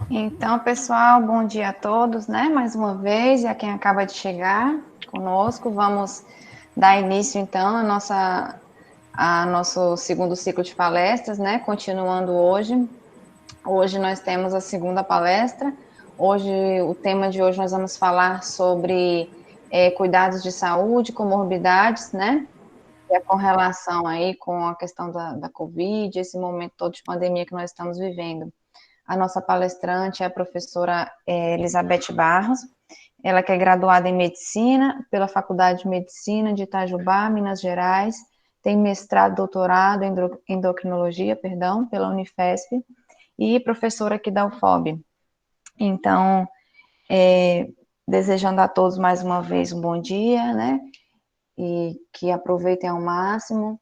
Então, pessoal, bom dia a todos, né? Mais uma vez, e a quem acaba de chegar conosco, vamos dar início então a nosso segundo ciclo de palestras, né? Continuando hoje. Hoje nós temos a segunda palestra. Hoje, o tema de hoje nós vamos falar sobre cuidados de saúde, comorbidades, né? E a correlação aí com a questão da Covid, esse momento todo de pandemia que nós estamos vivendo. A nossa palestrante é a professora Elizabeth Barros, ela que é graduada em Medicina pela Faculdade de Medicina de Itajubá, Minas Gerais, tem mestrado, doutorado em endocrinologia, perdão, pela Unifesp, e professora aqui da UFOB. Então, desejando a todos mais uma vez um bom dia, né, e que aproveitem ao máximo,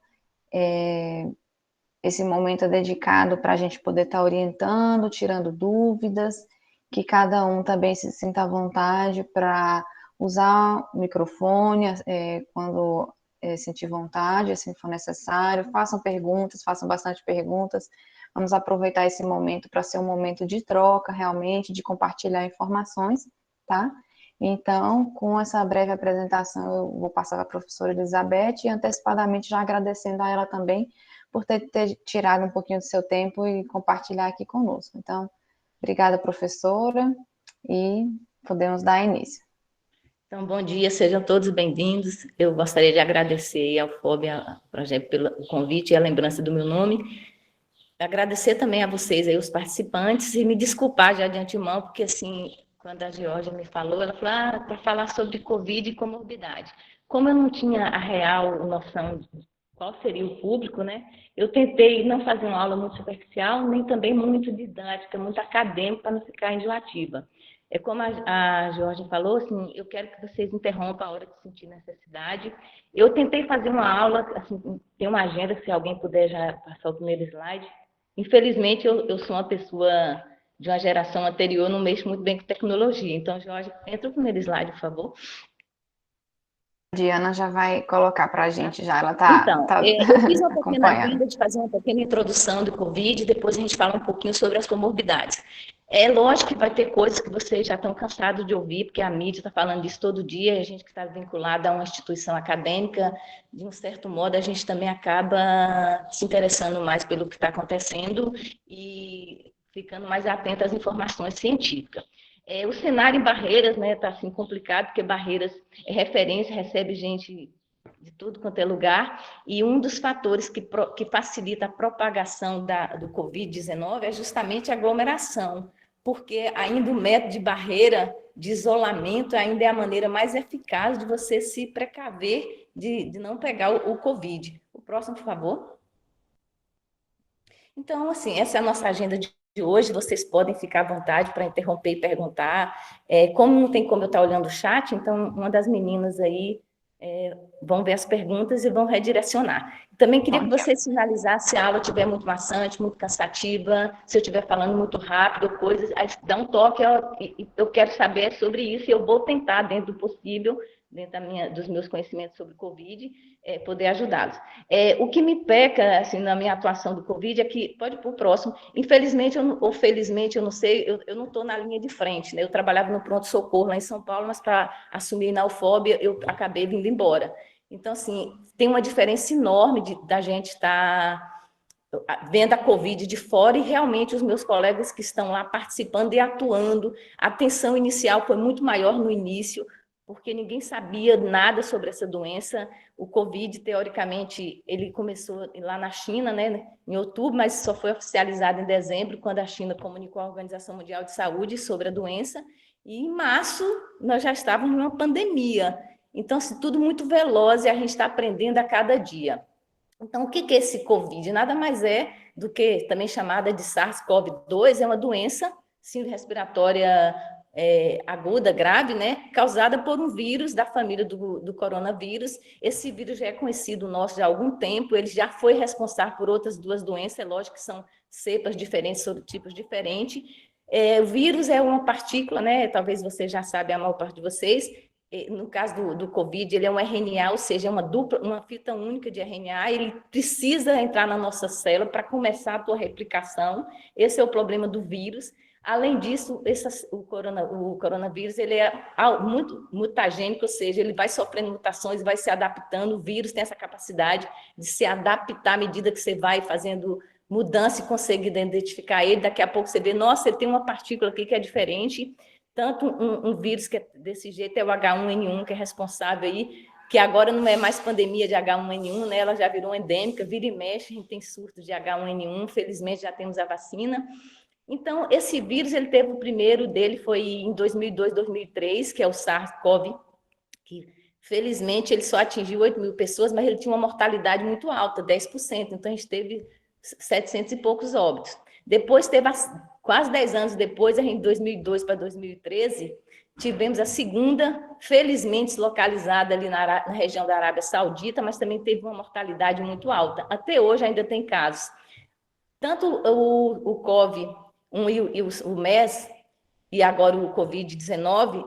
esse momento é dedicado para a gente poder estar orientando, tirando dúvidas, que cada um também se sinta à vontade para usar o microfone quando sentir vontade, assim for necessário. Façam perguntas, façam bastante perguntas. Vamos aproveitar esse momento para ser um momento de troca, realmente, de compartilhar informações, tá? Então, com essa breve apresentação, eu vou passar para a professora Elizabeth e antecipadamente já agradecendo a ela também por ter tirado um pouquinho do seu tempo e compartilhar aqui conosco. Então, obrigada, professora, e podemos dar início. Então, bom dia, sejam todos bem-vindos. Eu gostaria de agradecer ao FOB, ao projeto, pelo convite e a lembrança do meu nome. Agradecer também a vocês aí, os participantes, e me desculpar já de antemão, porque assim, quando a Georgia me falou, ela falou, para falar sobre Covid e comorbidade. Como eu não tinha a real noção de qual seria o público, né? Eu tentei não fazer uma aula muito superficial, nem também muito didática, muito acadêmica, para não ficar enjoativa. É como a Jorge falou, assim, eu quero que vocês interrompam a hora de sentir necessidade. Eu tentei fazer uma aula, assim, tem uma agenda, se alguém puder já passar o primeiro slide. Infelizmente, eu sou uma pessoa de uma geração anterior, não mexo muito bem com tecnologia. Então, Jorge, entra o primeiro slide, por favor. A Diana já vai colocar para a gente já, ela Então, tá eu fiz uma pequena acompanhando. agenda de fazer uma pequena introdução do Covid, depois a gente fala um pouquinho sobre as comorbidades. É lógico que vai ter coisas que vocês já estão cansados de ouvir, porque a mídia está falando disso todo dia, e a gente que está vinculado a uma instituição acadêmica, de um certo modo, a gente também acaba se interessando mais pelo que está acontecendo e ficando mais atento às informações científicas. O cenário em Barreiras, né, está assim complicado, porque Barreiras é referência, recebe gente de tudo quanto é lugar, e um dos fatores que facilita a propagação do Covid-19 é justamente a aglomeração, porque ainda o método de barreira, de isolamento, ainda é a maneira mais eficaz de você se precaver de não pegar o Covid. O próximo, por favor. Então, assim, essa é a nossa agenda de hoje, vocês podem ficar à vontade para interromper e perguntar. Como não tem como eu estar olhando o chat, então uma das meninas aí vão ver as perguntas e vão redirecionar. Também queria que vocês finalizassem se a aula estiver muito maçante, muito cansativa, se eu estiver falando muito rápido, coisas, aí dá um toque, eu quero saber sobre isso e eu vou tentar, dentro do possível, dentro dos meus conhecimentos sobre Covid, poder ajudá-los. O que me peca, assim, na minha atuação do Covid é que, pode ir para o próximo, infelizmente ou felizmente, eu não sei, eu não estou na linha de frente, né? Eu trabalhava no pronto-socorro lá em São Paulo, mas para assumir na UFOB, eu acabei vindo embora. Então, assim, tem uma diferença enorme da gente estar vendo a Covid de fora e realmente os meus colegas que estão lá participando e atuando. A tensão inicial foi muito maior no início, porque ninguém sabia nada sobre essa doença. O Covid, teoricamente, ele começou lá na China, né, em outubro, mas só foi oficializado em dezembro, quando a China comunicou à Organização Mundial de Saúde sobre a doença, e em março nós já estávamos numa pandemia. Então, assim, tudo muito veloz e a gente está aprendendo a cada dia. Então, o que é esse Covid? Nada mais é do que também chamada de SARS-CoV-2, é uma doença respiratória aguda, grave, né, causada por um vírus da família do coronavírus. Esse vírus já é conhecido nosso já há algum tempo, ele já foi responsável por outras duas doenças, é lógico que são cepas diferentes, sorotipos diferentes. O vírus é uma partícula, né, talvez você já sabe, a maior parte de vocês, no caso do Covid, ele é um RNA, ou seja, é uma fita única de RNA, ele precisa entrar na nossa célula para começar a sua replicação. Esse é o problema do vírus. Além disso, o coronavírus ele é muito mutagênico, ou seja, ele vai sofrendo mutações, vai se adaptando. O vírus tem essa capacidade de se adaptar à medida que você vai fazendo mudança e consegue identificar ele. Daqui a pouco você vê, nossa, ele tem uma partícula aqui que é diferente. Tanto um vírus que é desse jeito é o H1N1, que é responsável aí, que agora não é mais pandemia de H1N1, né? Ela já virou endêmica, vira e mexe, a gente tem surtos de H1N1, felizmente já temos a vacina. Então, esse vírus, ele teve o primeiro dele, foi em 2002, 2003, que é o SARS-CoV, que felizmente ele só atingiu 8 mil pessoas, mas ele tinha uma mortalidade muito alta, 10%, então a gente teve 700 e poucos óbitos. Depois teve, quase 10 anos depois, em 2002 para 2013, tivemos a segunda, felizmente localizada ali na região da Arábia Saudita, mas também teve uma mortalidade muito alta. Até hoje ainda tem casos. Tanto o COVID-1 e o MERS, e agora o Covid-19,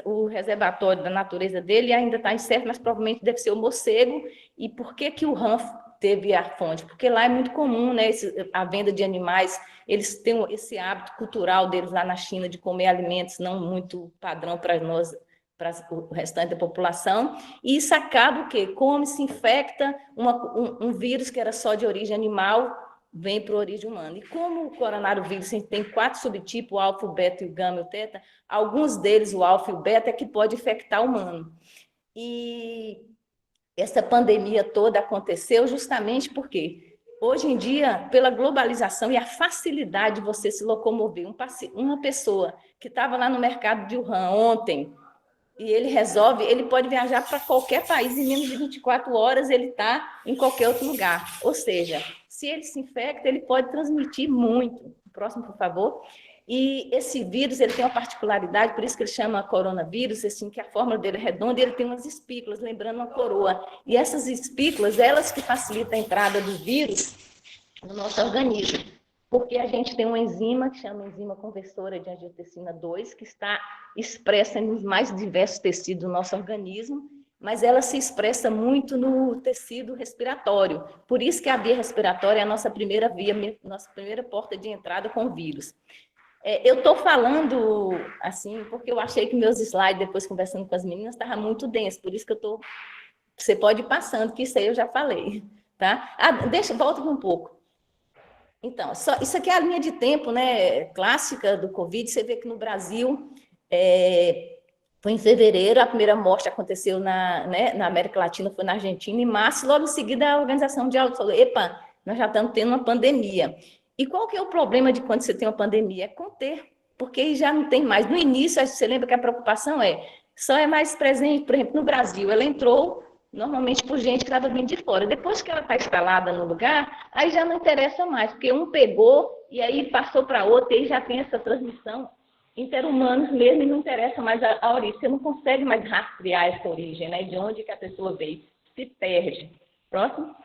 o reservatório da natureza dele ainda está incerto, mas provavelmente deve ser o morcego. E por que o Wuhan teve a fonte? Porque lá é muito comum, né, a venda de animais, eles têm esse hábito cultural deles lá na China de comer alimentos não muito padrão para nós, para o restante da população, e isso acaba o quê? Come, se infecta um vírus que era só de origem animal, vem para a origem humana. E como o coronavírus tem 4 subtipos, o alfa, o beta, o gama e o teta, alguns deles, o alfa e o beta, é que pode infectar o humano. E essa pandemia toda aconteceu justamente porque, hoje em dia, pela globalização e a facilidade de você se locomover, uma pessoa que estava lá no mercado de Wuhan ontem, e ele pode viajar para qualquer país em menos de 24 horas, ele está em qualquer outro lugar. Ou seja, se ele se infecta, ele pode transmitir muito. Próximo, por favor. E esse vírus, ele tem uma particularidade, por isso que ele chama coronavírus, assim, que a fórmula dele é redonda e ele tem umas espículas, lembrando uma coroa. E essas espículas, elas que facilitam a entrada do vírus no nosso organismo. Porque a gente tem uma enzima que chama enzima conversora de angiotensina 2, que está expressa nos mais diversos tecidos do nosso organismo, mas ela se expressa muito no tecido respiratório. Por isso que a via respiratória é a nossa primeira via, nossa primeira porta de entrada com o vírus. Eu estou falando assim, porque eu achei que meus slides, depois conversando com as meninas, estavam muito densos, por isso que eu estou... Você pode ir passando, que isso aí eu já falei, tá? Volta um pouco. Então, isso aqui é a linha de tempo, né, clássica do Covid. Você vê que no Brasil, foi em fevereiro, a primeira morte aconteceu na América Latina, foi na Argentina, em março, logo em seguida a Organização Mundial falou, epa, nós já estamos tendo uma pandemia. E qual que é o problema de quando você tem uma pandemia? É conter, porque já não tem mais. No início, você lembra que a preocupação só é mais presente, por exemplo, no Brasil, ela entrou normalmente por gente que estava vindo de fora. Depois que ela está instalada no lugar, aí já não interessa mais, porque um pegou e aí passou para outro, e aí já tem essa transmissão interhumanos mesmo, e não interessa mais a origem. Você não consegue mais rastrear essa origem, né? De onde que a pessoa veio. Se perde. Próximo.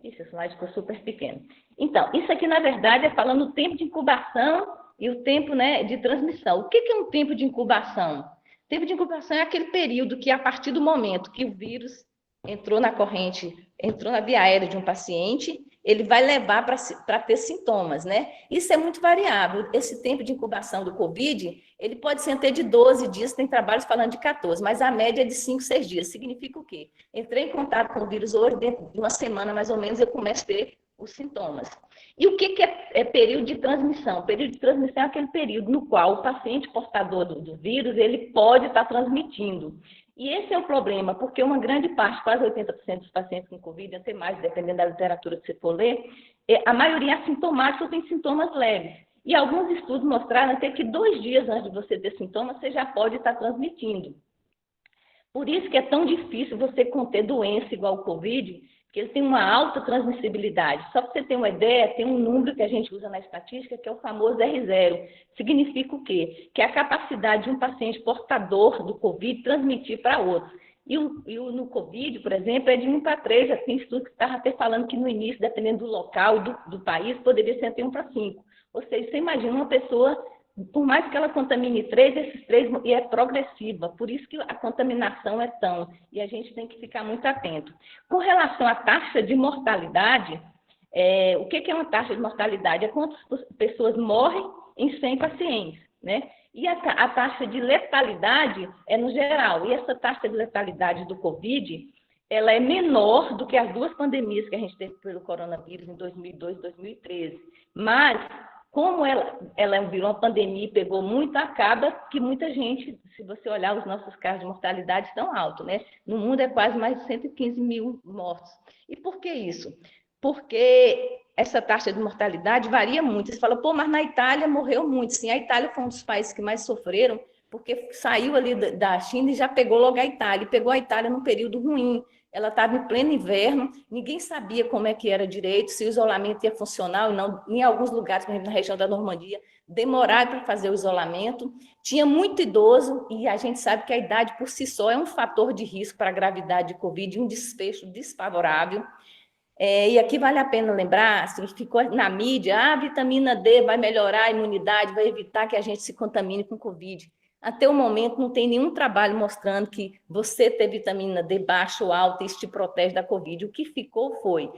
Esse slide ficou super pequeno. Então, isso aqui, na verdade, é falando o tempo de incubação e o tempo, né, de transmissão. O que é um tempo de incubação? O tempo de incubação é aquele período que, a partir do momento que o vírus entrou na corrente, entrou na via aérea de um paciente, ele vai levar para ter sintomas, né? Isso é muito variável. Esse tempo de incubação do COVID, ele pode ser até de 12 dias, tem trabalhos falando de 14, mas a média é de 5, 6 dias. Significa o quê? Entrei em contato com o vírus hoje, dentro de uma semana, mais ou menos, eu começo a ter os sintomas. E o que é período de transmissão? O período de transmissão é aquele período no qual o paciente portador do vírus, ele pode estar transmitindo. E esse é o problema, porque uma grande parte, quase 80% dos pacientes com Covid, até mais, dependendo da literatura que você for ler, a maioria é assintomática ou tem sintomas leves. E alguns estudos mostraram até que 2 dias antes de você ter sintomas, você já pode estar transmitindo. Por isso que é tão difícil você conter doença igual o Covid, que ele tem uma alta transmissibilidade. Só para você ter uma ideia, tem um número que a gente usa na estatística, que é o famoso R0. Significa o quê? Que é a capacidade de um paciente portador do Covid transmitir para outro. E no Covid, por exemplo, é de 1 para 3. Já tem estudo que estava até falando que no início, dependendo do local, do país, poderia ser até 1 para 5. Ou seja, você imagina uma pessoa, por mais que ela contamine 3, esses 3 e é progressiva, por isso que a contaminação é tão, e a gente tem que ficar muito atento. Com relação à taxa de mortalidade, O que é uma taxa de mortalidade? É quantas pessoas morrem em 100 pacientes, né? E a taxa de letalidade é no geral. E essa taxa de letalidade do Covid, ela é menor do que as duas pandemias que a gente teve pelo coronavírus em 2002 e 2013. Mas, como ela virou uma pandemia e pegou muito, acaba que muita gente, se você olhar os nossos casos de mortalidade, estão altos, né? No mundo é quase mais de 115 mil mortos. E por que isso? Porque essa taxa de mortalidade varia muito. Você fala, pô, mas na Itália morreu muito. Sim, a Itália foi um dos países que mais sofreram, porque saiu ali da China e já pegou logo a Itália. E pegou a Itália num período ruim. Ela estava em pleno inverno, ninguém sabia como é que era direito, se o isolamento ia funcionar ou não. Em alguns lugares, por exemplo, na região da Normandia, demoraram para fazer o isolamento. Tinha muito idoso, e a gente sabe que a idade por si só é um fator de risco para a gravidade de Covid e um desfecho desfavorável. E aqui vale a pena lembrar, assim, ficou na mídia, a vitamina D vai melhorar a imunidade, vai evitar que a gente se contamine com Covid. Até o momento não tem nenhum trabalho mostrando que você ter vitamina D baixa ou alta, isso te protege da Covid. O que ficou foi,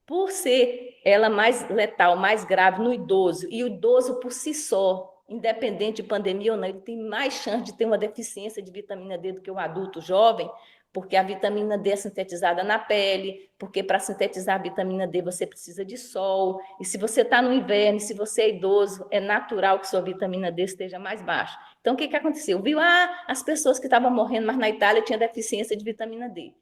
por ser ela mais letal, mais grave no idoso, e o idoso por si só, independente de pandemia ou não, ele tem mais chance de ter uma deficiência de vitamina D do que o adulto jovem, porque a vitamina D é sintetizada na pele, porque para sintetizar a vitamina D você precisa de sol, e se você está no inverno, se você é idoso, é natural que sua vitamina D esteja mais baixa. Então, o que aconteceu? Viu? As pessoas que estavam morrendo, mas na Itália tinha deficiência de vitamina D.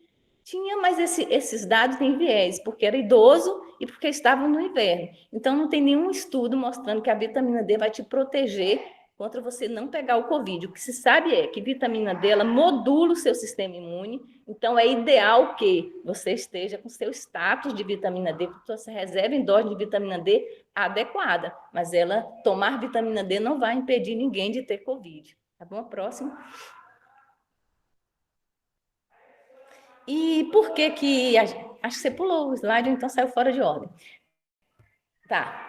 Tinha, mas esses dados têm viés, porque era idoso e porque estavam no inverno. Então, não tem nenhum estudo mostrando que a vitamina D vai te proteger contra você não pegar o Covid. O que se sabe é que vitamina D, ela modula o seu sistema imune, então é ideal que você esteja com seu status de vitamina D, porque você reserva em dose de vitamina D adequada, mas tomar vitamina D não vai impedir ninguém de ter Covid. Tá bom? Próximo. E por que que... Acho que você pulou o slide, então saiu fora de ordem. Tá.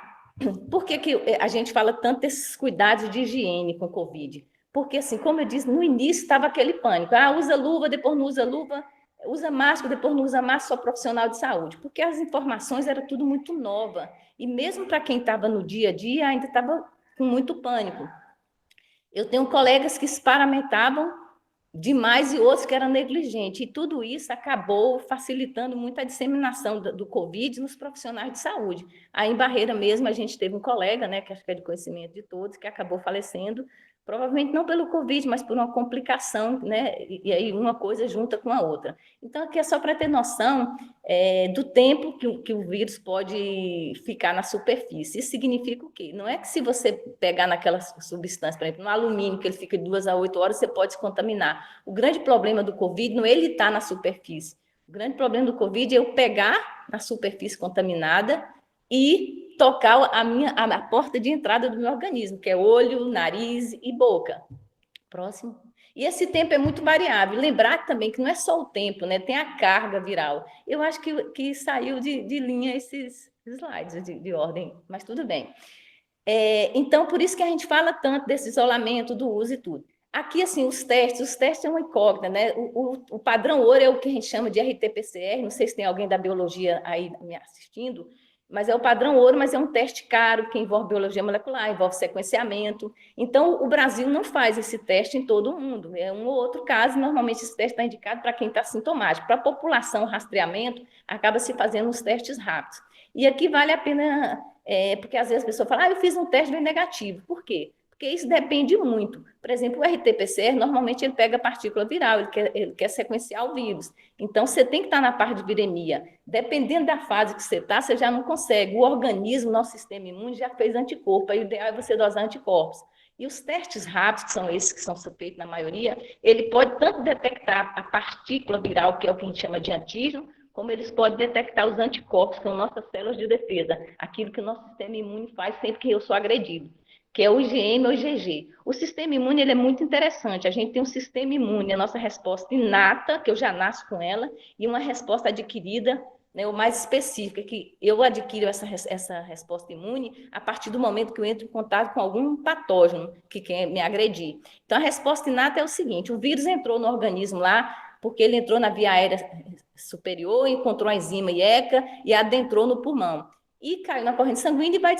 Por que que a gente fala tanto desses cuidados de higiene com Covid? Porque, assim, como eu disse, no início estava aquele pânico. Usa luva, depois não usa luva. Usa máscara, depois não usa máscara, só profissional de saúde. Porque as informações eram tudo muito nova. E mesmo para quem estava no dia a dia, ainda estava com muito pânico. Eu tenho colegas que se paramentavam demais e outros que eram negligentes. E tudo isso acabou facilitando muito a disseminação do Covid nos profissionais de saúde. Aí, em Barreira mesmo, a gente teve um colega, né, que acho que é de conhecimento de todos, que acabou falecendo, provavelmente não pelo Covid, mas por uma complicação, né, e aí uma coisa junta com a outra. Então, aqui é só para ter noção do tempo que o vírus pode ficar na superfície. Isso significa o quê? Não é que se você pegar naquela substância, por exemplo, no alumínio, que ele fica de 2 a 8 horas, você pode se contaminar. O grande problema do Covid não é ele estar na superfície. O grande problema do Covid é eu pegar na superfície contaminada e tocar a porta de entrada do meu organismo, que é olho, nariz e boca. Próximo. E esse tempo é muito variável. Lembrar também que não é só o tempo, né? Tem a carga viral. Eu acho que saiu de linha esses slides de ordem, mas tudo bem. Então, por isso que a gente fala tanto desse isolamento, do uso e tudo. Aqui, assim, os testes é uma incógnita, né? O padrão ouro é o que a gente chama de RT-PCR, não sei se tem alguém da biologia aí me assistindo, mas é o padrão ouro, mas é um teste caro, que envolve biologia molecular, envolve sequenciamento. Então, o Brasil não faz esse teste em todo o mundo. É um ou outro caso, normalmente esse teste está indicado para quem está sintomático. Para a população, rastreamento, acaba se fazendo os testes rápidos. E aqui vale a pena, porque às vezes a pessoa fala, eu fiz um teste bem negativo. Por quê? Porque isso depende muito. Por exemplo, o RT-PCR, normalmente ele pega partícula viral, ele quer sequenciar o vírus. Então, você tem que estar na parte de viremia. Dependendo da fase que você está, você já não consegue. O organismo, nosso sistema imune, já fez anticorpo. Aí o ideal é você dosar anticorpos. E os testes rápidos, que são esses que são feitos na maioria, ele pode tanto detectar a partícula viral, que é o que a gente chama de antígeno, como eles podem detectar os anticorpos, que são nossas células de defesa, aquilo que o nosso sistema imune faz sempre que eu sou agredido, que é o IgM ou IgG. O sistema imune ele é muito interessante. A gente tem um sistema imune, a nossa resposta inata, que eu já nasço com ela, e uma resposta adquirida, né, o mais específica, que eu adquiro essa resposta imune a partir do momento que eu entro em contato com algum patógeno que quer me agredir. Então, a resposta inata é o seguinte: o vírus entrou no organismo lá, porque ele entrou na via aérea superior, encontrou a enzima IECA e adentrou no pulmão. e caiu na corrente sanguínea e vai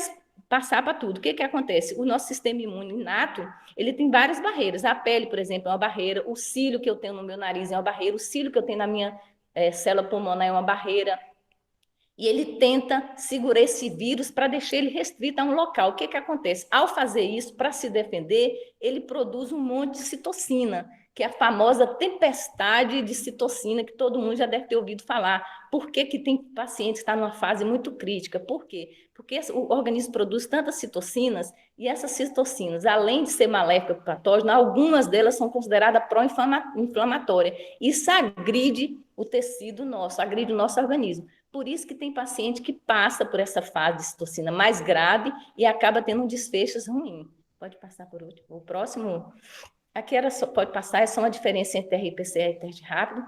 passar para tudo. O que acontece? O nosso sistema imune inato, ele tem várias barreiras. A pele, por exemplo, é uma barreira, o cílio que eu tenho no meu nariz é uma barreira, o cílio que eu tenho na minha célula pulmonar é uma barreira, e ele tenta segurar esse vírus para deixar ele restrito a um local. O que acontece? Ao fazer isso, para se defender, ele produz um monte de citocina, que é a famosa tempestade de citocina, que todo mundo já deve ter ouvido falar. Por que tem paciente que está numa fase muito crítica? Por quê? Porque o organismo produz tantas citocinas, e essas citocinas, além de ser maléficas para patógeno, algumas delas são consideradas pró-inflamatórias. Isso agride o tecido nosso, agride o nosso organismo. Por isso que tem paciente que passa por essa fase de citocina mais grave e acaba tendo um desfecho ruim. Pode passar por último. O próximo, aqui era só, pode passar, é só uma diferença entre RPCR e teste rápido.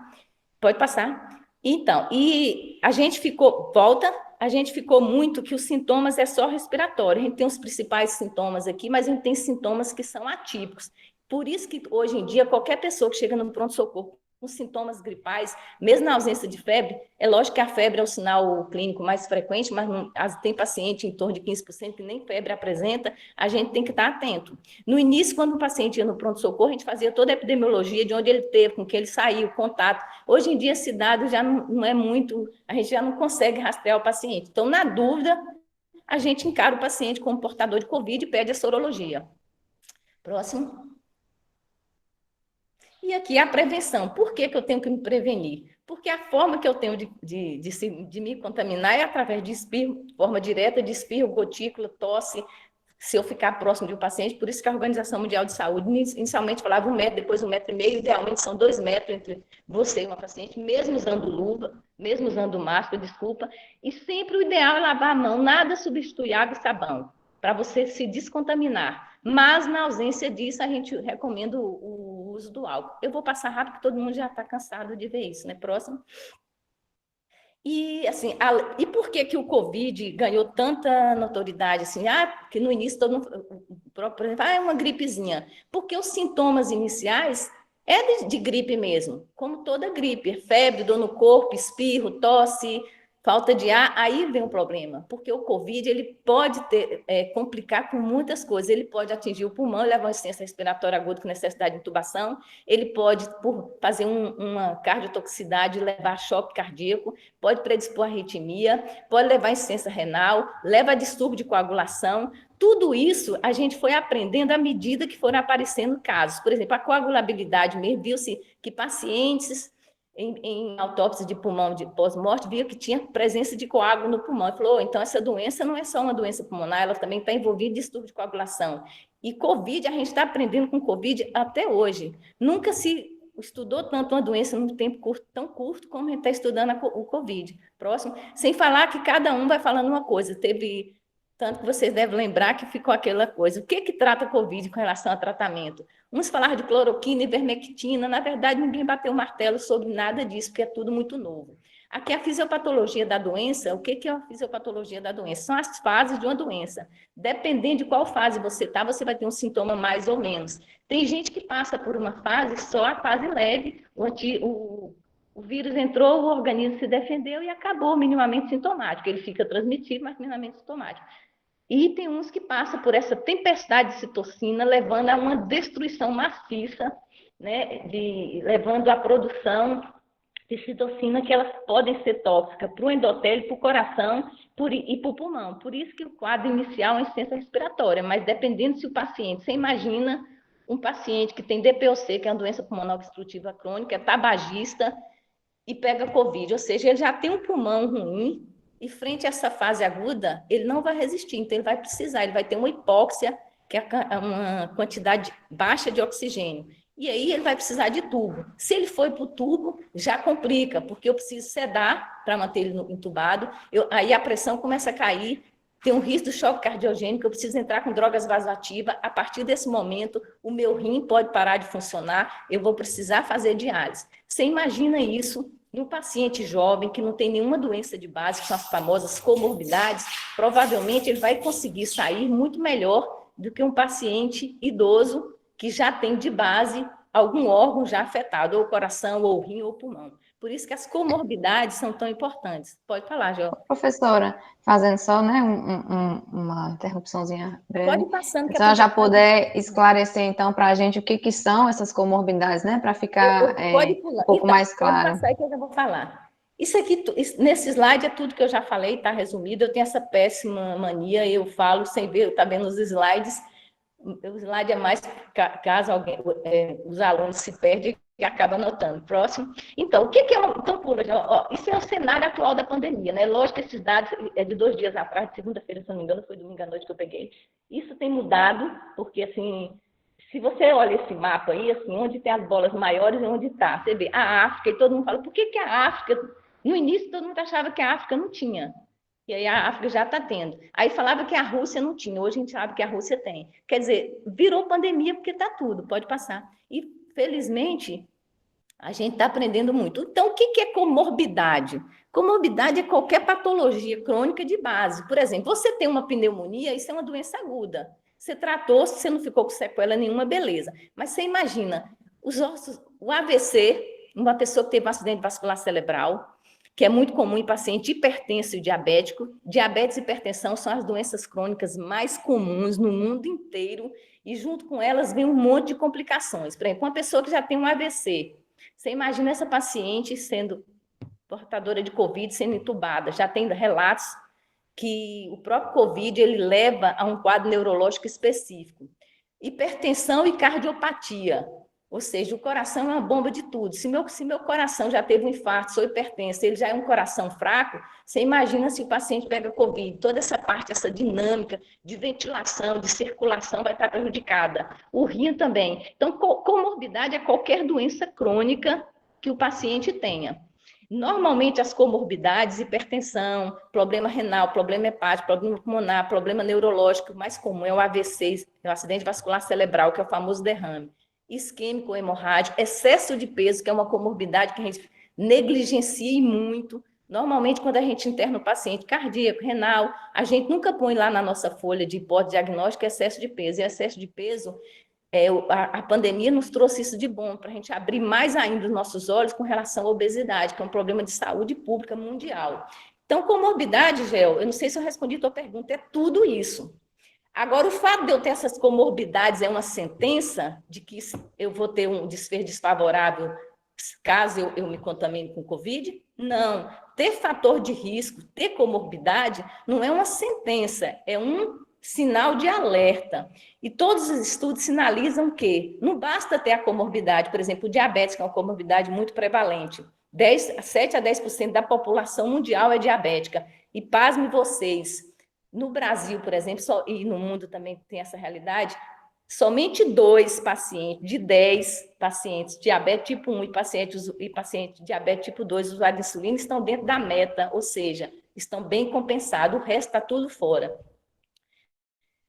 Pode passar. Então, e a gente ficou muito que os sintomas é só respiratório. A gente tem os principais sintomas aqui, mas a gente tem sintomas que são atípicos. Por isso que hoje em dia, qualquer pessoa que chega no pronto-socorro com sintomas gripais, mesmo na ausência de febre, é lógico que a febre é o sinal clínico mais frequente, mas tem paciente em torno de 15% que nem febre apresenta, a gente tem que estar atento. No início, quando o paciente ia no pronto-socorro, a gente fazia toda a epidemiologia de onde ele teve, com que ele saiu, contato. Hoje em dia, esse dado já não é muito, a gente já não consegue rastrear o paciente. Então, na dúvida, a gente encara o paciente como portador de Covid e pede a sorologia. Próximo. E aqui a prevenção. Por que eu tenho que me prevenir? Porque a forma que eu tenho de me contaminar é através de espirro, forma direta de espirro, gotícula, tosse, se eu ficar próximo de um paciente. Por isso que a Organização Mundial de Saúde inicialmente falava 1 metro, depois 1,5 metro, idealmente são 2 metros entre você e uma paciente, mesmo usando luva, mesmo usando máscara, desculpa. E sempre o ideal é lavar a mão, nada substitui água e sabão, para você se descontaminar. Mas, na ausência disso, a gente recomenda o uso do álcool. Eu vou passar rápido, porque todo mundo já está cansado de ver isso, né? Próximo. E, assim, e por que o Covid ganhou tanta notoriedade? Assim, porque no início todo mundo, por exemplo, é uma gripezinha. Porque os sintomas iniciais é de gripe mesmo, como toda gripe, febre, dor no corpo, espirro, tosse, falta de ar, aí vem o problema, porque o Covid ele pode complicar com muitas coisas, ele pode atingir o pulmão, levar uma insuficiência respiratória aguda com necessidade de intubação, ele pode fazer uma cardiotoxicidade, levar choque cardíaco, pode predispor a arritmia, pode levar a insuficiência renal, leva a distúrbio de coagulação. Tudo isso a gente foi aprendendo à medida que foram aparecendo casos. Por exemplo, a coagulabilidade mesmo, viu-se que pacientes em autópsia de pulmão de pós-morte, viu que tinha presença de coágulo no pulmão. E falou, então essa doença não é só uma doença pulmonar, ela também está envolvida em distúrbio de coagulação. E Covid, a gente está aprendendo com Covid até hoje. Nunca se estudou tanto uma doença num tempo curto, tão curto como a gente está estudando o Covid. Próximo. Sem falar que cada um vai falando uma coisa. Teve, tanto que vocês devem lembrar que ficou aquela coisa. O que trata Covid com relação a tratamento? Uns falaram de cloroquina e ivermectina, na verdade ninguém bateu o martelo sobre nada disso, porque é tudo muito novo. Aqui a fisiopatologia da doença, o que é a fisiopatologia da doença? São as fases de uma doença. Dependendo de qual fase você está, você vai ter um sintoma mais ou menos. Tem gente que passa por uma fase, só a fase leve, o vírus entrou, o organismo se defendeu e acabou minimamente sintomático. Ele fica transmitido, mas minimamente sintomático. E tem uns que passam por essa tempestade de citocina, levando a uma destruição maciça, né, levando à produção de citocina, que elas podem ser tóxicas para o endotélio, para o coração e para o pulmão. Por isso que o quadro inicial é uma insuficiência respiratória, mas dependendo se o paciente, você imagina um paciente que tem DPOC, que é uma doença pulmonar obstrutiva crônica, é tabagista e pega Covid, ou seja, ele já tem um pulmão ruim, e frente a essa fase aguda, ele não vai resistir, então ele vai precisar, ele vai ter uma hipóxia, que é uma quantidade baixa de oxigênio. E aí ele vai precisar de tubo. Se ele for para o tubo, já complica, porque eu preciso sedar para manter ele entubado, aí a pressão começa a cair, tem um risco de choque cardiogênico, eu preciso entrar com drogas vasoativas, a partir desse momento, o meu rim pode parar de funcionar, eu vou precisar fazer diálise. Você imagina isso no paciente jovem que não tem nenhuma doença de base, que são as famosas comorbidades, provavelmente ele vai conseguir sair muito melhor do que um paciente idoso que já tem de base algum órgão já afetado, ou o coração, ou o rim, ou o pulmão. Por isso que as comorbidades são tão importantes. Pode falar, Jó. Professora, fazendo só, né, uma interrupçãozinha Pode breve, ir passando, se a que senhora já aproveitar. puder esclarecer, então, para a gente o que que são essas comorbidades, né, para ficar Pode um pular. pouco Então, mais pode claro. passar aí que eu já vou falar. Isso aqui, nesse slide é tudo que eu já falei, está resumido. Eu tenho essa péssima mania, eu falo sem ver, tá vendo os slides. O slide é mais caso alguém, os alunos se perdem e acaba anotando. Próximo. Então, o que é uma. Então, pula, isso é o cenário atual da pandemia, né? Lógico que esses dados é de 2 dias atrás, segunda-feira, se não me engano, foi domingo à noite que eu peguei. Isso tem mudado, porque assim. Se você olha esse mapa aí, assim, onde tem as bolas maiores e onde está, você vê a África, e todo mundo fala, por que a África? No início, todo mundo achava que a África não tinha. E aí a África já está tendo. Aí falava que a Rússia não tinha, hoje a gente sabe que a Rússia tem. Quer dizer, virou pandemia porque está tudo, pode passar. E, felizmente, a gente está aprendendo muito. Então, o que é comorbidade? Comorbidade é qualquer patologia crônica de base. Por exemplo, você tem uma pneumonia, isso é uma doença aguda. Você tratou, você não ficou com sequela nenhuma, beleza. Mas você imagina, os ossos, o AVC, uma pessoa que teve um acidente vascular cerebral, que é muito comum em paciente hipertenso e diabético. Diabetes e hipertensão são as doenças crônicas mais comuns no mundo inteiro, e junto com elas vem um monte de complicações. Por exemplo, uma pessoa que já tem um AVC, você imagina essa paciente sendo portadora de Covid, sendo entubada. Já tem relatos que o próprio Covid ele leva a um quadro neurológico específico. Hipertensão e cardiopatia. Ou seja, o coração é uma bomba de tudo. Se meu coração já teve um infarto, sou hipertenso, ele já é um coração fraco, você imagina se o paciente pega Covid, toda essa parte, essa dinâmica de ventilação, de circulação vai estar prejudicada. O rim também. Então, comorbidade é qualquer doença crônica que o paciente tenha. Normalmente, as comorbidades, hipertensão, problema renal, problema hepático, problema pulmonar, problema neurológico, o mais comum é o AVC, é o acidente vascular cerebral, que é o famoso derrame. Isquêmico hemorrágico, excesso de peso, que é uma comorbidade que a gente negligencia muito. Normalmente, quando a gente interna o paciente cardíaco, renal, a gente nunca põe lá na nossa folha de hipótese diagnóstica excesso de peso. E excesso de peso a pandemia nos trouxe isso de bom, para a gente abrir mais ainda os nossos olhos com relação à obesidade, que é um problema de saúde pública mundial. Então, comorbidade, Gel, eu não sei se eu respondi a tua pergunta, é tudo isso. Agora, o fato de eu ter essas comorbidades é uma sentença de que eu vou ter um desfecho desfavorável caso eu me contamine com Covid? Não. Ter fator de risco, ter comorbidade, não é uma sentença, é um sinal de alerta. E todos os estudos sinalizam que não basta ter a comorbidade, por exemplo, o diabetes, que é uma comorbidade muito prevalente. 7 a 10% da população mundial é diabética. E pasme vocês, no Brasil, por exemplo, e no mundo também tem essa realidade, somente 2 pacientes, de 10 pacientes, diabetes tipo 1 e paciente diabetes tipo 2, usuários de insulina, estão dentro da meta, ou seja, estão bem compensados, o resto está tudo fora.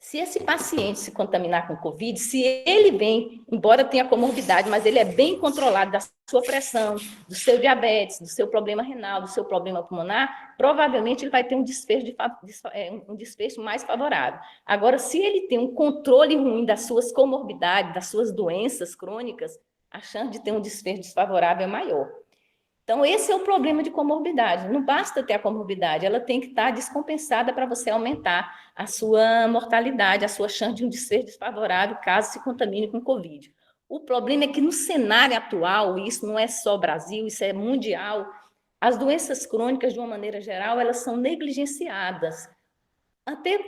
Se esse paciente se contaminar com Covid, se ele vem, embora tenha comorbidade, mas ele é bem controlado da sua pressão, do seu diabetes, do seu problema renal, do seu problema pulmonar, provavelmente ele vai ter um desfecho mais favorável. Agora, se ele tem um controle ruim das suas comorbidades, das suas doenças crônicas, a chance de ter um desfecho desfavorável é maior. Então, esse é o problema de comorbidade. Não basta ter a comorbidade, ela tem que estar descompensada para você aumentar a sua mortalidade, a sua chance de um desfecho desfavorável caso se contamine com Covid. O problema é que no cenário atual, isso não é só Brasil, isso é mundial, as doenças crônicas, de uma maneira geral, elas são negligenciadas, até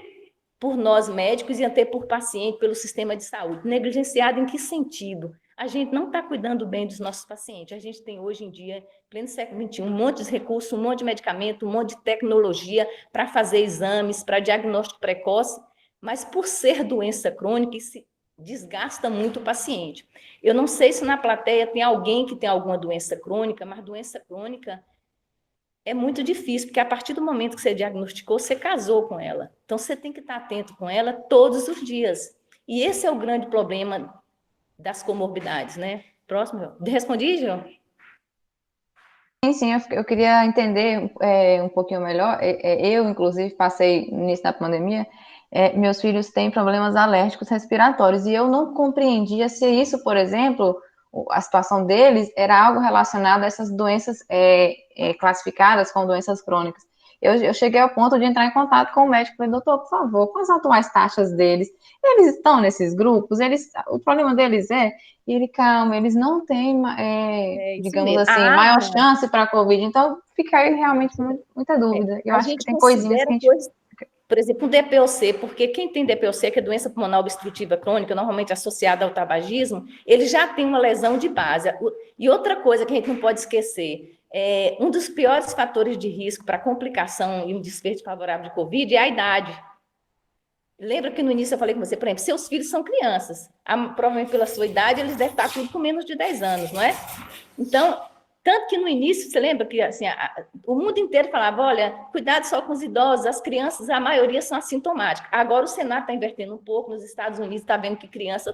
por nós médicos e até por paciente, pelo sistema de saúde. Negligenciado em que sentido? A gente não está cuidando bem dos nossos pacientes. A gente tem hoje em dia, pleno século XXI, um monte de recursos, um monte de medicamento, um monte de tecnologia para fazer exames, para diagnóstico precoce, mas por ser doença crônica, isso desgasta muito o paciente. Eu não sei se na plateia tem alguém que tem alguma doença crônica, mas doença crônica é muito difícil, porque a partir do momento que você diagnosticou, você casou com ela. Então, você tem que estar atento com ela todos os dias. E esse é o grande problema das comorbidades, né? Próximo. Respondi, Gil? Sim, eu queria entender um pouquinho melhor. Eu, inclusive, passei no início da pandemia, meus filhos têm problemas alérgicos respiratórios, e eu não compreendia se isso, por exemplo, a situação deles era algo relacionado a essas doenças classificadas como doenças crônicas. Eu cheguei ao ponto de entrar em contato com o médico e falei, doutor, por favor, quais as atuais taxas deles? Eles estão nesses grupos? O problema deles e ele, calma, eles não têm, isso digamos mesmo. assim, maior chance para a Covid. Então, fica aí realmente muita dúvida. Eu A acho que gente tem coisinhas que a gente... Por exemplo, um DPOC, porque quem tem DPOC, que é doença pulmonar obstrutiva crônica, normalmente associada ao tabagismo, ele já tem uma lesão de base. E outra coisa que a gente não pode esquecer, um dos piores fatores de risco para complicação e um desfecho favorável de Covid é a idade. Lembra que no início eu falei com você, por exemplo, seus filhos são crianças, provavelmente pela sua idade, eles devem estar tudo com menos de 10 anos, não é? Então, tanto que no início, você lembra que assim, o mundo inteiro falava, olha, cuidado só com os idosos, as crianças, a maioria são assintomáticas. Agora o Senado está invertendo um pouco, nos Estados Unidos está vendo que crianças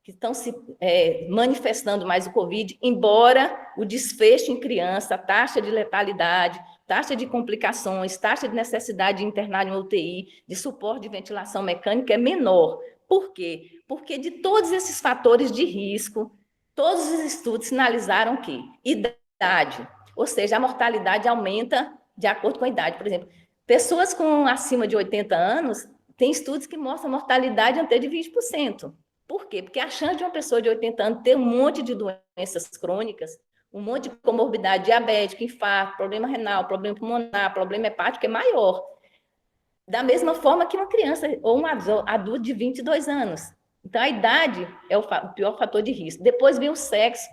estão se manifestando mais o Covid, embora o desfecho em criança, a taxa de letalidade, taxa de complicações, taxa de necessidade de internar em UTI, de suporte de ventilação mecânica é menor. Por quê? Porque de todos esses fatores de risco, todos os estudos sinalizaram que idade, ou seja, a mortalidade aumenta de acordo com a idade. Por exemplo, pessoas com acima de 80 anos, tem estudos que mostram a mortalidade até de 20%. Por quê? Porque a chance de uma pessoa de 80 anos ter um monte de doenças crônicas, um monte de comorbidade diabética, infarto, problema renal, problema pulmonar, problema hepático é maior. Da mesma forma que uma criança ou um adulto de 22 anos. Então, a idade é o pior fator de risco. Depois vem o sexo.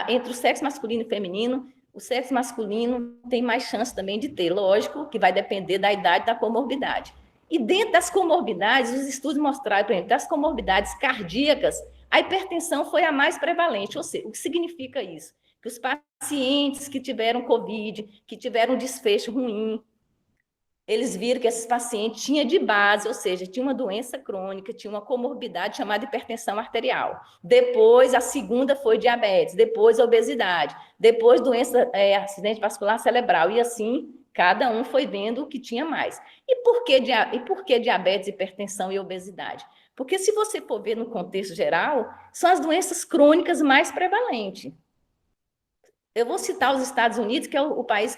Entre o sexo masculino e feminino, o sexo masculino tem mais chance também de ter. Lógico que vai depender da idade da comorbidade. E dentro das comorbidades, os estudos mostraram, por exemplo, das comorbidades cardíacas, a hipertensão foi a mais prevalente. Ou seja, o que significa isso? Que os pacientes que tiveram Covid, que tiveram um desfecho ruim, eles viram que esses pacientes tinham de base, ou seja, tinha uma doença crônica, tinha uma comorbidade chamada hipertensão arterial. Depois, a segunda foi diabetes, depois obesidade, depois doença, acidente vascular cerebral, e assim, cada um foi vendo o que tinha mais. E por que diabetes, hipertensão e obesidade? Porque se você for ver no contexto geral, são as doenças crônicas mais prevalentes. Eu vou citar os Estados Unidos, que é o país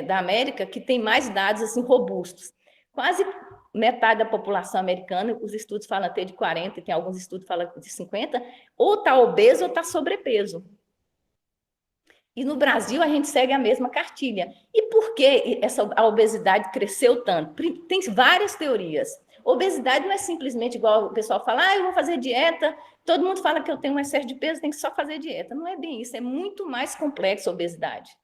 da América que tem mais dados assim, robustos. Quase metade da população americana, os estudos falam até de 40, e tem alguns estudos que falam de 50, ou está obeso ou está sobrepeso. E no Brasil a gente segue a mesma cartilha. E por que a obesidade cresceu tanto? Tem várias teorias. Obesidade não é simplesmente igual o pessoal fala, eu vou fazer dieta, todo mundo fala que eu tenho um excesso de peso, tem que só fazer dieta. Não é bem isso, é muito mais complexo a obesidade.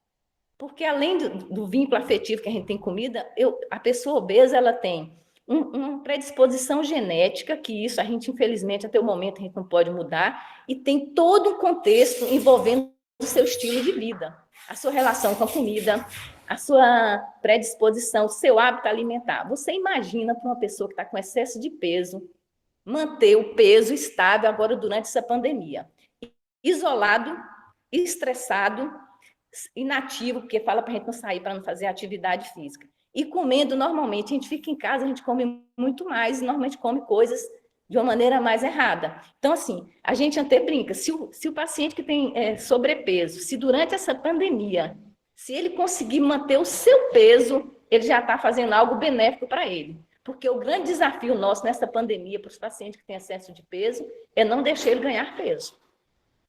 Porque além do vínculo afetivo que a gente tem com comida, a pessoa obesa, ela tem uma predisposição genética, que isso a gente, infelizmente, até o momento a gente não pode mudar, e tem todo um contexto envolvendo o seu estilo de vida, a sua relação com a comida, a sua predisposição, o seu hábito alimentar. Você imagina para uma pessoa que está com excesso de peso, manter o peso estável agora durante essa pandemia. Isolado, estressado, inativo, porque fala para a gente não sair, para não fazer atividade física. E comendo normalmente, a gente fica em casa, a gente come muito mais, e normalmente come coisas de uma maneira mais errada. Então, assim, a gente até brinca, se o paciente que tem sobrepeso, se durante essa pandemia, se ele conseguir manter o seu peso, ele já está fazendo algo benéfico para ele. Porque o grande desafio nosso nessa pandemia para os pacientes que têm excesso de peso é não deixar ele ganhar peso.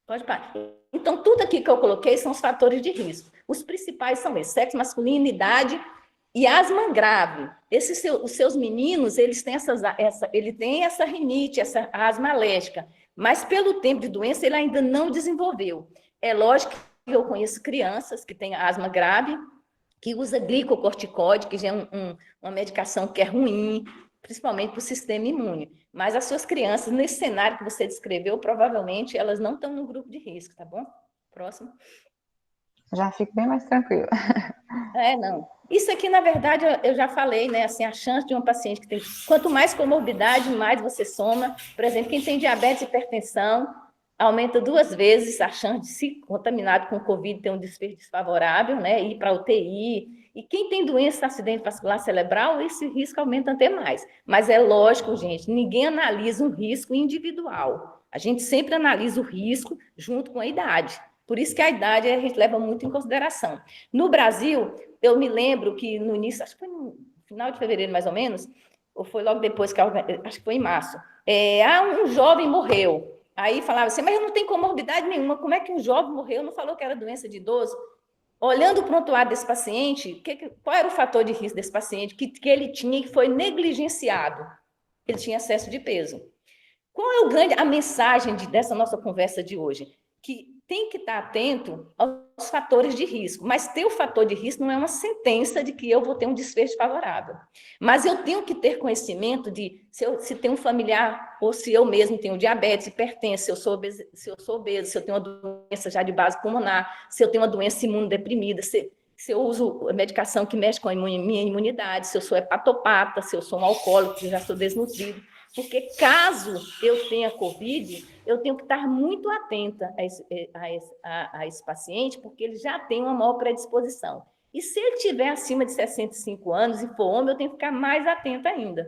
Pode parar. Então, tudo aqui que eu coloquei são os fatores de risco. Os principais são esses: sexo masculino, idade e asma grave. Os seus meninos, eles têm ele tem essa rinite, essa asma alérgica, mas pelo tempo de doença ele ainda não desenvolveu. É lógico que eu conheço crianças que têm asma grave, que usa glicocorticoide, que já é uma medicação que é ruim, principalmente para o sistema imune. Mas as suas crianças, nesse cenário que você descreveu, provavelmente elas não estão no grupo de risco, tá bom? Próximo. Já fico bem mais tranquila. Não. Isso aqui, na verdade, eu já falei, né? Assim, a chance de uma paciente que tem... Quanto mais comorbidade, mais você soma. Por exemplo, quem tem diabetes e hipertensão, aumenta 2 vezes a chance de, se contaminado com Covid, ter um desfecho desfavorável, né, ir para a UTI. E quem tem doença, acidente vascular cerebral, esse risco aumenta até mais. Mas é lógico, gente, ninguém analisa um risco individual. A gente sempre analisa o risco junto com a idade. Por isso que a idade a gente leva muito em consideração. No Brasil, eu me lembro que no início, acho que foi no final de fevereiro mais ou menos, ou foi logo depois, que acho que foi em março, um jovem morreu. Aí falava assim, mas eu não tenho comorbidade nenhuma, como é que um jovem morreu? Não falou que era doença de idoso? Olhando o prontuário desse paciente, qual era o fator de risco desse paciente que ele tinha e que foi negligenciado? Ele tinha excesso de peso. Qual é a mensagem dessa nossa conversa de hoje? Que tem que estar atento aos fatores de risco, mas ter o fator de risco não é uma sentença de que eu vou ter um desfecho favorável. Mas eu tenho que ter conhecimento de se tem um familiar ou se eu mesmo tenho diabetes, hipertenso, se eu sou obeso, se eu tenho uma doença já de base pulmonar, se eu tenho uma doença imunodeprimida, se eu uso medicação que mexe com a minha imunidade, se eu sou hepatopata, se eu sou um alcoólico, se já sou desnutrido. Porque caso eu tenha Covid, eu tenho que estar muito atenta a esse paciente, porque ele já tem uma maior predisposição. E se ele tiver acima de 65 anos e for homem, eu tenho que ficar mais atenta ainda.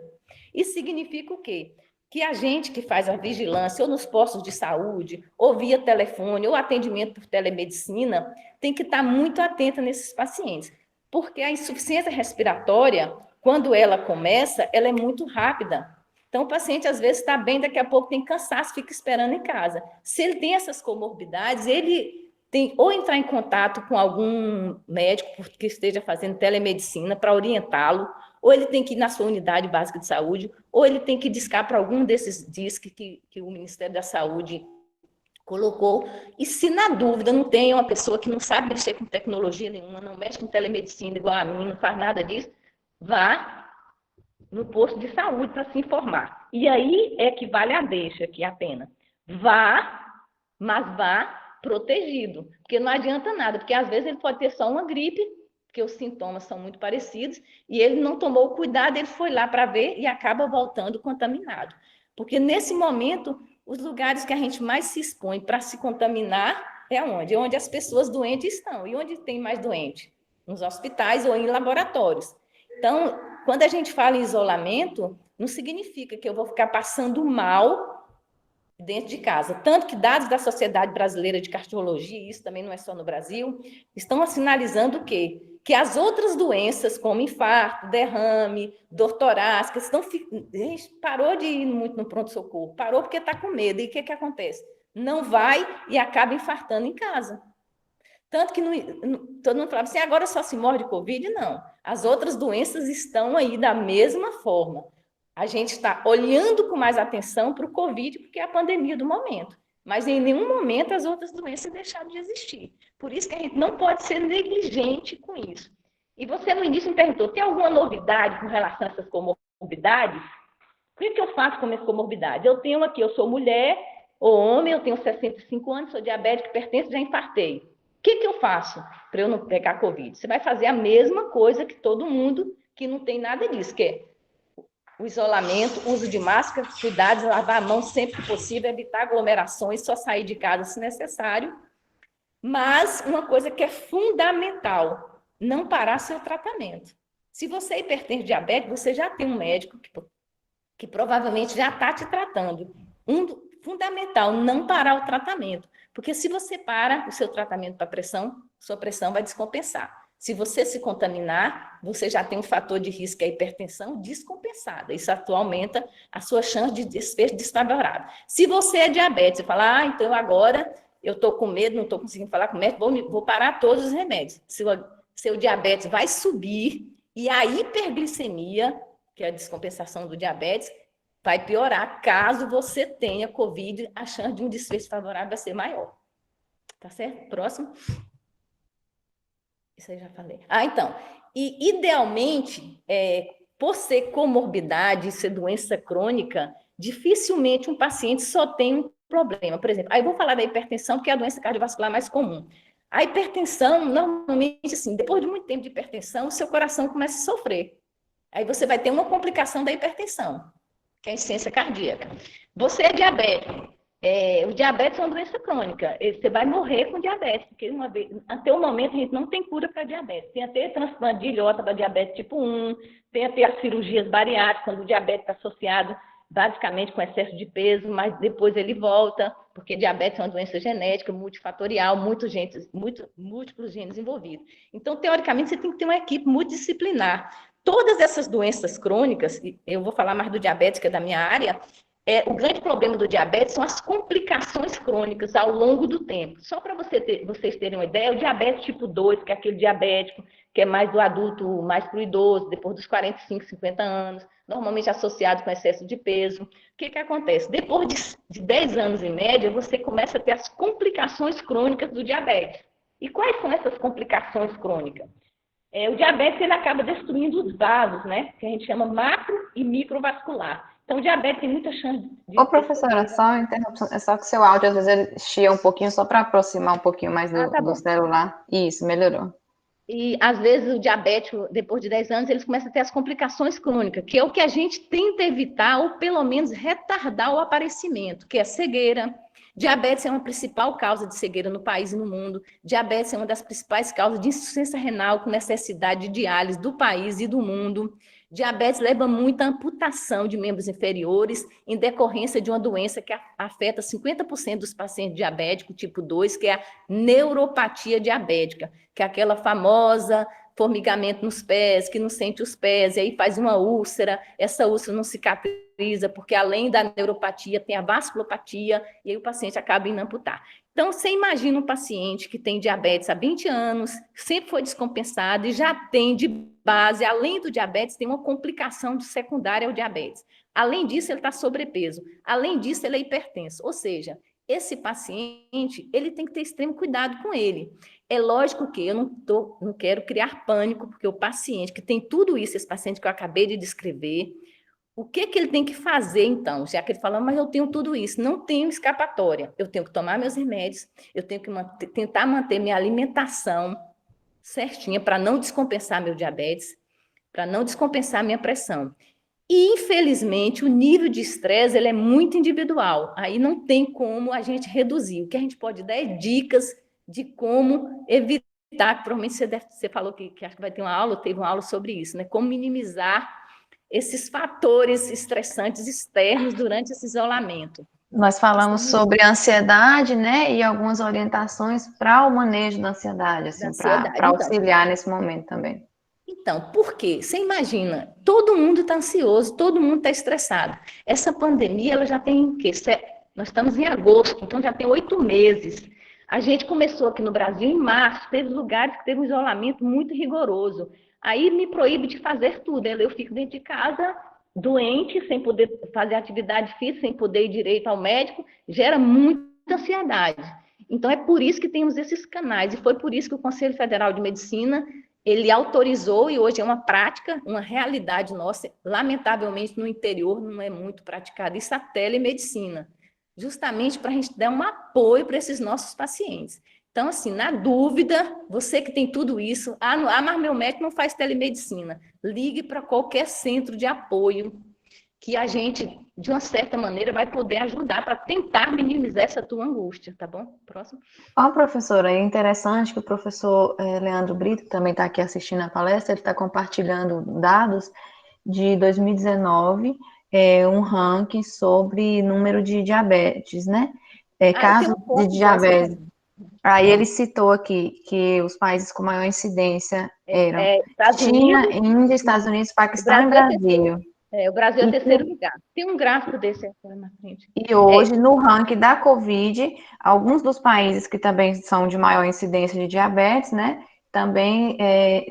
Isso significa o quê? Que a gente que faz a vigilância, ou nos postos de saúde, ou via telefone, ou atendimento por telemedicina, tem que estar muito atenta nesses pacientes. Porque a insuficiência respiratória, quando ela começa, ela é muito rápida. Então, o paciente, às vezes, está bem, daqui a pouco tem cansaço, fica esperando em casa. Se ele tem essas comorbidades, ele tem ou entrar em contato com algum médico que esteja fazendo telemedicina para orientá-lo, ou ele tem que ir na sua unidade básica de saúde, ou ele tem que discar para algum desses DISC que o Ministério da Saúde colocou. E se, na dúvida, não tem uma pessoa que não sabe mexer com tecnologia nenhuma, não mexe com telemedicina igual a mim, não faz nada disso, vá no posto de saúde para se informar. E aí é que vale a deixa, que é a pena. Vá, mas vá protegido, porque não adianta nada, porque às vezes ele pode ter só uma gripe, porque os sintomas são muito parecidos, e ele não tomou o cuidado, ele foi lá para ver e acaba voltando contaminado. Porque nesse momento, os lugares que a gente mais se expõe para se contaminar é onde? É onde as pessoas doentes estão. E onde tem mais doente? Nos hospitais ou em laboratórios. Então, quando a gente fala em isolamento, não significa que eu vou ficar passando mal dentro de casa. Tanto que dados da Sociedade Brasileira de Cardiologia, isso também não é só no Brasil, estão sinalizando o quê? Que as outras doenças, como infarto, derrame, dor torácica, a gente parou de ir muito no pronto-socorro, parou porque está com medo. E o que acontece? Não vai e acaba infartando em casa. Tanto que todo mundo falava assim, agora só se morre de Covid? Não. As outras doenças estão aí da mesma forma. A gente está olhando com mais atenção para o Covid, porque é a pandemia do momento. Mas em nenhum momento as outras doenças deixaram de existir. Por isso que a gente não pode ser negligente com isso. E você no início me perguntou, tem alguma novidade com relação a essas comorbidades? O que eu faço com minhas comorbidades? Eu tenho aqui, eu sou mulher ou homem, eu tenho 65 anos, sou diabética, hipertenso, já infartei. O que eu faço para eu não pegar Covid? Você vai fazer a mesma coisa que todo mundo que não tem nada disso, que é o isolamento, uso de máscara, cuidados, lavar a mão sempre que possível, evitar aglomerações, só sair de casa se necessário. Mas uma coisa que é fundamental, não parar seu tratamento. Se você é hipertenso diabético, você já tem um médico que provavelmente já está te tratando. Fundamental, não parar o tratamento. Porque se você para o seu tratamento para pressão, sua pressão vai descompensar. Se você se contaminar, você já tem um fator de risco, que é a hipertensão descompensada. Isso aumenta a sua chance de desfecho desfavorável. Se você é diabetes, você fala, então agora eu estou com medo, não estou conseguindo falar com o médico, vou parar todos os remédios. Seu diabetes vai subir e a hiperglicemia, que é a descompensação do diabetes, vai piorar caso você tenha Covid, a chance de um desfecho favorável vai ser maior. Tá certo? Próximo. Isso aí já falei. Então, e idealmente, por ser comorbidade, ser doença crônica, dificilmente um paciente só tem um problema. Por exemplo, aí eu vou falar da hipertensão, que é a doença cardiovascular mais comum. A hipertensão, normalmente, assim, depois de muito tempo de hipertensão, o seu coração começa a sofrer. Aí você vai ter uma complicação da hipertensão, que é a insuficiência cardíaca. Você é diabético, O diabetes é uma doença crônica. Você vai morrer com diabetes, porque até o momento a gente não tem cura para diabetes. Tem até transplante de ilhota para diabetes tipo 1, tem até as cirurgias bariátricas, quando o diabetes está associado basicamente com excesso de peso, mas depois ele volta, porque diabetes é uma doença genética, multifatorial, múltiplos genes envolvidos. Então, teoricamente, você tem que ter uma equipe multidisciplinar. Todas essas doenças crônicas, eu vou falar mais do diabetes, que é da minha área, o grande problema do diabetes são as complicações crônicas ao longo do tempo. Só para vocês terem uma ideia, o diabetes tipo 2, que é aquele diabético que é mais do adulto, mais para o idoso, depois dos 45, 50 anos, normalmente associado com excesso de peso. O que acontece? Depois de 10 anos em média, você começa a ter as complicações crônicas do diabetes. E quais são essas complicações crônicas? O diabetes ele acaba destruindo os vasos, né? Que a gente chama macro e microvascular. Então, o diabetes tem muita chance de... Ô, professora, só uma interrupção, é só que seu áudio às vezes ele chia um pouquinho, só para aproximar um pouquinho mais Tá do bom. celular. Isso, melhorou. E, às vezes, o diabético, depois de 10 anos, eles começam a ter as complicações crônicas, que é o que a gente tenta evitar, ou pelo menos retardar o aparecimento, que é cegueira. Diabetes é uma principal causa de cegueira no país e no mundo. Diabetes é uma das principais causas de insuficiência renal com necessidade de diálise do país e do mundo. Diabetes leva muito à amputação de membros inferiores em decorrência de uma doença que afeta 50% dos pacientes diabéticos tipo 2, que é a neuropatia diabética, que é aquela famosa formigamento nos pés, que não sente os pés, e aí faz uma úlcera, essa úlcera não cicatriza, porque além da neuropatia tem a vasculopatia, e aí o paciente acaba indo amputar. Então, você imagina um paciente que tem diabetes há 20 anos, sempre foi descompensado e já tem de base, além do diabetes, tem uma complicação secundária ao diabetes. Além disso, ele está sobrepeso. Além disso, ele é hipertenso. Ou seja, esse paciente, ele tem que ter extremo cuidado com ele. É lógico que eu não quero criar pânico, porque o paciente que tem tudo isso, esse paciente que eu acabei de descrever, o que ele tem que fazer, então? Já que ele fala, mas eu tenho tudo isso, não tenho escapatória. Eu tenho que tomar meus remédios, eu tenho que tentar manter minha alimentação certinha para não descompensar meu diabetes, para não descompensar minha pressão. E, infelizmente, o nível de estresse ele é muito individual. Aí não tem como a gente reduzir. O que a gente pode dar é dicas de como evitar, que provavelmente você falou que acho que vai ter uma aula, teve uma aula sobre isso, né? Como minimizar esses fatores estressantes externos durante esse isolamento. Nós falamos sobre ansiedade, né, e algumas orientações para o manejo da ansiedade, assim, para auxiliar nesse momento também. Então, por quê? Você imagina, todo mundo está ansioso, todo mundo está estressado. Essa pandemia, ela já tem o quê? Nós estamos em agosto, então já tem 8 meses. A gente começou aqui no Brasil em março, teve lugares que teve um isolamento muito rigoroso. Aí me proíbe de fazer tudo, eu fico dentro de casa, doente, sem poder fazer atividade física, sem poder ir direito ao médico, gera muita ansiedade. Então é por isso que temos esses canais, e foi por isso que o Conselho Federal de Medicina ele autorizou, e hoje é uma prática, uma realidade nossa, lamentavelmente no interior não é muito praticada, isso é a telemedicina, justamente para a gente dar um apoio para esses nossos pacientes. Então, assim, na dúvida, você que tem tudo isso, mas meu médico não faz telemedicina, ligue para qualquer centro de apoio, que a gente, de uma certa maneira, vai poder ajudar para tentar minimizar essa tua angústia, tá bom? Próximo. Ó, professora, é interessante que o professor Leandro Brito, que também está aqui assistindo a palestra, ele está compartilhando dados de 2019, um ranking sobre número de diabetes, né? Casos de diabetes. Aí ele citou aqui que os países com maior incidência eram China, Índia, Estados Unidos, Paquistão e Brasil. O Brasil é o terceiro lugar. Tem um gráfico desse aqui na frente. E hoje, no ranking da Covid, alguns dos países que também são de maior incidência de diabetes, né, também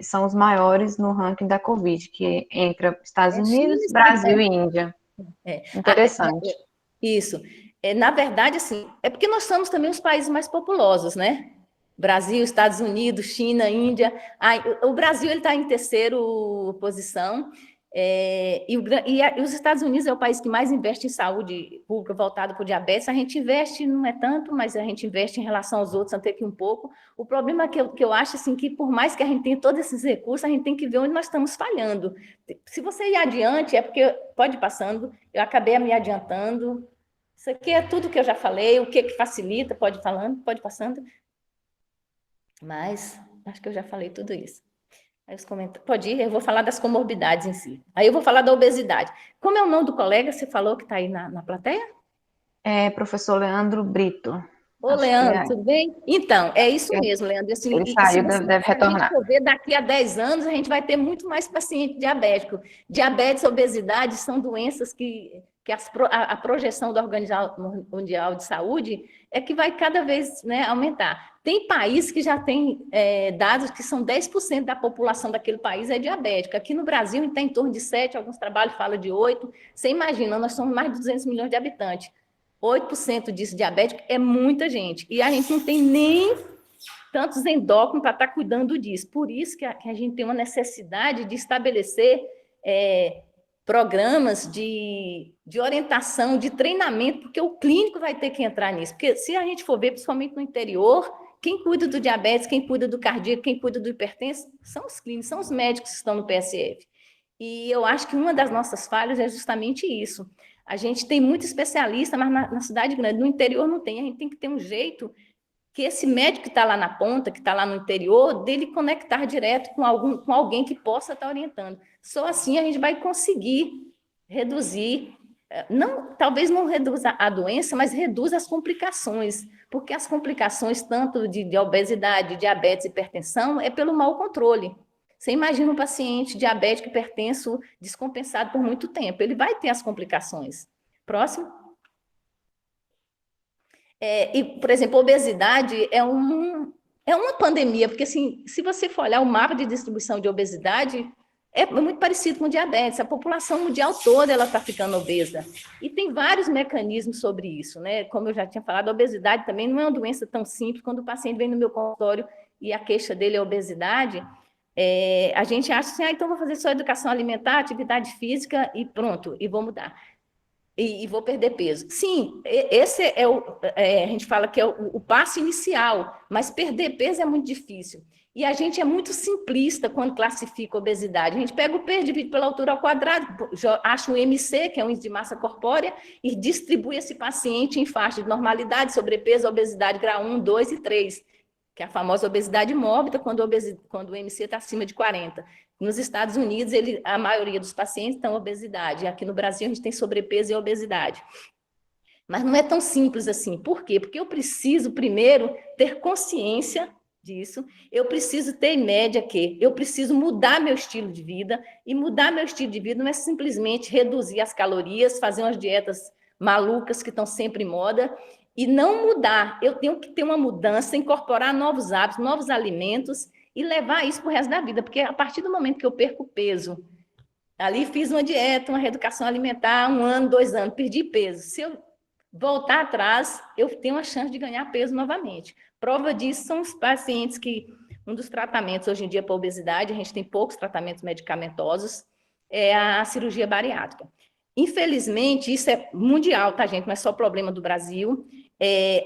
são os maiores no ranking da Covid, que entra Estados Unidos, Brasil e Índia. Interessante. Isso. Na verdade, assim, é porque nós somos também os países mais populosos, né? Brasil, Estados Unidos, China, Índia. O Brasil está em terceira posição. E os Estados Unidos é o país que mais investe em saúde pública voltada para o diabetes. A gente investe, não é tanto, mas a gente investe em relação aos outros até que um pouco. O problema é que eu acho assim, que por mais que a gente tenha todos esses recursos, a gente tem que ver onde nós estamos falhando. Se você ir adiante, é porque, pode ir passando, eu acabei me adiantando. Isso aqui é tudo que eu já falei, o que facilita, pode ir falando, pode ir passando. Mas acho que eu já falei tudo isso. Aí os comentários. Pode ir, eu vou falar das comorbidades em si. Aí eu vou falar da obesidade. Como é o nome do colega? Você falou que está aí na plateia? É professor Leandro Brito. Ô, Acho que Leandro, tudo bem? Então, é isso mesmo, Leandro. Assim, ele e se, saiu, você, deve se a gente retornar. for ver, daqui a 10 anos, a gente vai ter muito mais paciente diabético. Diabetes e obesidade são doenças que a projeção da Organização Mundial de Saúde é que vai cada vez, né, aumentar. Tem país que já tem dados que são 10% da população daquele país é diabética. Aqui no Brasil, está em torno de 7, alguns trabalhos falam de 8. Você imagina, nós somos mais de 200 milhões de habitantes. 8% disso diabético é muita gente. E a gente não tem nem tantos endócrinos para estar cuidando disso. Por isso que a gente tem uma necessidade de estabelecer programas de orientação, de treinamento, porque o clínico vai ter que entrar nisso. Porque se a gente for ver, principalmente no interior, quem cuida do diabetes, quem cuida do cardíaco, quem cuida do hipertenso, são os clínicos, são os médicos que estão no PSF. E eu acho que uma das nossas falhas é justamente isso. A gente tem muito especialista, mas na cidade grande, no interior não tem. A gente tem que ter um jeito que esse médico que está lá na ponta, que está lá no interior, dele conectar direto com alguém que possa estar orientando. Só assim a gente vai conseguir reduzir, talvez não reduza a doença, mas reduz as complicações, porque as complicações tanto de obesidade, diabetes e hipertensão é pelo mau controle. Você imagina um paciente diabético hipertenso descompensado por muito tempo, ele vai ter as complicações. Próximo. Por exemplo, obesidade é uma pandemia, porque assim, se você for olhar o mapa de distribuição de obesidade, é muito parecido com diabetes. A população mundial toda ela está ficando obesa. E tem vários mecanismos sobre isso, né? Como eu já tinha falado, a obesidade também não é uma doença tão simples. Quando o paciente vem no meu consultório e a queixa dele é obesidade, a gente acha assim, então vou fazer só educação alimentar, atividade física e pronto, e vou mudar. E vou perder peso. Sim, esse a gente fala que é o passo inicial, mas perder peso é muito difícil. E a gente é muito simplista quando classifica obesidade. A gente pega o peso, divide pela altura ao quadrado, acha o MC, que é o índice de massa corpórea, e distribui esse paciente em faixa de normalidade, sobrepeso, obesidade grau 1, 2 e 3, que é a famosa obesidade mórbida, quando o MC está acima de 40. Nos Estados Unidos, a maioria dos pacientes estão obesidade. Aqui no Brasil, a gente tem sobrepeso e obesidade. Mas não é tão simples assim. Por quê? Porque eu preciso, primeiro, ter consciência disso. Eu preciso ter em média que eu preciso mudar meu estilo de vida. E mudar meu estilo de vida não é simplesmente reduzir as calorias, fazer umas dietas malucas que estão sempre em moda. E não mudar. Eu tenho que ter uma mudança, incorporar novos hábitos, novos alimentos e levar isso para o resto da vida, porque a partir do momento que eu perco peso, ali fiz uma dieta, uma reeducação alimentar, 1 ano, 2 anos, perdi peso. Se eu voltar atrás, eu tenho a chance de ganhar peso novamente. Prova disso são os pacientes que, um dos tratamentos hoje em dia para obesidade, a gente tem poucos tratamentos medicamentosos, é a cirurgia bariátrica. Infelizmente, isso é mundial, tá, gente? Não é só problema do Brasil.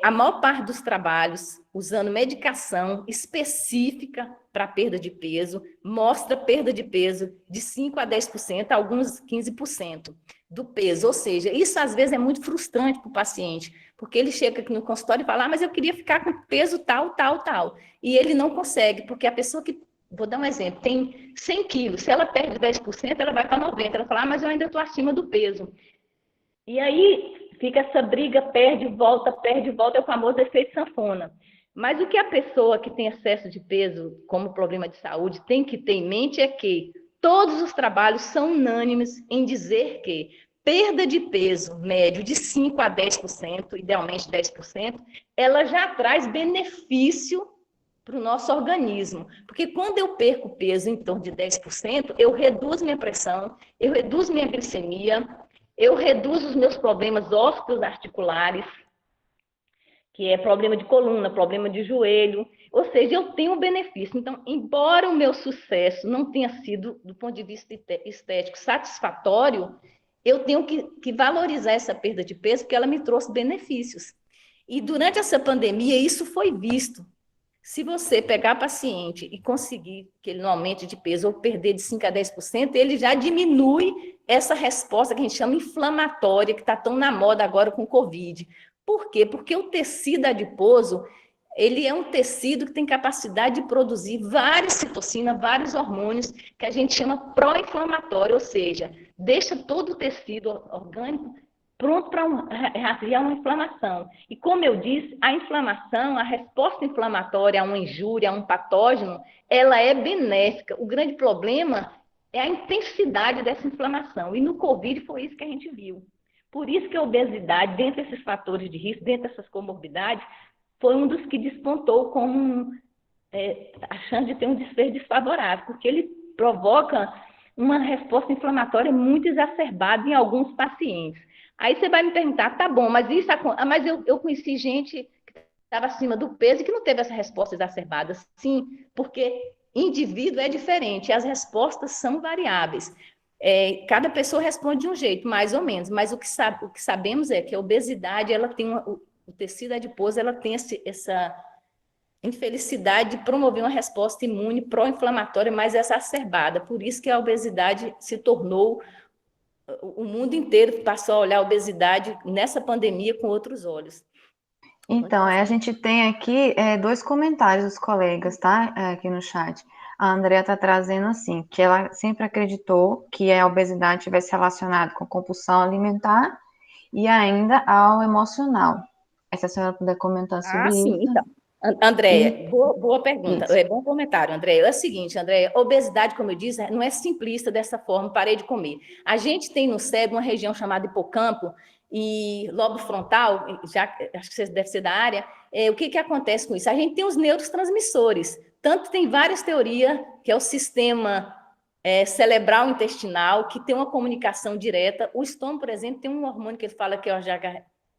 A maior parte dos trabalhos usando medicação específica para perda de peso mostra perda de peso de 5 a 10%, alguns 15% do peso. Ou seja, isso às vezes é muito frustrante para o paciente, porque ele chega aqui no consultório e fala, mas eu queria ficar com peso tal, tal, tal. E ele não consegue, porque a pessoa que, vou dar um exemplo, tem 100 quilos, se ela perde 10%, ela vai para 90%. Ela fala, mas eu ainda estou acima do peso. E aí fica essa briga, perde, volta, é o famoso efeito sanfona. Mas o que a pessoa que tem excesso de peso como problema de saúde tem que ter em mente é que todos os trabalhos são unânimes em dizer que perda de peso médio de 5 a 10%, idealmente 10%, ela já traz benefício para o nosso organismo. Porque quando eu perco peso em torno de 10%, eu reduzo minha pressão, eu reduzo minha glicemia, eu reduzo os meus problemas articulares, que é problema de coluna, problema de joelho, ou seja, eu tenho um benefício. Então, embora o meu sucesso não tenha sido, do ponto de vista estético, satisfatório, eu tenho que valorizar essa perda de peso, porque ela me trouxe benefícios. E durante essa pandemia, isso foi visto. Se você pegar paciente e conseguir que ele não aumente de peso ou perder de 5 a 10%, ele já diminui essa resposta que a gente chama inflamatória, que está tão na moda agora com o Covid. Por quê? Porque o tecido adiposo, ele é um tecido que tem capacidade de produzir várias citocinas, vários hormônios, que a gente chama pró-inflamatório, ou seja, deixa todo o tecido orgânico pronto para reagir a uma inflamação. E como eu disse, a inflamação, a resposta inflamatória a uma injúria, a um patógeno, ela é benéfica. O grande problema é a intensidade dessa inflamação. E no Covid foi isso que a gente viu. Por isso que a obesidade, dentre esses fatores de risco, dentre essas comorbidades, foi um dos que despontou como a chance de ter um desfecho desfavorável, porque ele provoca uma resposta inflamatória muito exacerbada em alguns pacientes. Aí você vai me perguntar, tá bom, mas mas eu conheci gente que estava acima do peso e que não teve essa resposta exacerbada. Sim, porque indivíduo é diferente, as respostas são variáveis. Cada pessoa responde de um jeito, mais ou menos, mas o que sabemos é que a obesidade, ela tem o tecido adiposo, ela tem essa infelicidade de promover uma resposta imune pró-inflamatória mais exacerbada. Por isso que a obesidade se tornou, o mundo inteiro passou a olhar a obesidade nessa pandemia com outros olhos. Então, a gente tem aqui dois comentários dos colegas, tá? Aqui no chat. A Andrea está trazendo assim, que ela sempre acreditou que a obesidade tivesse relacionado com compulsão alimentar e ainda ao emocional. Se a senhora puder comentar sobre Sim, isso. então. Andréia, boa pergunta, Isso. bom comentário, Andréia. É o seguinte, Andréia, obesidade, como eu disse, não é simplista dessa forma, parei de comer. A gente tem no cérebro uma região chamada hipocampo e lobo frontal, já acho que você deve ser da área. O que acontece com isso? A gente tem os neurotransmissores, tanto tem várias teorias, que é o sistema cerebral intestinal, que tem uma comunicação direta. O estômago, por exemplo, tem um hormônio que ele fala que é o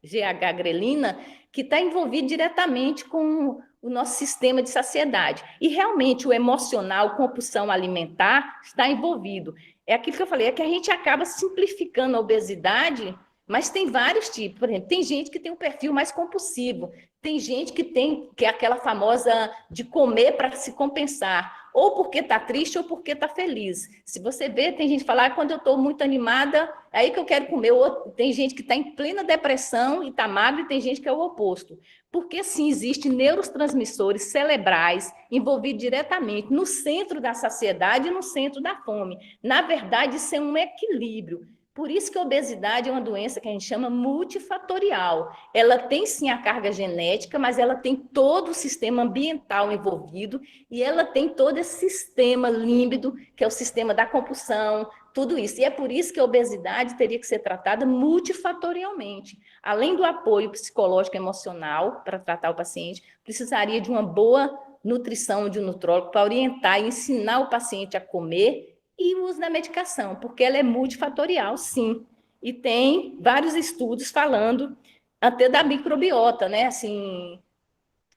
GH-grelina, que está envolvido diretamente com o nosso sistema de saciedade. E realmente o emocional, compulsão alimentar, está envolvido. É aquilo que eu falei, é que a gente acaba simplificando a obesidade, mas tem vários tipos. Por exemplo, tem gente que tem um perfil mais compulsivo, tem gente que é aquela famosa de comer para se compensar, ou porque está triste ou porque está feliz. Se você vê, tem gente que fala, quando eu estou muito animada, é aí que eu quero comer. Tem gente que está em plena depressão e está magro, e tem gente que é o oposto. Porque, sim, existem neurotransmissores cerebrais envolvidos diretamente no centro da saciedade e no centro da fome. Na verdade, isso é um equilíbrio. Por isso que a obesidade é uma doença que a gente chama multifatorial. Ela tem, sim, a carga genética, mas ela tem todo o sistema ambiental envolvido e ela tem todo esse sistema límbido, que é o sistema da compulsão, tudo isso. E é por isso que a obesidade teria que ser tratada multifatorialmente. Além do apoio psicológico e emocional para tratar o paciente, precisaria de uma boa nutrição de um nutrólogo para orientar e ensinar o paciente a comer e o uso da medicação, porque ela é multifatorial, sim. E tem vários estudos falando até da microbiota, né? Assim,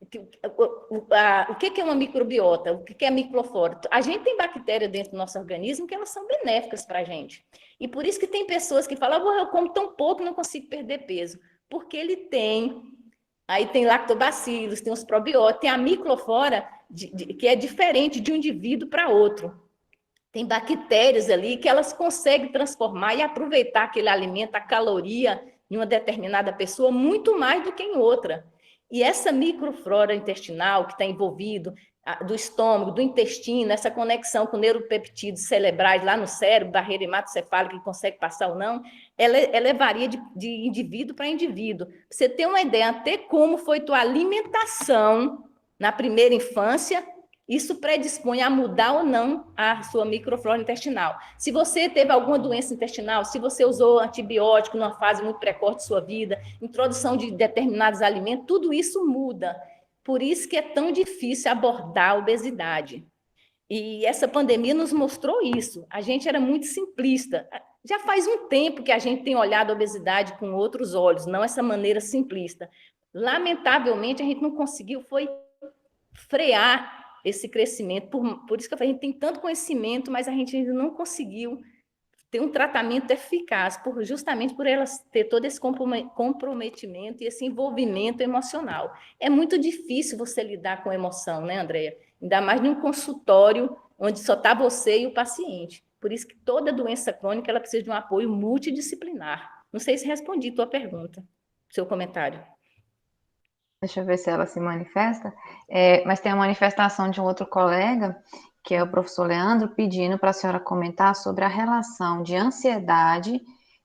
o que é uma microbiota? O que é microflora? A gente tem bactérias dentro do nosso organismo que elas são benéficas para a gente. E por isso que tem pessoas que falam, eu como tão pouco, não consigo perder peso. Porque ele tem, aí tem lactobacilos, tem os probióticos, tem a microflora, que é diferente de um indivíduo para outro. Tem bactérias ali que elas conseguem transformar e aproveitar aquele alimento, a caloria em uma determinada pessoa, muito mais do que em outra. E essa microflora intestinal que está envolvido do estômago, do intestino, essa conexão com neuropeptídeos cerebrais lá no cérebro, barreira hematocefálica que consegue passar ou não, ela varia de indivíduo para indivíduo. Pra você ter uma ideia até como foi tua alimentação na primeira infância, isso predispõe a mudar ou não a sua microflora intestinal. Se você teve alguma doença intestinal, se você usou antibiótico numa fase muito precoce de sua vida, introdução de determinados alimentos, tudo isso muda. Por isso que é tão difícil abordar a obesidade. E essa pandemia nos mostrou isso. A gente era muito simplista. Já faz um tempo que a gente tem olhado a obesidade com outros olhos, não essa maneira simplista. Lamentavelmente, a gente não conseguiu frear esse crescimento. Por isso que eu falei, a gente tem tanto conhecimento, mas a gente ainda não conseguiu ter um tratamento eficaz, justamente por elas ter todo esse comprometimento e esse envolvimento emocional. É muito difícil você lidar com emoção, né, Andréia? Ainda mais num consultório onde só está você e o paciente. Por isso que toda doença crônica ela precisa de um apoio multidisciplinar. Não sei se respondi a tua pergunta, seu comentário. Deixa eu ver se ela se manifesta. Mas tem a manifestação de um outro colega, que é o professor Leandro, pedindo para a senhora comentar sobre a relação de ansiedade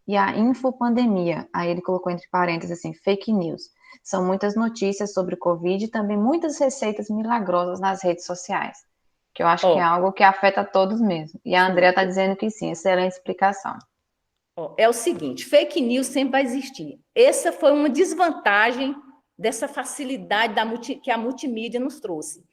e a infopandemia. Aí ele colocou entre parênteses assim, fake news. São muitas notícias sobre o Covid e também muitas receitas milagrosas nas redes sociais, que eu acho que é algo que afeta todos mesmo. E a Andrea está dizendo que sim, excelente explicação. É o seguinte, fake news sempre vai existir. Essa foi uma desvantagem dessa facilidade que a multimídia nos trouxe.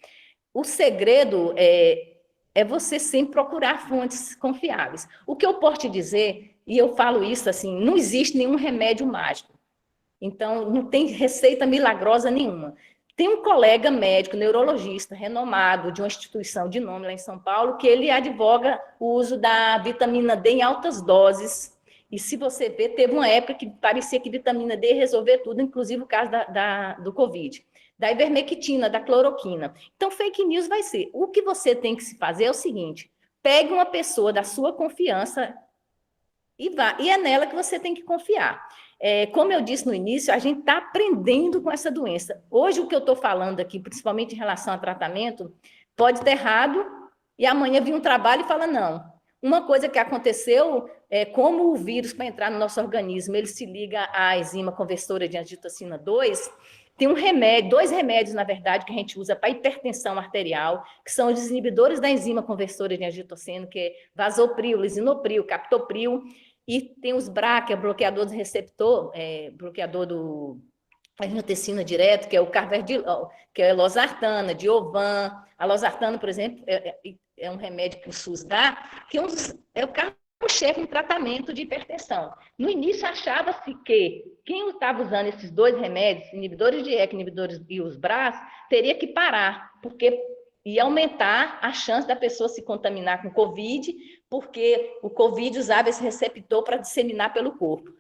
O segredo é você sempre procurar fontes confiáveis. O que eu posso te dizer, e eu falo isso assim, não existe nenhum remédio mágico. Então, não tem receita milagrosa nenhuma. Tem um colega médico, neurologista, renomado, de uma instituição de nome lá em São Paulo, que ele advoga o uso da vitamina D em altas doses. E se você ver, teve uma época que parecia que vitamina D ia resolver tudo, inclusive o caso do Covid. Da ivermectina, da cloroquina. Então, fake news vai ser. O que você tem que se fazer é o seguinte: pegue uma pessoa da sua confiança e vá. E é nela que você tem que confiar. Como eu disse no início, a gente está aprendendo com essa doença. Hoje, o que eu estou falando aqui, principalmente em relação a tratamento, pode estar errado e amanhã vir um trabalho e fala não. Uma coisa que aconteceu é como o vírus, para entrar no nosso organismo, ele se liga à enzima conversora de angiotensina 2, tem um remédio, 2 remédios, na verdade, que a gente usa para hipertensão arterial, que são os inibidores da enzima conversora de angiotensina, que é vasopril, lisinopril, captopril, e tem os BRCA, que é bloqueador do receptor, bloqueador do angiotensina direto, que é o carvedilol, que é a losartana, Diovan. A losartana, por exemplo, é um remédio que o SUS dá, que é o carro-chefe no tratamento de hipertensão. No início, achava-se que quem estava usando esses 2 remédios, inibidores de ECA, inibidores e os BRAS, teria que parar, porque ia aumentar a chance da pessoa se contaminar com Covid, porque o Covid usava esse receptor para disseminar pelo corpo.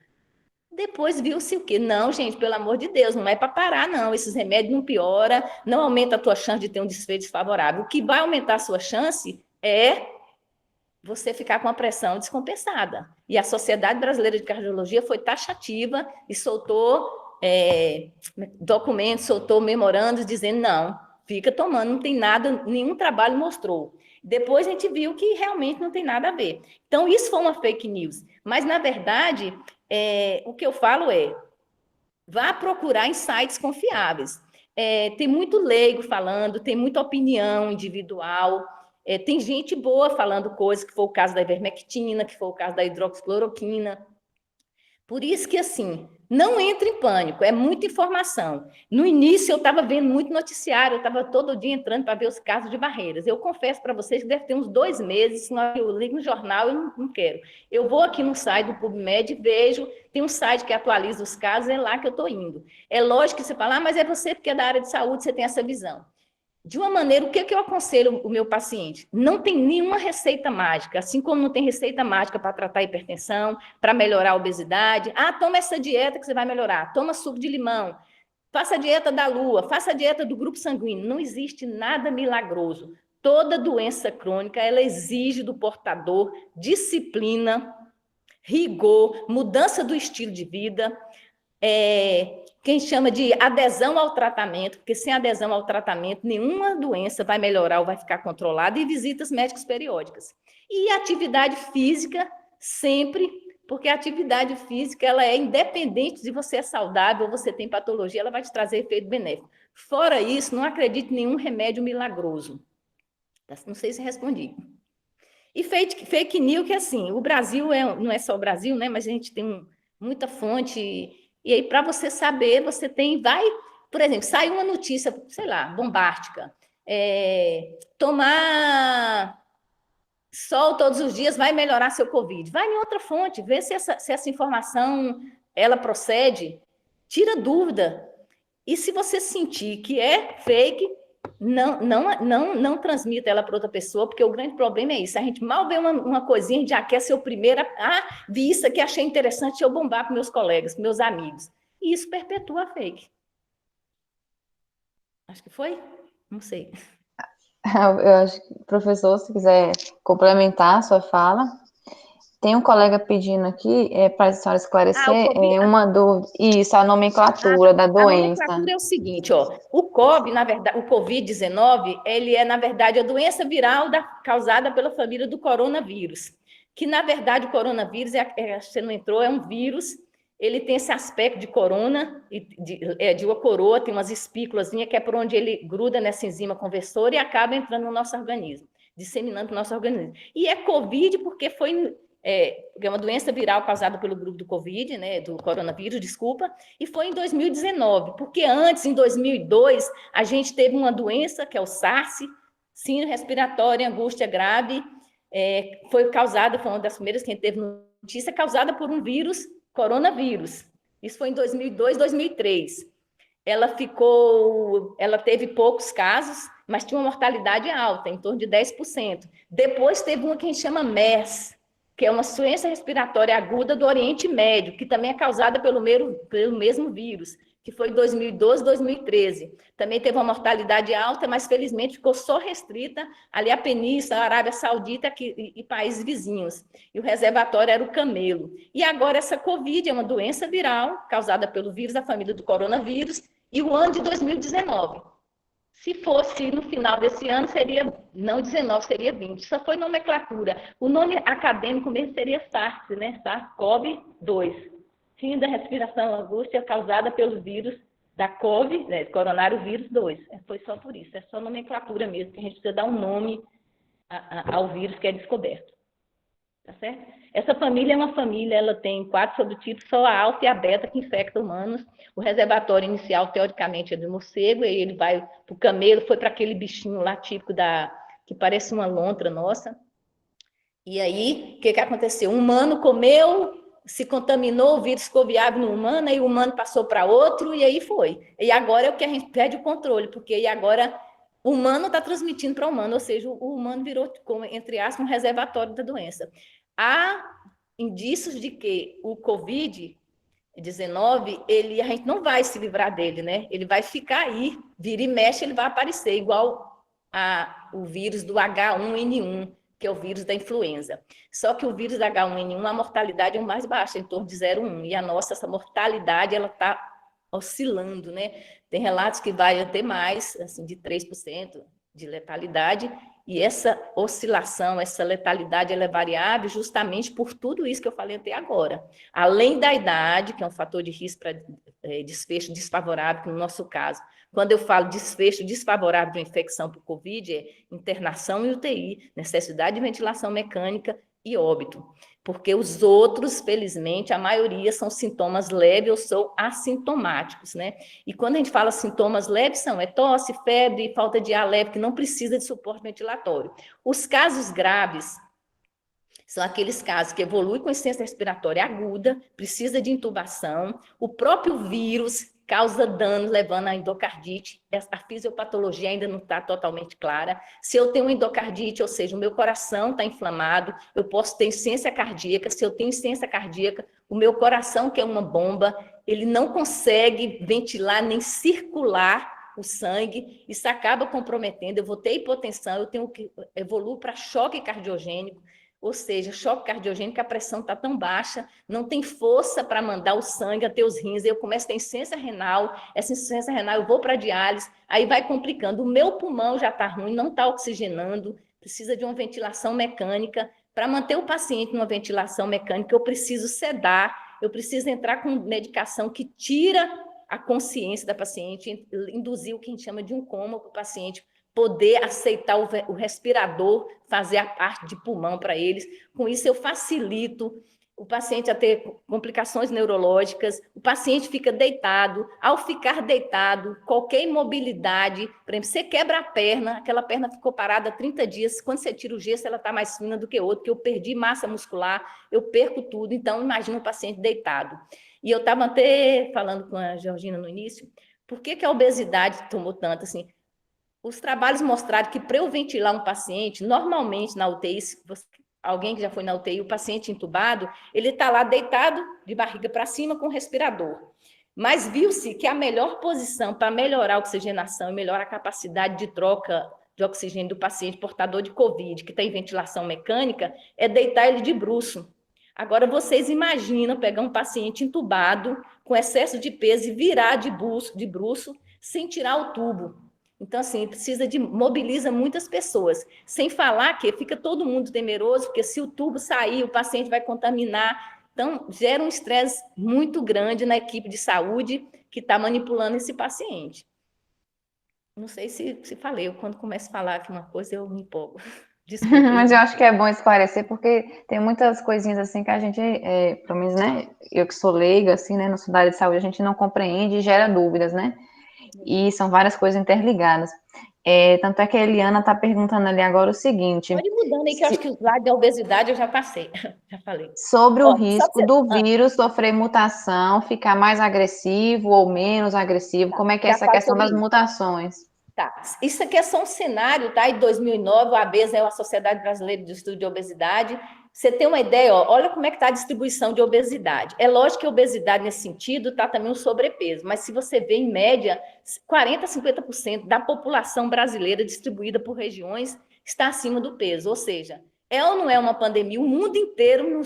Depois viu-se o quê? Não, gente, pelo amor de Deus, não é para parar, não. Esses remédios não piora, não aumenta a tua chance de ter um desfecho favorável. O que vai aumentar a sua chance é você ficar com a pressão descompensada. E a Sociedade Brasileira de Cardiologia foi taxativa e soltou documentos, soltou memorandos dizendo não, fica tomando, não tem nada, nenhum trabalho mostrou. Depois a gente viu que realmente não tem nada a ver. Então, isso foi uma fake news. Mas, na verdade, o que eu falo vá procurar em sites confiáveis. Tem muito leigo falando, tem muita opinião individual, tem gente boa falando coisas, que foi o caso da ivermectina, que foi o caso da hidroxicloroquina. Por isso que, assim, não entre em pânico, é muita informação. No início, eu estava vendo muito noticiário, eu estava todo dia entrando para ver os casos de barreiras. Eu confesso para vocês que deve ter uns 2 meses, senão eu ligo no jornal e não quero. Eu vou aqui no site do PubMed, vejo, tem um site que atualiza os casos, é lá que eu estou indo. É lógico que você fala, mas é você porque é da área de saúde, você tem essa visão. De uma maneira, o que eu aconselho o meu paciente? Não tem nenhuma receita mágica, assim como não tem receita mágica para tratar a hipertensão, para melhorar a obesidade. Toma essa dieta que você vai melhorar, toma suco de limão, faça a dieta da lua, faça a dieta do grupo sanguíneo. Não existe nada milagroso. Toda doença crônica, ela exige do portador disciplina, rigor, mudança do estilo de vida, quem chama de adesão ao tratamento, porque sem adesão ao tratamento, nenhuma doença vai melhorar ou vai ficar controlada, e visitas médicas periódicas. E atividade física, sempre, porque a atividade física ela é independente de você é saudável ou você tem patologia, ela vai te trazer efeito benéfico. Fora isso, não acredito em nenhum remédio milagroso. Não sei se respondi. E fake news, que assim, o Brasil não é só o Brasil, né? Mas a gente tem muita fonte. E aí, para você saber, você por exemplo, sai uma notícia, sei lá, bombástica. Tomar sol todos os dias vai melhorar seu Covid. Vai em outra fonte, vê se essa informação ela procede, tira dúvida. E se você sentir que é fake, não transmita ela para outra pessoa, porque o grande problema é isso. A gente mal vê uma coisinha, a gente já quer ser o primeiro. Vi isso aqui, achei interessante, deixa eu bombar para meus colegas, para meus amigos. E isso perpetua a fake. Acho que foi? Não sei. Eu acho que, professor, se quiser complementar a sua fala. Tem um colega pedindo aqui para a senhora esclarecer uma dúvida. Isso, a nomenclatura da A doença. nomenclatura é o seguinte, ó, o COVID, na verdade, o COVID-19, ele é, na verdade, a doença viral causada pela família do coronavírus, que, na verdade, o coronavírus, você não entrou, é um vírus, ele tem esse aspecto de corona, de uma coroa, tem umas espículas, que é por onde ele gruda nessa enzima conversora e acaba entrando no nosso organismo, disseminando no nosso organismo. E é COVID porque foi... É uma doença viral causada pelo grupo do Covid, né, do coronavírus, desculpa, e foi em 2019, porque antes, em 2002, a gente teve uma doença, que é o SARS, síndrome respiratória, angústia grave, foi uma das primeiras que a gente teve notícia, causada por um vírus, coronavírus. Isso foi em 2002, 2003. Ela teve poucos casos, mas tinha uma mortalidade alta, em torno de 10%. Depois teve uma que a gente chama MERS, que é uma doença respiratória aguda do Oriente Médio, que também é causada pelo mesmo vírus, que foi em 2012, 2013. Também teve uma mortalidade alta, mas felizmente ficou só restrita ali à Península, à Arábia Saudita e países vizinhos. E o reservatório era o camelo. E agora essa Covid é uma doença viral causada pelo vírus da família do coronavírus, e o ano de 2019. Se fosse no final desse ano, seria, não 19, seria 20. Só foi nomenclatura. O nome acadêmico mesmo seria SARS, né? SARS-CoV-2. Síndrome da respiração angústia causada pelo vírus da COVID, né? Coronário vírus 2. Foi só por isso. É só nomenclatura mesmo, que a gente precisa dar um nome ao vírus que é descoberto. Tá certo? Essa família é uma família, ela tem 4 subtipos, só a alfa e a beta que infectam humanos. O reservatório inicial, teoricamente, é do morcego, e ele vai para o camelo, foi para aquele bichinho lá típico que parece uma lontra nossa. E aí, o que aconteceu? Um humano comeu, se contaminou, o vírus ficou viável no humano, aí o humano passou para outro, e aí foi. E agora é o que a gente perde o controle, porque aí agora o humano está transmitindo para o humano, ou seja, o humano virou, entre aspas, um reservatório da doença. Há indícios de que o Covid-19, a gente não vai se livrar dele, né? Ele vai ficar aí, vira e mexe, ele vai aparecer, igual o vírus do H1N1, que é o vírus da influenza. Só que o vírus da H1N1, a mortalidade é mais baixa, em torno de 0,1, e a nossa, essa mortalidade, ela está oscilando, né? Tem relatos que vai até mais, assim, de 3% de letalidade, e essa oscilação, essa letalidade, ela é variável justamente por tudo isso que eu falei até agora. Além da idade, que é um fator de risco para desfecho desfavorável, que no nosso caso, quando eu falo desfecho desfavorável de uma infecção por Covid, é internação e UTI, necessidade de ventilação mecânica e óbito. Porque os outros, felizmente, a maioria são sintomas leves ou são assintomáticos, né? E quando a gente fala sintomas leves, são tosse, febre, falta de ar leve, que não precisa de suporte ventilatório. Os casos graves são aqueles casos que evoluem com insuficiência respiratória aguda, precisa de intubação, o próprio vírus causa dano, levando à endocardite. A fisiopatologia ainda não está totalmente clara. Se eu tenho endocardite, ou seja, o meu coração está inflamado, eu posso ter insuficiência cardíaca. Se eu tenho insuficiência cardíaca, o meu coração, que é uma bomba, ele não consegue ventilar nem circular o sangue, isso acaba comprometendo. Eu vou ter hipotensão, eu tenho que evoluir para choque cardiogênico. Ou seja, choque cardiogênico, a pressão está tão baixa, não tem força para mandar o sangue até os rins, eu começo a ter insuficiência renal, essa insuficiência renal eu vou para a diálise, aí vai complicando. O meu pulmão já está ruim, não está oxigenando, precisa de uma ventilação mecânica. Para manter o paciente numa ventilação mecânica, eu preciso sedar, eu preciso entrar com medicação que tira a consciência da paciente, induzir o que a gente chama de um coma para o paciente poder aceitar o respirador, fazer a parte de pulmão para eles. Com isso, eu facilito o paciente a ter complicações neurológicas, o paciente fica deitado. Ao ficar deitado, qualquer imobilidade, por exemplo, você quebra a perna, aquela perna ficou parada 30 dias, quando você tira o gesso, ela está mais fina do que outra, porque eu perdi massa muscular, eu perco tudo, então imagina o paciente deitado. E eu estava até falando com a Georgina no início, por que a obesidade tomou tanto, assim, Os trabalhos mostraram que para eu ventilar um paciente, normalmente na UTI, alguém que já foi na UTI, o paciente entubado, ele está lá deitado de barriga para cima com o respirador. Mas viu-se que a melhor posição para melhorar a oxigenação e melhorar a capacidade de troca de oxigênio do paciente portador de Covid, que tem ventilação mecânica, é deitar ele de bruço. Agora, vocês imaginam pegar um paciente entubado, com excesso de peso, e virar de bruço sem tirar o tubo. Então, assim, mobiliza muitas pessoas. Sem falar que fica todo mundo temeroso, porque se o tubo sair, o paciente vai contaminar. Então, gera um estresse muito grande na equipe de saúde que está manipulando esse paciente. Não sei se falei, eu quando começo a falar aqui uma coisa, eu me empolgo. Desculpa. Mas eu acho que é bom esclarecer, porque tem muitas coisinhas assim que a gente, pelo menos, né, eu que sou leiga, assim, né, no sou da área de saúde, a gente não compreende e gera dúvidas, né? E são várias coisas interligadas. Tanto é que a Eliana está perguntando ali agora o seguinte: pode ir mudando aí, que eu acho que o lado da obesidade eu já passei, já falei. sobre o Ó, risco do vírus sofrer mutação, ficar mais agressivo ou menos agressivo, como é que é já essa falo questão sobre das isso. mutações? Tá. Isso aqui é só um cenário, tá? Em 2009, a ABES, a Sociedade Brasileira de Estudo de Obesidade. Você tem uma ideia, ó, olha como é que está a distribuição de obesidade. É lógico que a obesidade, nesse sentido, está também um sobrepeso, mas se você vê, em média, 40% a 50% da população brasileira distribuída por regiões está acima do peso. Ou seja, é ou não é uma pandemia? O mundo inteiro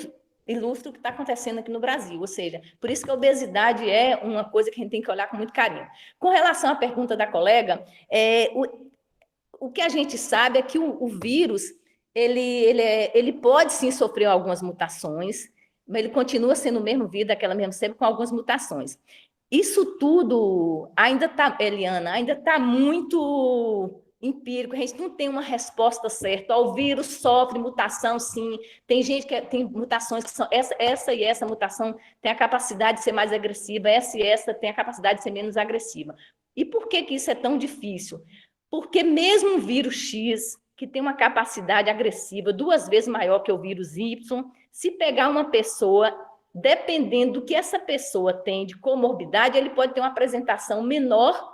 ilustra o que está acontecendo aqui no Brasil. Ou seja, por isso que a obesidade é uma coisa que a gente tem que olhar com muito carinho. Com relação à pergunta da colega, o que a gente sabe é que o vírus ele pode sim sofrer algumas mutações, mas ele continua sendo o mesmo vírus, daquela mesma cepa, com algumas mutações. Isso tudo ainda está, Eliana, ainda está muito empírico, a gente não tem uma resposta certa. O vírus sofre mutação, sim. Tem gente que tem mutações que são essa e essa mutação tem a capacidade de ser mais agressiva, essa e essa tem a capacidade de ser menos agressiva. E por que isso é tão difícil? Porque mesmo um vírus X, que tem uma capacidade agressiva 2 vezes maior que o vírus Y, se pegar uma pessoa, dependendo do que essa pessoa tem de comorbidade, ele pode ter uma apresentação menor,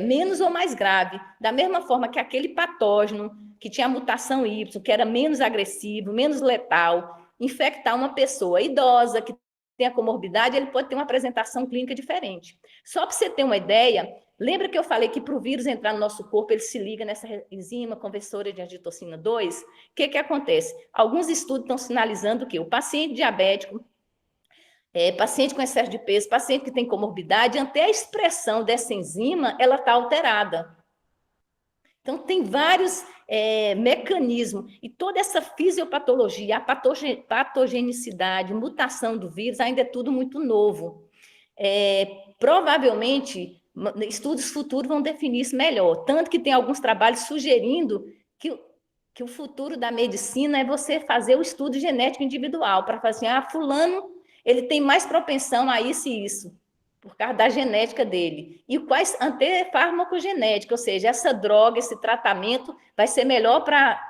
menos ou mais grave. Da mesma forma que aquele patógeno que tinha a mutação Y, que era menos agressivo, menos letal, infectar uma pessoa idosa que tem a comorbidade, ele pode ter uma apresentação clínica diferente. Só para você ter uma ideia, lembra que eu falei que para o vírus entrar no nosso corpo, ele se liga nessa enzima conversora de angiotensina 2? O que acontece? Alguns estudos estão sinalizando que o paciente diabético, paciente com excesso de peso, paciente que tem comorbidade, até a expressão dessa enzima, ela está alterada. Então, tem vários mecanismos, e toda essa fisiopatologia, a patogenicidade, mutação do vírus, ainda é tudo muito novo. Provavelmente, estudos futuros vão definir isso melhor, tanto que tem alguns trabalhos sugerindo que o futuro da medicina é você fazer o estudo genético individual, para fazer, fulano, ele tem mais propensão a isso e isso, por causa da genética dele. E quais antifarmacogenética, ou seja, essa droga, esse tratamento vai ser melhor para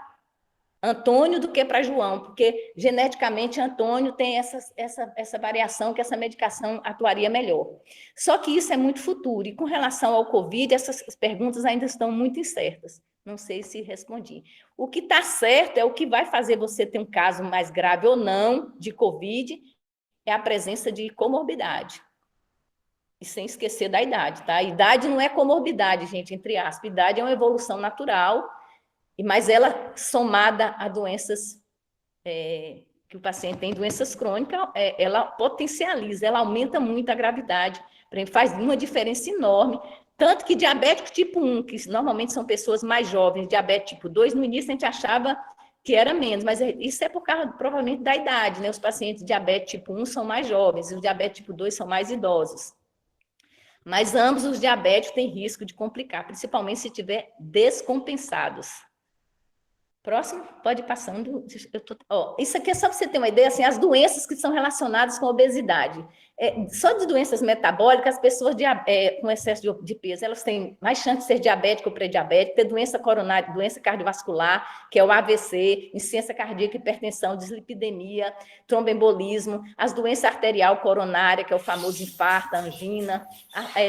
Antônio do que para João, porque geneticamente Antônio tem essa variação que essa medicação atuaria melhor. Só que isso é muito futuro. E com relação ao Covid, essas perguntas ainda estão muito incertas. Não sei se respondi. O que está certo é o que vai fazer você ter um caso mais grave ou não de Covid, é a presença de comorbidade. E sem esquecer da idade, tá? A idade não é comorbidade, gente, entre aspas. Idade é uma evolução natural, mas ela, somada a doenças que o paciente tem, doenças crônicas, ela potencializa, ela aumenta muito a gravidade, faz uma diferença enorme. Tanto que diabético tipo 1, que normalmente são pessoas mais jovens, diabetes tipo 2, no início a gente achava que era menos, mas isso é por causa, provavelmente, da idade, né? Os pacientes de diabetes tipo 1 são mais jovens, e os diabetes tipo 2 são mais idosos. Mas ambos os diabéticos têm risco de complicar, principalmente se estiver descompensados. Próximo, pode ir passando. Isso aqui é só para você ter uma ideia, assim, as doenças que são relacionadas com a obesidade. Só de doenças metabólicas, as pessoas com excesso de peso, elas têm mais chance de ser diabético ou pré-diabético, ter doença coronária, doença cardiovascular, que é o AVC, insuficiência cardíaca, hipertensão, dislipidemia, tromboembolismo, as doenças arterial coronária, que é o famoso infarto, angina,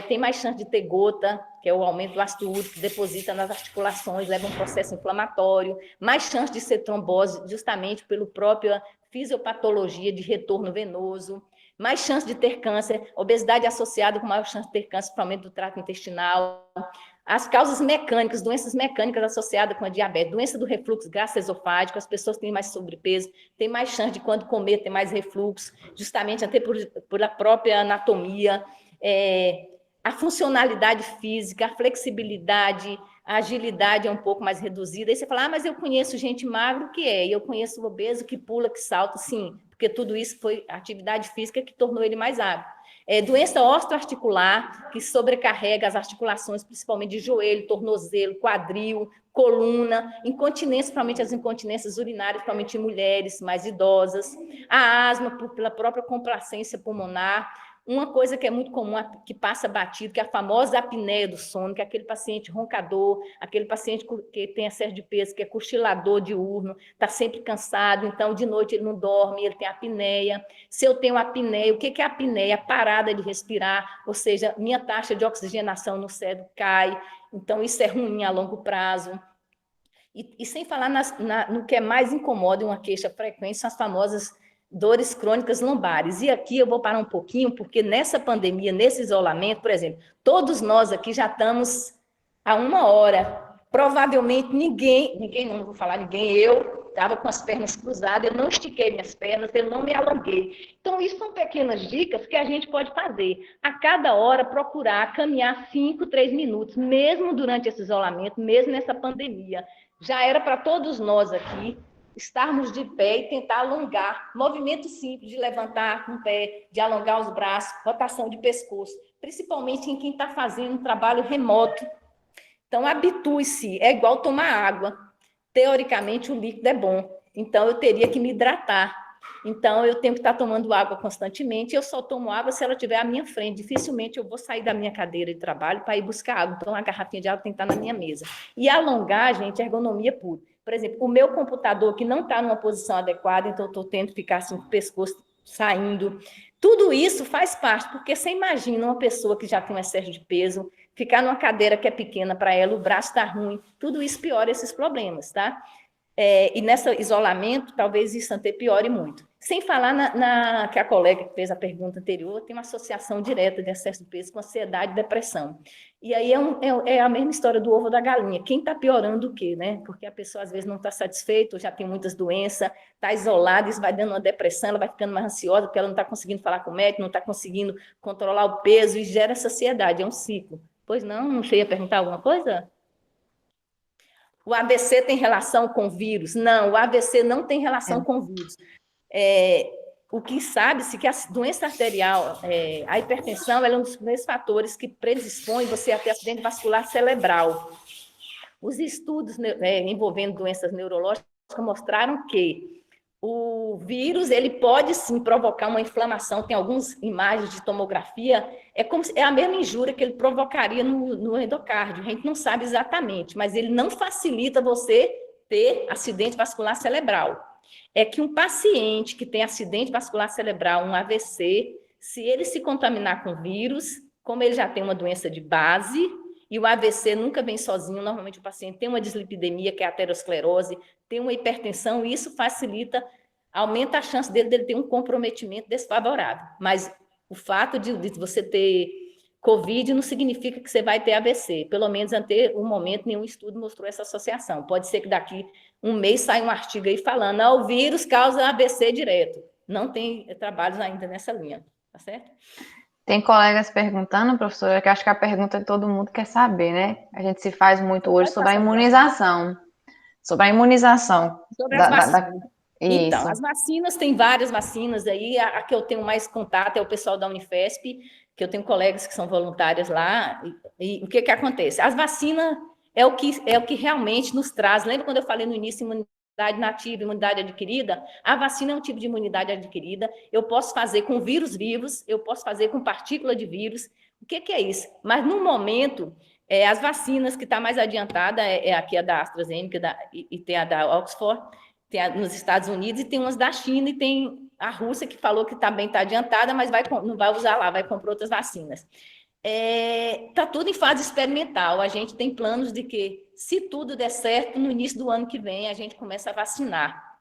tem mais chance de ter gota, que é o aumento do ácido úrico, que deposita nas articulações, leva a um processo inflamatório, mais chance de ser trombose, justamente pela própria fisiopatologia de retorno venoso, mais chance de ter câncer, obesidade associada com maior chance de ter câncer, por aumento do trato intestinal, as causas mecânicas, doenças mecânicas associadas com a diabetes, doença do refluxo gastroesofágico, as pessoas têm mais sobrepeso, têm mais chance de, quando comer, ter mais refluxo, justamente até por a própria anatomia, a funcionalidade física, a flexibilidade, a agilidade é um pouco mais reduzida. Aí você fala, mas eu conheço gente magra, que é? E eu conheço obeso que pula, que salta, sim, porque tudo isso foi atividade física que tornou ele mais hábil. Doença osteoarticular, que sobrecarrega as articulações, principalmente de joelho, tornozelo, quadril, coluna, incontinência, principalmente as incontinências urinárias, principalmente em mulheres mais idosas, a asma pela própria complacência pulmonar, uma coisa que é muito comum, que passa batido, que é a famosa apneia do sono, que é aquele paciente roncador, aquele paciente que tem excesso de peso, que é cochilador diurno, está sempre cansado, então de noite ele não dorme, ele tem apneia. Se eu tenho apneia, o que é apneia? A parada de respirar, ou seja, minha taxa de oxigenação no cérebro cai, então isso é ruim a longo prazo. E sem falar no que é mais incomoda, uma queixa frequente, são as famosas dores crônicas lombares. E aqui eu vou parar um pouquinho, porque nessa pandemia, nesse isolamento, por exemplo, todos nós aqui já estamos há 1 hora. Provavelmente não vou falar ninguém, eu estava com as pernas cruzadas, eu não estiquei minhas pernas, eu não me alonguei. Então, isso são pequenas dicas que a gente pode fazer. A cada hora, procurar caminhar 5, 3 minutos, mesmo durante esse isolamento, mesmo nessa pandemia. Já era para todos nós aqui estarmos de pé e tentar alongar. Movimento simples de levantar com o pé, de alongar os braços, rotação de pescoço, principalmente em quem está fazendo um trabalho remoto. Então, habitue-se, é igual tomar água. Teoricamente, o líquido é bom, então eu teria que me hidratar. Então, eu tenho que estar tomando água constantemente, eu só tomo água se ela estiver à minha frente. Dificilmente eu vou sair da minha cadeira de trabalho para ir buscar água, então a garrafinha de água tem que estar na minha mesa. E alongar, gente, ergonomia pura. Por exemplo, o meu computador que não está numa posição adequada, então eu estou tendo que ficar assim com o pescoço saindo. Tudo isso faz parte, porque você imagina uma pessoa que já tem um excesso de peso, ficar numa cadeira que é pequena para ela, o braço está ruim, tudo isso piora esses problemas, tá? E nesse isolamento, talvez isso até piore muito. Sem falar que a colega que fez a pergunta anterior tem uma associação direta de excesso de peso com ansiedade e depressão. E aí é a mesma história do ovo da galinha. Quem está piorando o quê, né? Porque a pessoa às vezes não está satisfeita, já tem muitas doenças, está isolada, isso vai dando uma depressão, ela vai ficando mais ansiosa porque ela não está conseguindo falar com o médico, não está conseguindo controlar o peso e gera essa ansiedade, é um ciclo. Pois não você ia perguntar alguma coisa? O AVC tem relação com vírus? Não, o AVC não tem relação com vírus. O que sabe-se que a doença arterial, a hipertensão, ela é um dos primeiros fatores que predispõe você a ter acidente vascular cerebral. Os estudos envolvendo doenças neurológicas mostraram que o vírus ele pode sim provocar uma inflamação. Tem algumas imagens de tomografia, é a mesma injúria que ele provocaria no endocárdio. A gente não sabe exatamente, mas ele não facilita você ter acidente vascular cerebral. É que um paciente que tem acidente vascular cerebral, um AVC, se ele se contaminar com vírus, como ele já tem uma doença de base, e o AVC nunca vem sozinho, normalmente o paciente tem uma dislipidemia, que é a aterosclerose, tem uma hipertensão, e isso facilita, aumenta a chance dele ter um comprometimento desfavorável. Mas o fato de você ter COVID não significa que você vai ter AVC. Pelo menos até o momento, nenhum estudo mostrou essa associação. Pode ser que daqui um mês saia um artigo aí falando o vírus causa AVC direto. Não tem trabalhos ainda nessa linha, tá certo? Tem colegas perguntando, professora, que acho que a pergunta que todo mundo quer saber, né? A gente se faz muito hoje sobre a imunização. Sobre a imunização. Sobre as vacinas. Então, as vacinas, tem várias vacinas aí. A que eu tenho mais contato é o pessoal da Unifesp, que eu tenho colegas que são voluntárias lá. E o que acontece? As vacinas é o que realmente nos traz. Lembra quando eu falei no início, nativa, imunidade adquirida, a vacina é um tipo de imunidade adquirida. Eu posso fazer com vírus vivos, eu posso fazer com partícula de vírus. O que é isso? Mas, no momento, as vacinas que está mais adiantada aqui a da AstraZeneca e tem a da Oxford, tem nos Estados Unidos, e tem umas da China, e tem a Rússia, que falou que também está adiantada, mas não vai usar lá, vai comprar outras vacinas. Está tudo em fase experimental. A gente tem planos de que, se tudo der certo, no início do ano que vem, a gente começa a vacinar.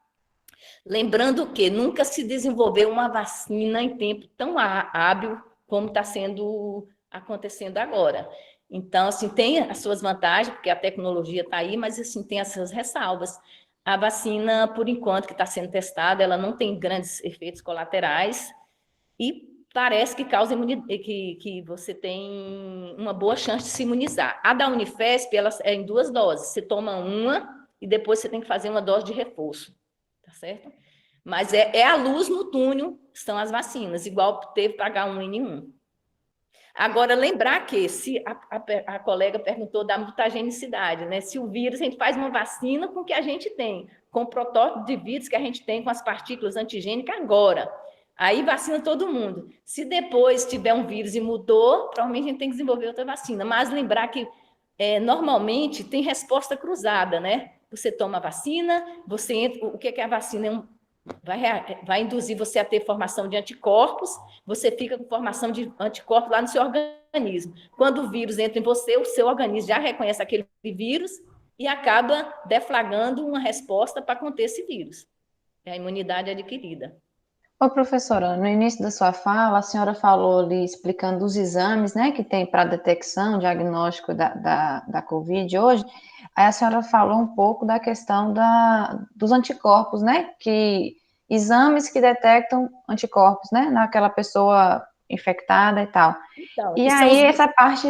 Lembrando que nunca se desenvolveu uma vacina em tempo tão hábil como está acontecendo agora. Então, assim, tem as suas vantagens, porque a tecnologia está aí, mas, assim, tem essas ressalvas. A vacina, por enquanto, que está sendo testada, ela não tem grandes efeitos colaterais e parece que causa que você tem uma boa chance de se imunizar. A da Unifesp, ela é em 2 doses. Você toma uma e depois você tem que fazer uma dose de reforço, tá certo? Mas é a luz no túnel, são as vacinas, igual teve para H1N1. Agora, lembrar que, se a colega perguntou da mutagenicidade, né? Se o vírus, a gente faz uma vacina com o que a gente tem, com o protótipo de vírus que a gente tem, com as partículas antigênicas agora. Aí vacina todo mundo. Se depois tiver um vírus e mudou, provavelmente a gente tem que desenvolver outra vacina. Mas lembrar que, normalmente, tem resposta cruzada, né? Você toma a vacina, você entra... O que é a vacina? Vai induzir você a ter formação de anticorpos, você fica com formação de anticorpos lá no seu organismo. Quando o vírus entra em você, o seu organismo já reconhece aquele vírus e acaba deflagrando uma resposta para conter esse vírus. É a imunidade adquirida. Ô, professora, no início da sua fala, a senhora falou ali, explicando os exames, né, que tem para detecção, diagnóstico da Covid hoje. Aí a senhora falou um pouco da questão dos anticorpos, né, exames que detectam anticorpos, né, naquela pessoa infectada e tal. Então, e aí, essa parte,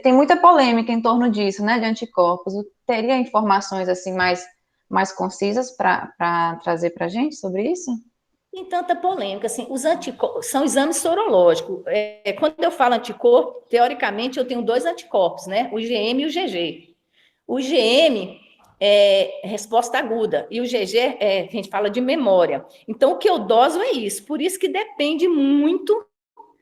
tem muita polêmica em torno disso, né, de anticorpos. Teria informações, assim, mais concisas para trazer para a gente sobre isso? Tem tanta polêmica, assim, os anticorpos são exames sorológicos. Quando eu falo anticorpo, teoricamente eu tenho 2 anticorpos, né? O IgM e o GG. O IgM é resposta aguda e o GG a gente fala de memória. Então, o que eu doso é isso. Por isso que depende muito.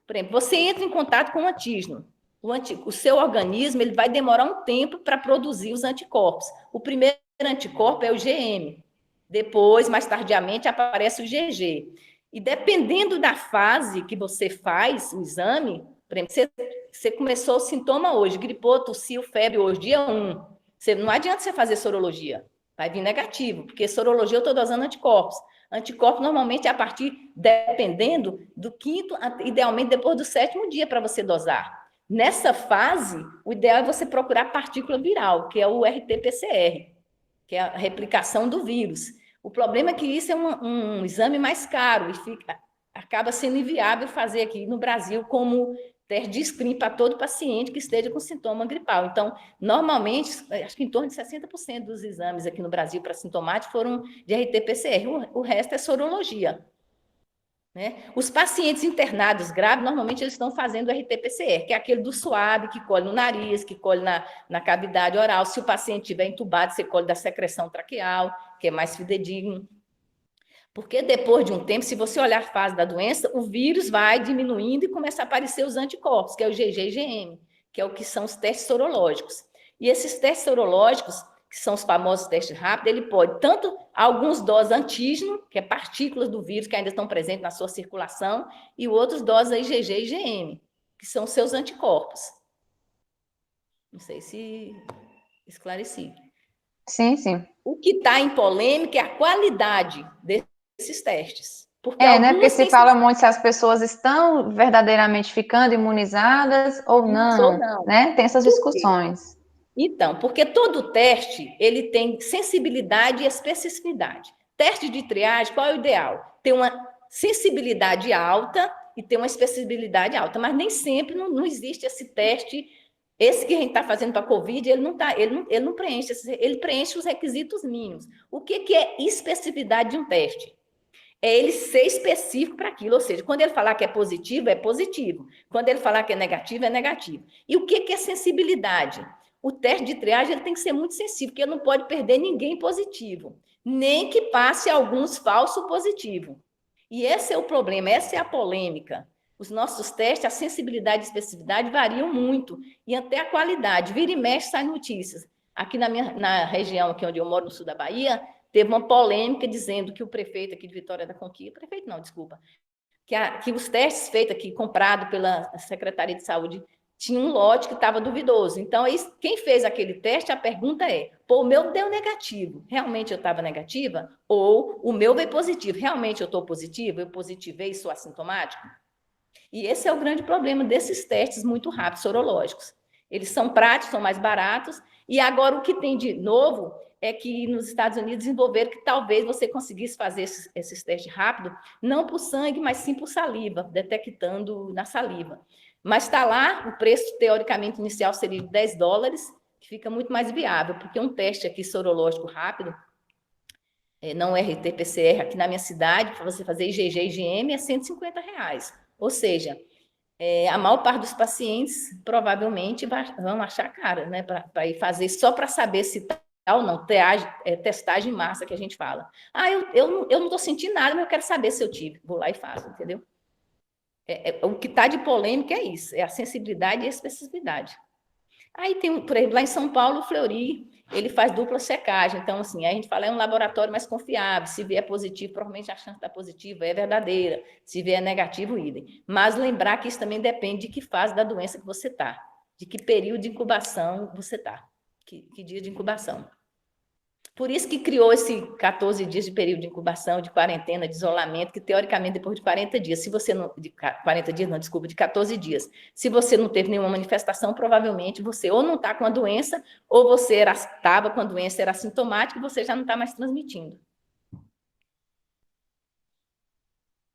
Por exemplo, você entra em contato com o antígeno. O seu organismo ele vai demorar um tempo para produzir os anticorpos. O primeiro anticorpo é o IgM. Depois, mais tardiamente, aparece o GG. E dependendo da fase que você faz o exame, por exemplo, você começou o sintoma hoje, gripou, tossiu, febre hoje, dia 1. Não adianta você fazer sorologia, vai vir negativo, porque sorologia eu estou dosando anticorpos. Anticorpos normalmente é a partir, dependendo do 5º, idealmente depois do 7º dia para você dosar. Nessa fase, o ideal é você procurar partícula viral, que é o RT-PCR, que é a replicação do vírus. O problema é que isso é um exame mais caro e acaba sendo inviável fazer aqui no Brasil como teste de screening para todo paciente que esteja com sintoma gripal. Então, normalmente, acho que em torno de 60% dos exames aqui no Brasil para sintomáticos foram de RT-PCR, o resto é sorologia. Né? Os pacientes internados graves, normalmente eles estão fazendo RT-PCR, que é aquele do suave, que colhe no nariz, que colhe na cavidade oral. Se o paciente estiver entubado, você colhe da secreção traqueal, que é mais fidedigno. Porque depois de um tempo, se você olhar a fase da doença, o vírus vai diminuindo e começa a aparecer os anticorpos, que é o GG e IgM, que é o que são os testes sorológicos. E esses testes sorológicos, que são os famosos testes rápidos, ele pode, tanto alguns doses antígeno, que é partículas do vírus que ainda estão presentes na sua circulação, e outros doses IgG e IgM, que são seus anticorpos. Não sei se esclareci. Sim, sim. O que está em polêmica é a qualidade desses testes. Né? Porque se fala muito se as pessoas estão verdadeiramente ficando imunizadas ou não, né? Tem essas discussões. Então, porque todo teste, ele tem sensibilidade e especificidade. Teste de triagem, qual é o ideal? Ter uma sensibilidade alta e ter uma especificidade alta, mas nem sempre não existe esse teste. Esse que a gente está fazendo para a Covid, ele não preenche, ele preenche os requisitos mínimos. O que é especificidade de um teste? É ele ser específico para aquilo, ou seja, quando ele falar que é positivo, é positivo. Quando ele falar que é negativo, é negativo. E o que é sensibilidade? O teste de triagem ele tem que ser muito sensível, porque ele não pode perder ninguém positivo. nem que passe alguns falso positivo. E esse é o problema, essa é a polêmica. Os nossos testes, a sensibilidade e especificidade variam muito, e até a qualidade. Vira e mexe, sai notícias. Aqui na região aqui onde eu moro, no sul da Bahia, teve uma polêmica dizendo que o prefeito aqui de Vitória da Conquista, prefeito não, desculpa, que os testes feitos aqui, comprados pela Secretaria de Saúde, tinha um lote que estava duvidoso. Então, quem fez aquele teste, a pergunta é, pô, o meu deu negativo, realmente eu estava negativa? Ou o meu veio positivo, realmente eu estou positivo? Eu positivei e sou assintomático? E esse é o grande problema desses testes muito rápidos, sorológicos. Eles são práticos, são mais baratos, e agora o que tem de novo é que nos Estados Unidos desenvolveram que talvez você conseguisse fazer esses testes rápidos, não por sangue, mas sim por saliva, detectando na saliva. Mas está lá, o preço teoricamente inicial seria de $10, que fica muito mais viável, porque um teste aqui sorológico rápido, não RT-PCR, aqui na minha cidade, para você fazer IgG e IgM, é R$ 150. Ou seja, a maior parte dos pacientes provavelmente vão achar cara, né, para ir fazer só para saber se está ou não, testagem em massa que a gente fala. Eu não estou sentindo nada, mas eu quero saber se eu tive. Vou lá e faço, entendeu? O que está de polêmica é isso, é a sensibilidade e a especificidade. Aí tem, por exemplo, lá em São Paulo, o Fleury, ele faz dupla checagem. Então, assim, a gente fala, é um laboratório mais confiável. Se vier positivo, provavelmente a chance de estar positivo é verdadeira. Se vier negativo, idem. Mas lembrar que isso também depende de que fase da doença que você está, de que período de incubação você está, que dia de incubação. Por isso que criou esse 14 dias de período de incubação, de quarentena, de isolamento, que teoricamente depois de 40 dias, se você não, de 40 dias, não, desculpa, de 14 dias, se você não teve nenhuma manifestação, provavelmente você ou não está com a doença, ou você estava com a doença, era assintomático, e você já não está mais transmitindo.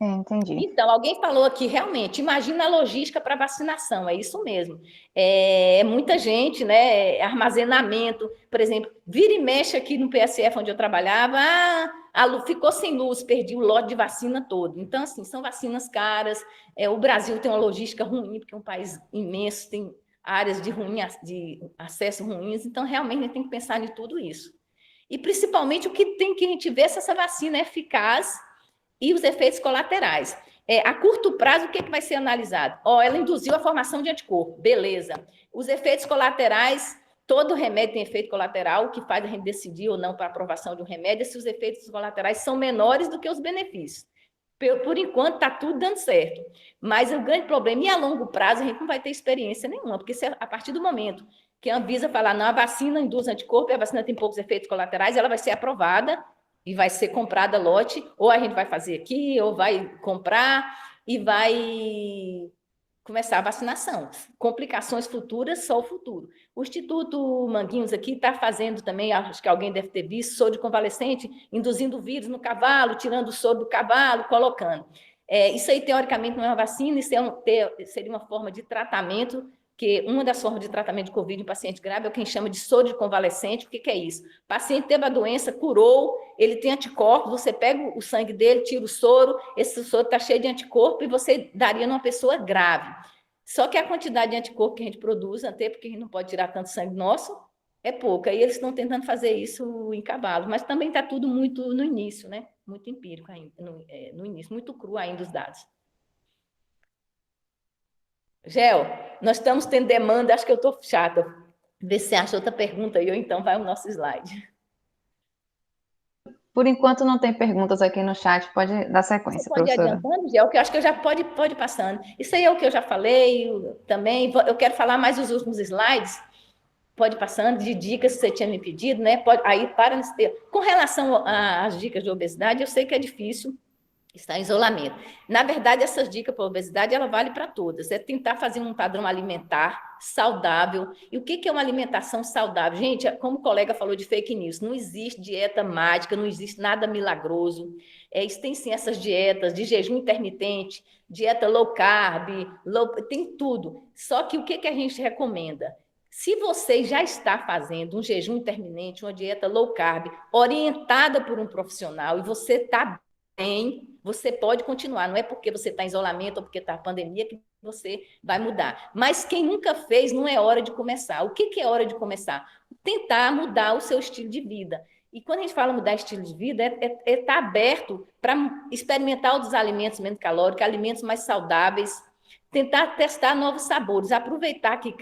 Entendi. Então, alguém falou aqui, realmente, imagina a logística para vacinação, é isso mesmo. Muita gente, né? Armazenamento, por exemplo, vira e mexe aqui no PSF onde eu trabalhava, ficou sem luz, perdi o lote de vacina todo. Então, assim, são vacinas caras, o Brasil tem uma logística ruim, porque é um país imenso, tem áreas de acesso ruins, então realmente a gente tem que pensar em tudo isso. E principalmente o que tem que a gente ver se essa vacina é eficaz e os efeitos colaterais. A curto prazo, o que vai ser analisado? Ela induziu a formação de anticorpo, beleza. Os efeitos colaterais, todo remédio tem efeito colateral, o que faz a gente decidir ou não para a aprovação de um remédio, se os efeitos colaterais são menores do que os benefícios. Por enquanto, está tudo dando certo. Mas o grande problema, e a longo prazo, a gente não vai ter experiência nenhuma, porque se a partir do momento que a Anvisa falar, não, a vacina induz anticorpo e a vacina tem poucos efeitos colaterais, ela vai ser aprovada e vai ser comprada lote, ou a gente vai fazer aqui, ou vai comprar e vai começar a vacinação. Complicações futuras, só o futuro. O Instituto Manguinhos aqui está fazendo também, acho que alguém deve ter visto, soro de convalescente, induzindo vírus no cavalo, tirando o soro do cavalo, colocando. Isso aí, teoricamente, não é uma vacina, isso seria uma forma de tratamento, que uma das formas de tratamento de Covid em paciente grave é o que a gente chama de soro de convalescente. O que é isso? O paciente teve a doença, curou, ele tem anticorpos, você pega o sangue dele, tira o soro, esse soro está cheio de anticorpo e você daria numa pessoa grave. Só que a quantidade de anticorpo que a gente produz, até porque a gente não pode tirar tanto sangue nosso, é pouca. E eles estão tentando fazer isso em cavalo, mas também está tudo muito no início, né? Muito empírico ainda, no início, muito cru ainda os dados. Gel, nós estamos tendo demanda, acho que eu estou chata. Vê se você acha outra pergunta aí, ou então vai o nosso slide. Por enquanto não tem perguntas aqui no chat, pode dar sequência, Você pode ir professora. adiantando, Gel, que eu acho que eu já pode passando. Isso aí é o que eu já falei também. Eu quero falar mais os últimos slides. Pode ir passando, de dicas que você tinha me pedido, né? Aí para nesse tempo. Com relação às dicas de obesidade, eu sei que é difícil estar em isolamento. Na verdade, essas dicas para a obesidade, ela vale para todas. É tentar fazer um padrão alimentar saudável. E o que é uma alimentação saudável? Gente, como o colega falou de fake news, não existe dieta mágica, não existe nada milagroso. Isso tem sim essas dietas de jejum intermitente, dieta low carb, tem tudo. Só que o que a gente recomenda? Se você já está fazendo um jejum intermitente, uma dieta low carb, orientada por um profissional, e você está bem, você pode continuar. Não é porque você está em isolamento ou porque está a pandemia que você vai mudar. Mas quem nunca fez, não é hora de começar. O que é hora de começar? Tentar mudar o seu estilo de vida. E quando a gente fala mudar estilo de vida, é estar aberto para experimentar outros alimentos menos calóricos, alimentos mais saudáveis, tentar testar novos sabores, aproveitar que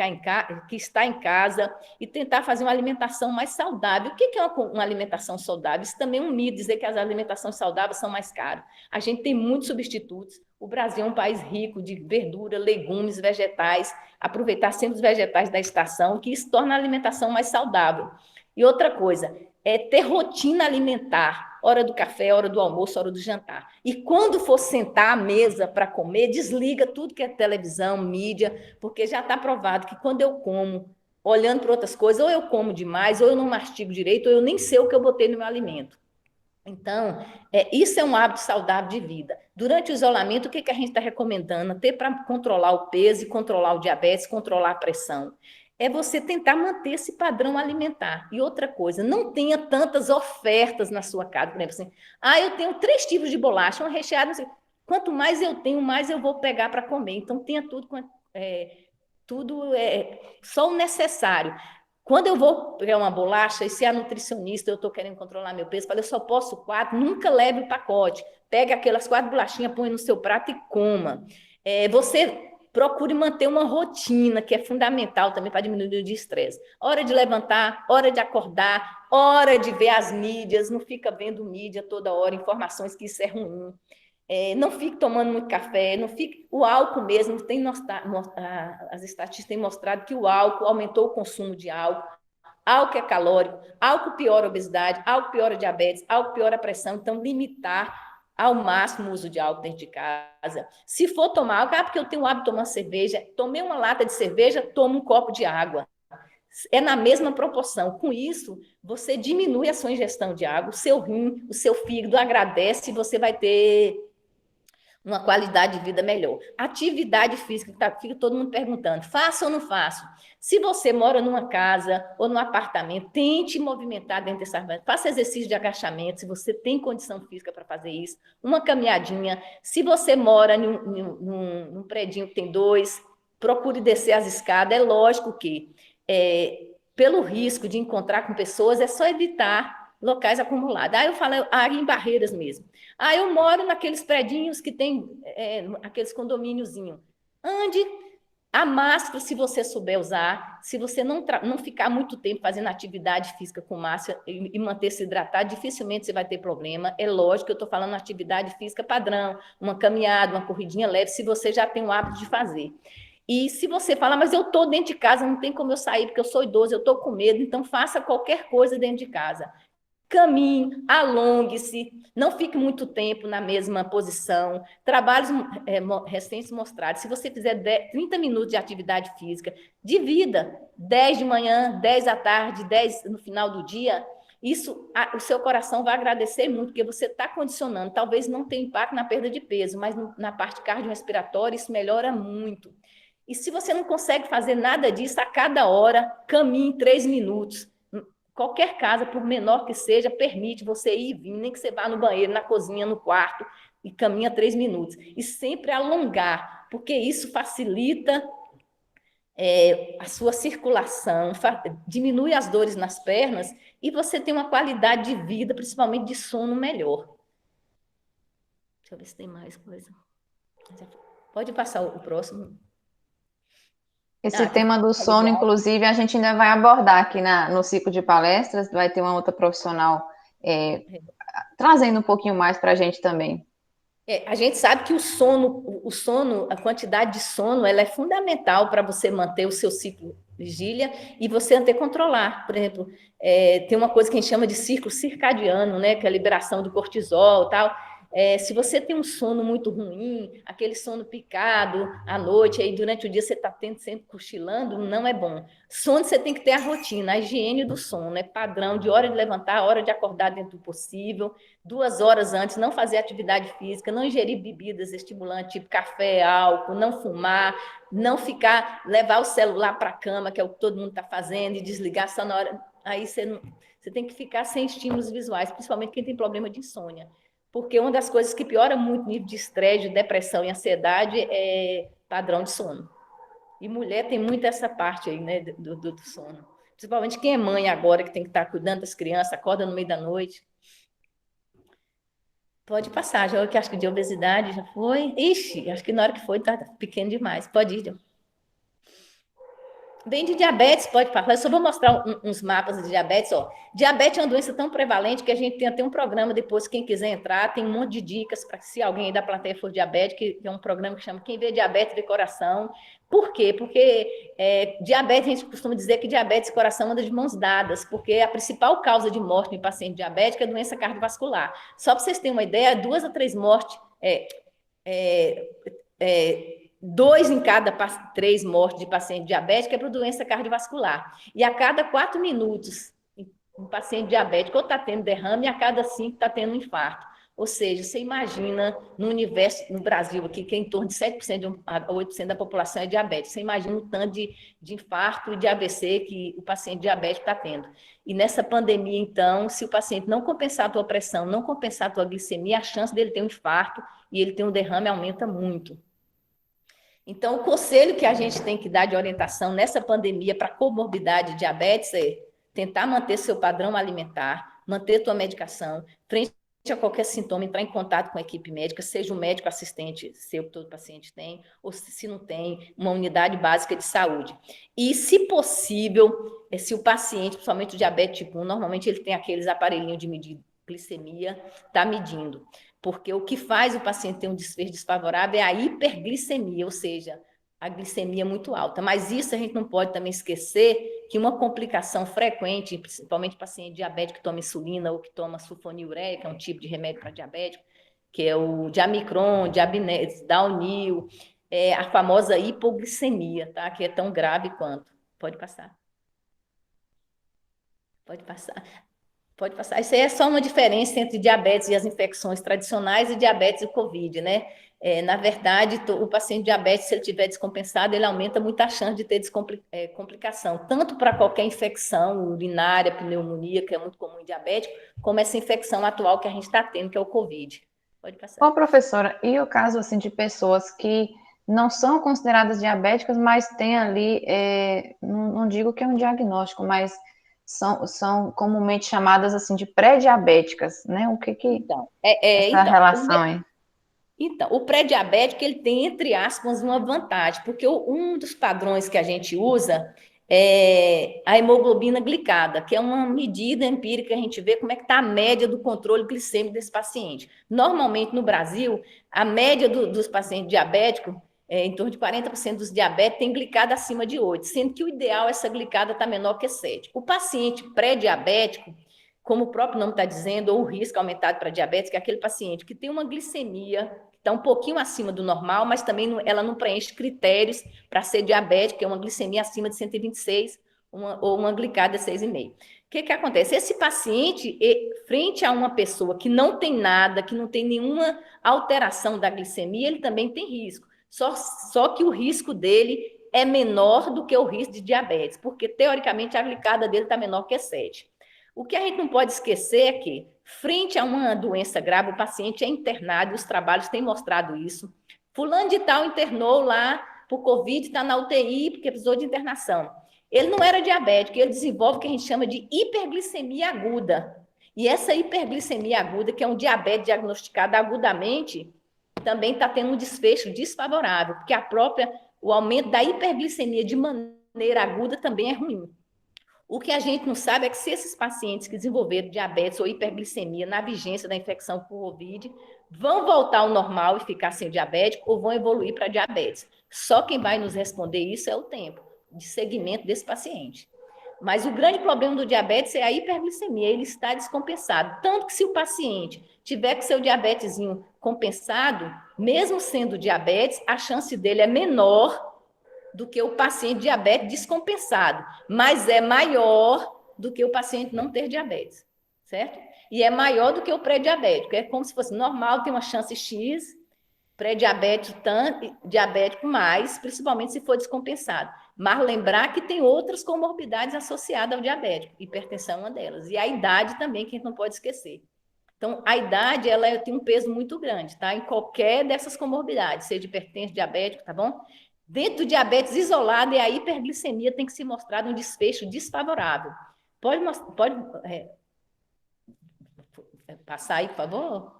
está em casa e tentar fazer uma alimentação mais saudável. O que é uma alimentação saudável? Isso também é um mito, dizer que as alimentações saudáveis são mais caras. A gente tem muitos substitutos. O Brasil é um país rico de verdura, legumes, vegetais. Aproveitar sempre os vegetais da estação, que isso torna a alimentação mais saudável. E outra coisa, é ter rotina alimentar, hora do café, hora do almoço, hora do jantar. E quando for sentar à mesa para comer, desliga tudo que é televisão, mídia, porque já está provado que quando eu como, olhando para outras coisas, ou eu como demais, ou eu não mastigo direito, ou eu nem sei o que eu botei no meu alimento. Então, isso é um hábito saudável de vida. Durante o isolamento, o que a gente está recomendando? Ter para controlar o peso, e controlar o diabetes, controlar a pressão. É você tentar manter esse padrão alimentar. E outra coisa, não tenha tantas ofertas na sua casa. Por exemplo, assim, eu tenho 3 tipos de bolacha, uma recheada, não sei. Quanto mais eu tenho, mais eu vou pegar para comer. Então, tenha tudo só o necessário. Quando eu vou pegar uma bolacha, e se é nutricionista, eu estou querendo controlar meu peso, falo, eu só posso 4, nunca leve o pacote. Pega aquelas 4 bolachinhas, põe no seu prato e coma. Você procure manter uma rotina, que é fundamental também para diminuir o estresse. Hora de levantar, hora de acordar, hora de ver as mídias, não fica vendo mídia toda hora, informações que isso é ruim. Não fique tomando muito café, não fique. O álcool mesmo, as estatísticas têm mostrado que o álcool aumentou o consumo de álcool. Álcool é calórico, álcool piora a obesidade, álcool piora a diabetes, álcool piora a pressão. Então, limitar ao máximo o uso de álcool dentro de casa. Se for tomar álcool, porque eu tenho o hábito de tomar cerveja, tomei uma lata de cerveja, toma um copo de água. É na mesma proporção. Com isso, você diminui a sua ingestão de água, o seu rim, o seu fígado agradece e você vai ter uma qualidade de vida melhor. Atividade física, fica todo mundo perguntando, faço ou não faço? Se você mora numa casa ou num apartamento, tente movimentar dentro dessa área. Faça exercício de agachamento, se você tem condição física para fazer isso, uma caminhadinha. Se você mora num predinho que tem 2, procure descer as escadas. É lógico que, pelo risco de encontrar com pessoas, é só evitar locais acumulados. Eu falo área em barreiras mesmo. Eu moro naqueles predinhos que tem aqueles condomíniozinhos. Ande, a máscara, se você souber usar, se você não ficar muito tempo fazendo atividade física com máscara e manter-se hidratado, dificilmente você vai ter problema. É lógico que eu estou falando atividade física padrão, uma caminhada, uma corridinha leve, se você já tem o hábito de fazer. E se você fala, mas eu estou dentro de casa, não tem como eu sair, porque eu sou idoso, eu estou com medo, então faça qualquer coisa dentro de casa. Caminhe, alongue-se, não fique muito tempo na mesma posição. Trabalhos recentes mostraram, se você fizer 30 minutos de atividade física, divida 10 de manhã, 10 à tarde, 10 no final do dia, o seu coração vai agradecer muito, porque você está condicionando. Talvez não tenha impacto na perda de peso, mas na parte cardiorrespiratória isso melhora muito. E se você não consegue fazer nada disso, a cada hora, caminhe 3 minutos. Qualquer casa, por menor que seja, permite você ir e vir, nem que você vá no banheiro, na cozinha, no quarto, e caminha 3 minutos. E sempre alongar, porque isso facilita a sua circulação, diminui as dores nas pernas, e você tem uma qualidade de vida, principalmente de sono, melhor. Deixa eu ver se tem mais coisa. Pode passar o próximo. Esse tema do sono, inclusive, a gente ainda vai abordar aqui no ciclo de palestras, vai ter uma outra profissional trazendo um pouquinho mais para a gente também. A gente sabe que o sono, a quantidade de sono, ela é fundamental para você manter o seu ciclo de vigília e você até controlar. Por exemplo, tem uma coisa que a gente chama de ciclo circadiano, né, que é a liberação do cortisol e tal. Se você tem um sono muito ruim, aquele sono picado à noite, aí durante o dia você está sempre cochilando, não é bom. Sono você tem que ter a rotina, a higiene do sono, padrão de hora de levantar, hora de acordar dentro do possível, 2 horas antes, não fazer atividade física, não ingerir bebidas estimulantes, tipo café, álcool, não fumar, não levar o celular para a cama, que é o que todo mundo está fazendo, e desligar só na hora. Aí você tem que ficar sem estímulos visuais, principalmente quem tem problema de insônia. Porque uma das coisas que piora muito o nível de estresse, de depressão e ansiedade é padrão de sono. E mulher tem muito essa parte aí, né, do sono. Principalmente quem é mãe agora, que tem que estar cuidando das crianças, acorda no meio da noite. Pode passar, já que acho que de obesidade já foi. Ixi, acho que na hora que foi, tá pequeno demais. Pode ir, John. Bem de diabetes, pode falar. Eu só vou mostrar uns mapas de diabetes. Ó. Diabetes é uma doença tão prevalente que a gente tem até um programa depois, quem quiser entrar, tem um monte de dicas para se alguém aí da plateia for diabético, que é um programa que chama Quem Vê Diabetes Vê Coração. Por quê? Porque diabetes, a gente costuma dizer que diabetes e coração andam de mãos dadas, porque a principal causa de morte em paciente diabético é doença cardiovascular. Só para vocês terem uma ideia, 2 a 3 mortes é, é, 2 em cada 3 mortes de paciente diabético é por doença cardiovascular. E a cada 4 minutos, um paciente diabético ou está tendo derrame, e a cada 5 está tendo um infarto. Ou seja, você imagina no universo, no Brasil aqui, que é em torno de 7% a 8% da população é diabética. Você imagina o tanto de infarto e de AVC que o paciente diabético está tendo. E nessa pandemia, então, se o paciente não compensar a tua pressão, não compensar a tua glicemia, a chance dele ter um infarto e ele ter um derrame aumenta muito. Então, o conselho que a gente tem que dar de orientação nessa pandemia para comorbidade de diabetes é tentar manter seu padrão alimentar, manter tua medicação, frente a qualquer sintoma, entrar em contato com a equipe médica, seja o médico assistente seu que todo paciente tem, ou se não tem, uma unidade básica de saúde. E, se possível, se o paciente, principalmente o diabetes tipo 1, normalmente ele tem aqueles aparelhinhos de medir glicemia, está medindo. Porque o que faz o paciente ter um desfecho desfavorável é a hiperglicemia, ou seja, a glicemia muito alta. Mas isso a gente não pode também esquecer que uma complicação frequente, principalmente paciente diabético que toma insulina ou que toma sulfonilureia, que é um tipo de remédio para diabético, que é o Diamicron, Diabinese, Daunil, a famosa hipoglicemia, tá? Que é tão grave quanto. Pode passar. Pode passar. Pode passar. Isso aí é só uma diferença entre diabetes e as infecções tradicionais e diabetes e Covid, né? Na verdade, o paciente diabético, se ele tiver descompensado, ele aumenta muito a chance de ter complicação, tanto para qualquer infecção urinária, pneumonia, que é muito comum em diabético, como essa infecção atual que a gente está tendo, que é o Covid. Pode passar. Ô, professora, e o caso assim de pessoas que não são consideradas diabéticas, mas têm ali, não digo que é um diagnóstico, mas são comumente chamadas assim de pré-diabéticas, né? O que Então, essa relação é? Então, o pré-diabético ele tem, entre aspas, uma vantagem, porque um dos padrões que a gente usa é a hemoglobina glicada, que é uma medida empírica, a gente vê como é que está a média do controle glicêmico desse paciente. Normalmente, no Brasil, a média dos pacientes diabéticos, em torno de 40% dos diabéticos, tem glicada acima de 8, sendo que o ideal é essa glicada estar menor que 7. O paciente pré-diabético, como o próprio nome está dizendo, ou o risco aumentado para diabetes, que é aquele paciente que tem uma glicemia que está um pouquinho acima do normal, mas também ela não preenche critérios para ser diabético, que é uma glicemia acima de 126 ou uma glicada de 6,5. O que acontece? Esse paciente, frente a uma pessoa que não tem nada, que não tem nenhuma alteração da glicemia, ele também tem risco. Só que o risco dele é menor do que o risco de diabetes, porque teoricamente a glicada dele está menor que 7. O que a gente não pode esquecer é que, frente a uma doença grave, o paciente é internado, e os trabalhos têm mostrado isso. Fulano de tal internou lá por Covid, está na UTI porque precisou de internação. Ele não era diabético, ele desenvolve o que a gente chama de hiperglicemia aguda. E essa hiperglicemia aguda, que é um diabetes diagnosticado agudamente, também está tendo um desfecho desfavorável, porque o aumento da hiperglicemia de maneira aguda também é ruim. O que a gente não sabe é que se esses pacientes que desenvolveram diabetes ou hiperglicemia na vigência da infecção por Covid vão voltar ao normal e ficar sem diabético ou vão evoluir para diabetes. Só quem vai nos responder isso é o tempo de seguimento desse paciente. Mas o grande problema do diabetes é a hiperglicemia, ele está descompensado. Tanto que se o paciente tiver com seu diabetesinho compensado, mesmo sendo diabetes, a chance dele é menor do que o paciente diabético descompensado, mas é maior do que o paciente não ter diabetes, certo? E é maior do que o pré-diabético. É como se fosse normal, tem uma chance X, pré-diabético tanto, diabético mais, principalmente se for descompensado. Mas lembrar que tem outras comorbidades associadas ao diabético, hipertensão é uma delas, e a idade também, que a gente não pode esquecer. Então, a idade, ela tem um peso muito grande, tá? Em qualquer dessas comorbidades, seja hipertenso, diabético, tá bom? Dentro do diabetes isolado, e a hiperglicemia tem que se mostrar um desfecho desfavorável. Pode passar aí, por favor?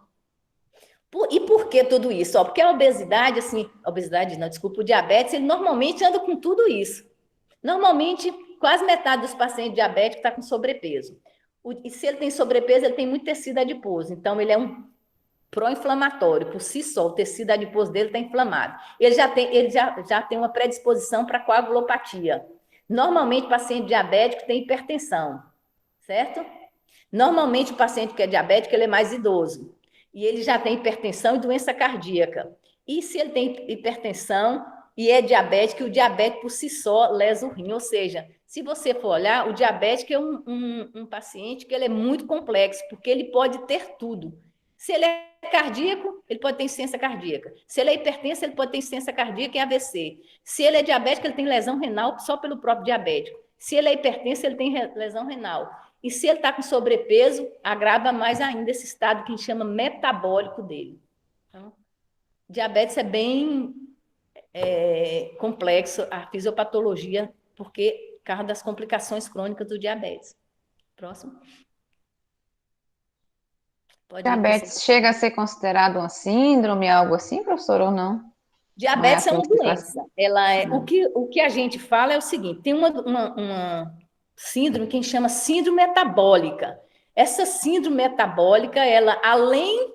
E por que tudo isso? Porque a obesidade, assim, a obesidade não, desculpa, o diabetes, ele normalmente anda com tudo isso. Normalmente, quase metade dos pacientes diabéticos está com sobrepeso. E se ele tem sobrepeso, ele tem muito tecido adiposo. Então, ele é um pró-inflamatório, por si só, o tecido adiposo dele está inflamado. Ele já tem uma predisposição para coagulopatia. Normalmente, o paciente diabético tem hipertensão, certo? Normalmente, o paciente que é diabético, ele é mais idoso. E ele já tem hipertensão e doença cardíaca. E se ele tem hipertensão e é diabético, o diabético por si só lesa o rim. Ou seja, se você for olhar, o diabético é um paciente que ele é muito complexo, porque ele pode ter tudo. Se ele é cardíaco, ele pode ter insuficiência cardíaca. Se ele é hipertenso, ele pode ter insuficiência cardíaca e AVC. Se ele é diabético, ele tem lesão renal só pelo próprio diabético. Se ele é hipertenso, ele tem lesão renal. E se ele está com sobrepeso, agrava mais ainda esse estado que a gente chama metabólico dele. Então, diabetes é bem complexo, a fisiopatologia, porque por causa das complicações crônicas do diabetes. Próximo. Pode ir, Diabetes chega a ser considerado uma síndrome, algo assim, professor, ou não? Não é diabetes é aquilo uma que faz. doença. O que a gente fala é o seguinte: tem uma síndrome que a gente chama síndrome metabólica. Essa síndrome metabólica, ela, além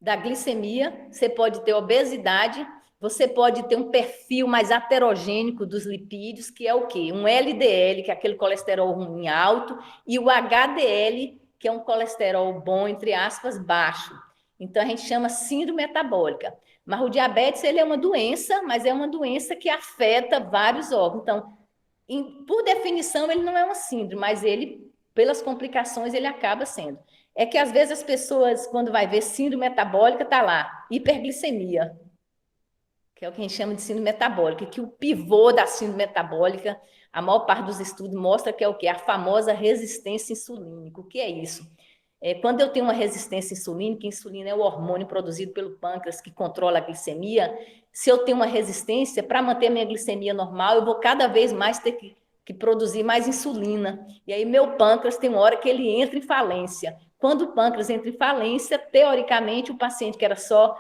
da glicemia, você pode ter obesidade, você pode ter um perfil mais aterogênico dos lipídios, que é o quê? Um LDL, que é aquele colesterol ruim alto, e o HDL, que é um colesterol bom, entre aspas, baixo. Então, a gente chama síndrome metabólica. Mas o diabetes, ele é uma doença, mas é uma doença que afeta vários órgãos. Então, por definição, ele não é uma síndrome, mas ele, pelas complicações, ele acaba sendo. É que às vezes as pessoas, quando vai ver síndrome metabólica, tá lá, hiperglicemia, que é o que a gente chama de síndrome metabólica, que o pivô da síndrome metabólica, a maior parte dos estudos mostra que é o quê? A famosa resistência insulínica. O que é isso? Quando eu tenho uma resistência insulínica, a insulina é o hormônio produzido pelo pâncreas que controla a glicemia. Se eu tenho uma resistência, para manter a minha glicemia normal, eu vou cada vez mais ter que produzir mais insulina. E aí meu pâncreas tem uma hora que ele entra em falência. Quando o pâncreas entra em falência, teoricamente, o paciente que era só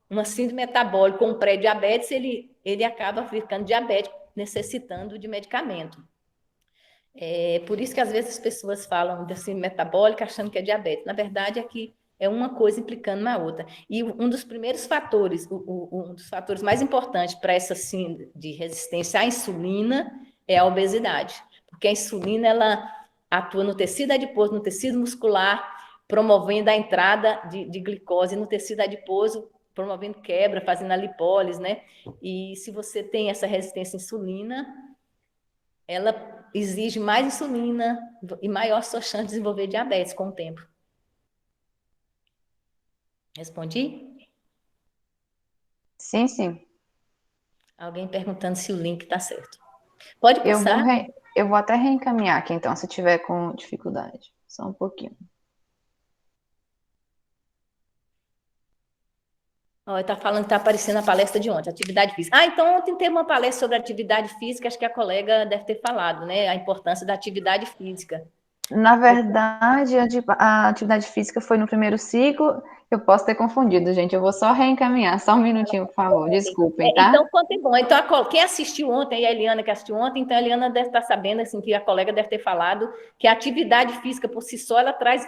uma síndrome metabólica com pré-diabetes, ele acaba ficando diabético, necessitando de medicamento. Por isso que às vezes as pessoas falam de síndrome metabólica achando que é diabetes. Na verdade, é que é uma coisa implicando na outra. E um dos primeiros fatores, um dos fatores mais importantes para essa síndrome de resistência à insulina é a obesidade. Porque a insulina, ela atua no tecido adiposo, no tecido muscular, promovendo a entrada de glicose no tecido adiposo, promovendo quebra, fazendo a lipólise, né? E se você tem essa resistência à insulina, ela exige mais insulina e maior sua chance de desenvolver diabetes com o tempo. Respondi? Sim, sim. Alguém perguntando se o link está certo. Pode Eu vou, passar. eu vou até reencaminhar aqui, então, se tiver com dificuldade. Só um pouquinho. Está falando que está aparecendo a palestra de ontem, atividade física. Então ontem teve uma palestra sobre atividade física, acho que a colega deve ter falado, né? A importância da atividade física. Na verdade, a atividade física foi no primeiro ciclo. Eu posso ter confundido, gente. Eu vou só reencaminhar. Só um minutinho, por favor. Desculpem, tá? Então, conta bom. Então, quem assistiu ontem, a Eliana que assistiu ontem, então a Eliana deve estar sabendo, assim, que a colega deve ter falado que a atividade física por si só, ela traz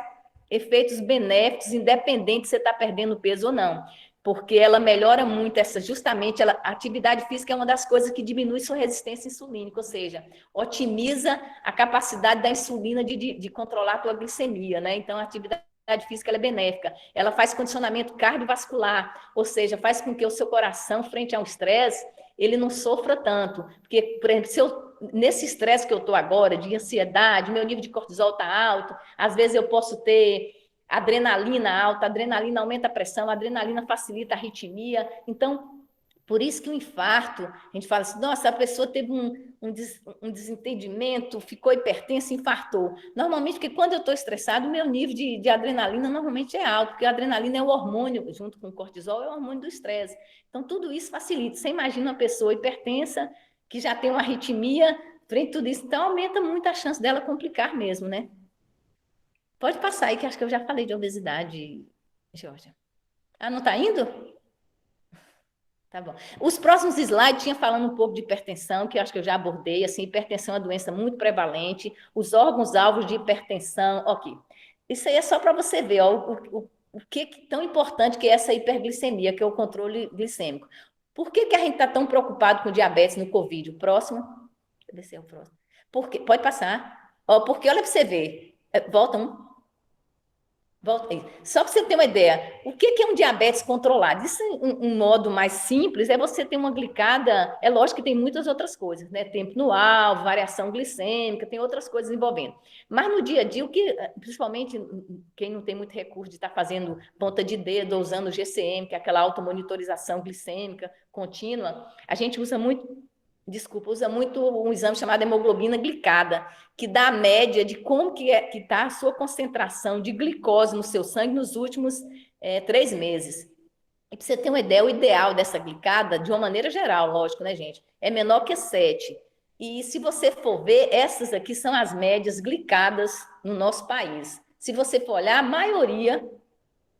efeitos benéficos, independente se você está perdendo peso ou não. Porque ela melhora muito justamente, a atividade física é uma das coisas que diminui sua resistência insulínica, ou seja, otimiza a capacidade da insulina de controlar a tua glicemia, né? Então, a atividade física ela é benéfica, ela faz condicionamento cardiovascular, ou seja, faz com que o seu coração, frente ao estresse, ele não sofra tanto. Porque, por exemplo, nesse estresse que eu estou agora, de ansiedade, meu nível de cortisol está alto, às vezes eu posso ter adrenalina alta, a adrenalina aumenta a pressão, a adrenalina facilita a arritmia. Então, Por isso que o infarto, a gente fala assim, nossa, a pessoa teve um desentendimento, ficou hipertensa, infartou. Normalmente, porque quando eu estou estressado, o meu nível de adrenalina normalmente é alto, porque a adrenalina é o hormônio, junto com o cortisol, é o hormônio do estresse. Então, tudo isso facilita. Você imagina uma pessoa hipertensa, que já tem uma arritmia, frente a tudo isso, então aumenta muito a chance dela complicar mesmo, né? Pode passar aí, que acho que eu já falei de obesidade, Georgia. Ah, não está indo? Tá bom. Os próximos slides tinha falando um pouco de hipertensão, que eu acho que eu já abordei. Assim, hipertensão é uma doença muito prevalente. Os órgãos-alvos de hipertensão, ok. Isso aí é só para você ver ó, o que é tão importante que é essa hiperglicemia, que é o controle glicêmico. Por que a gente está tão preocupado com diabetes no Covid? O próximo? Deixa eu ver se é o próximo. Pode passar. Ó, porque olha para você ver. Volta um. Volta aí. Só para você ter uma ideia, o que é um diabetes controlado? Isso, um modo mais simples, é você ter uma glicada. É lógico que tem muitas outras coisas, né? Tempo no alvo, variação glicêmica, tem outras coisas envolvendo. Mas no dia a dia, o que, principalmente quem não tem muito recurso de estar fazendo ponta de dedo ou usando o GCM, que é aquela automonitorização glicêmica contínua, a gente usa muito. Desculpa, usa muito um exame chamado hemoglobina glicada, que dá a média de como que está a sua concentração de glicose no seu sangue nos últimos 3 meses. E para você ter uma ideia, o ideal dessa glicada, de uma maneira geral, lógico, né, gente, é menor que 7. E se você for ver, essas aqui são as médias glicadas no nosso país. Se você for olhar, a maioria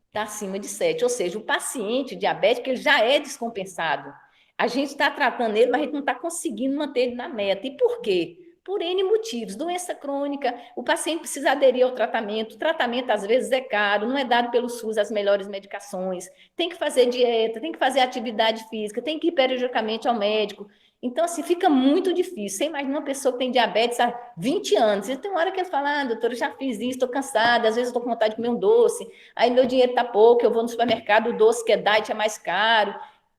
está acima de 7, ou seja, o paciente diabético ele já é descompensado. A gente está tratando ele, mas a gente não está conseguindo manter ele na meta. E por quê? Por N motivos. Doença crônica, o paciente precisa aderir ao tratamento. O tratamento, às vezes, é caro, não é dado pelo SUS as melhores medicações. Tem que fazer dieta, tem que fazer atividade física, tem que ir periodicamente ao médico. Então, assim, fica muito difícil. Você imagina uma pessoa que tem diabetes há 20 anos. E tem uma hora que ele fala, doutora, eu já fiz isso, estou cansada, às vezes estou com vontade de comer um doce, aí meu dinheiro está pouco, eu vou no supermercado, o doce que é diet é mais caro.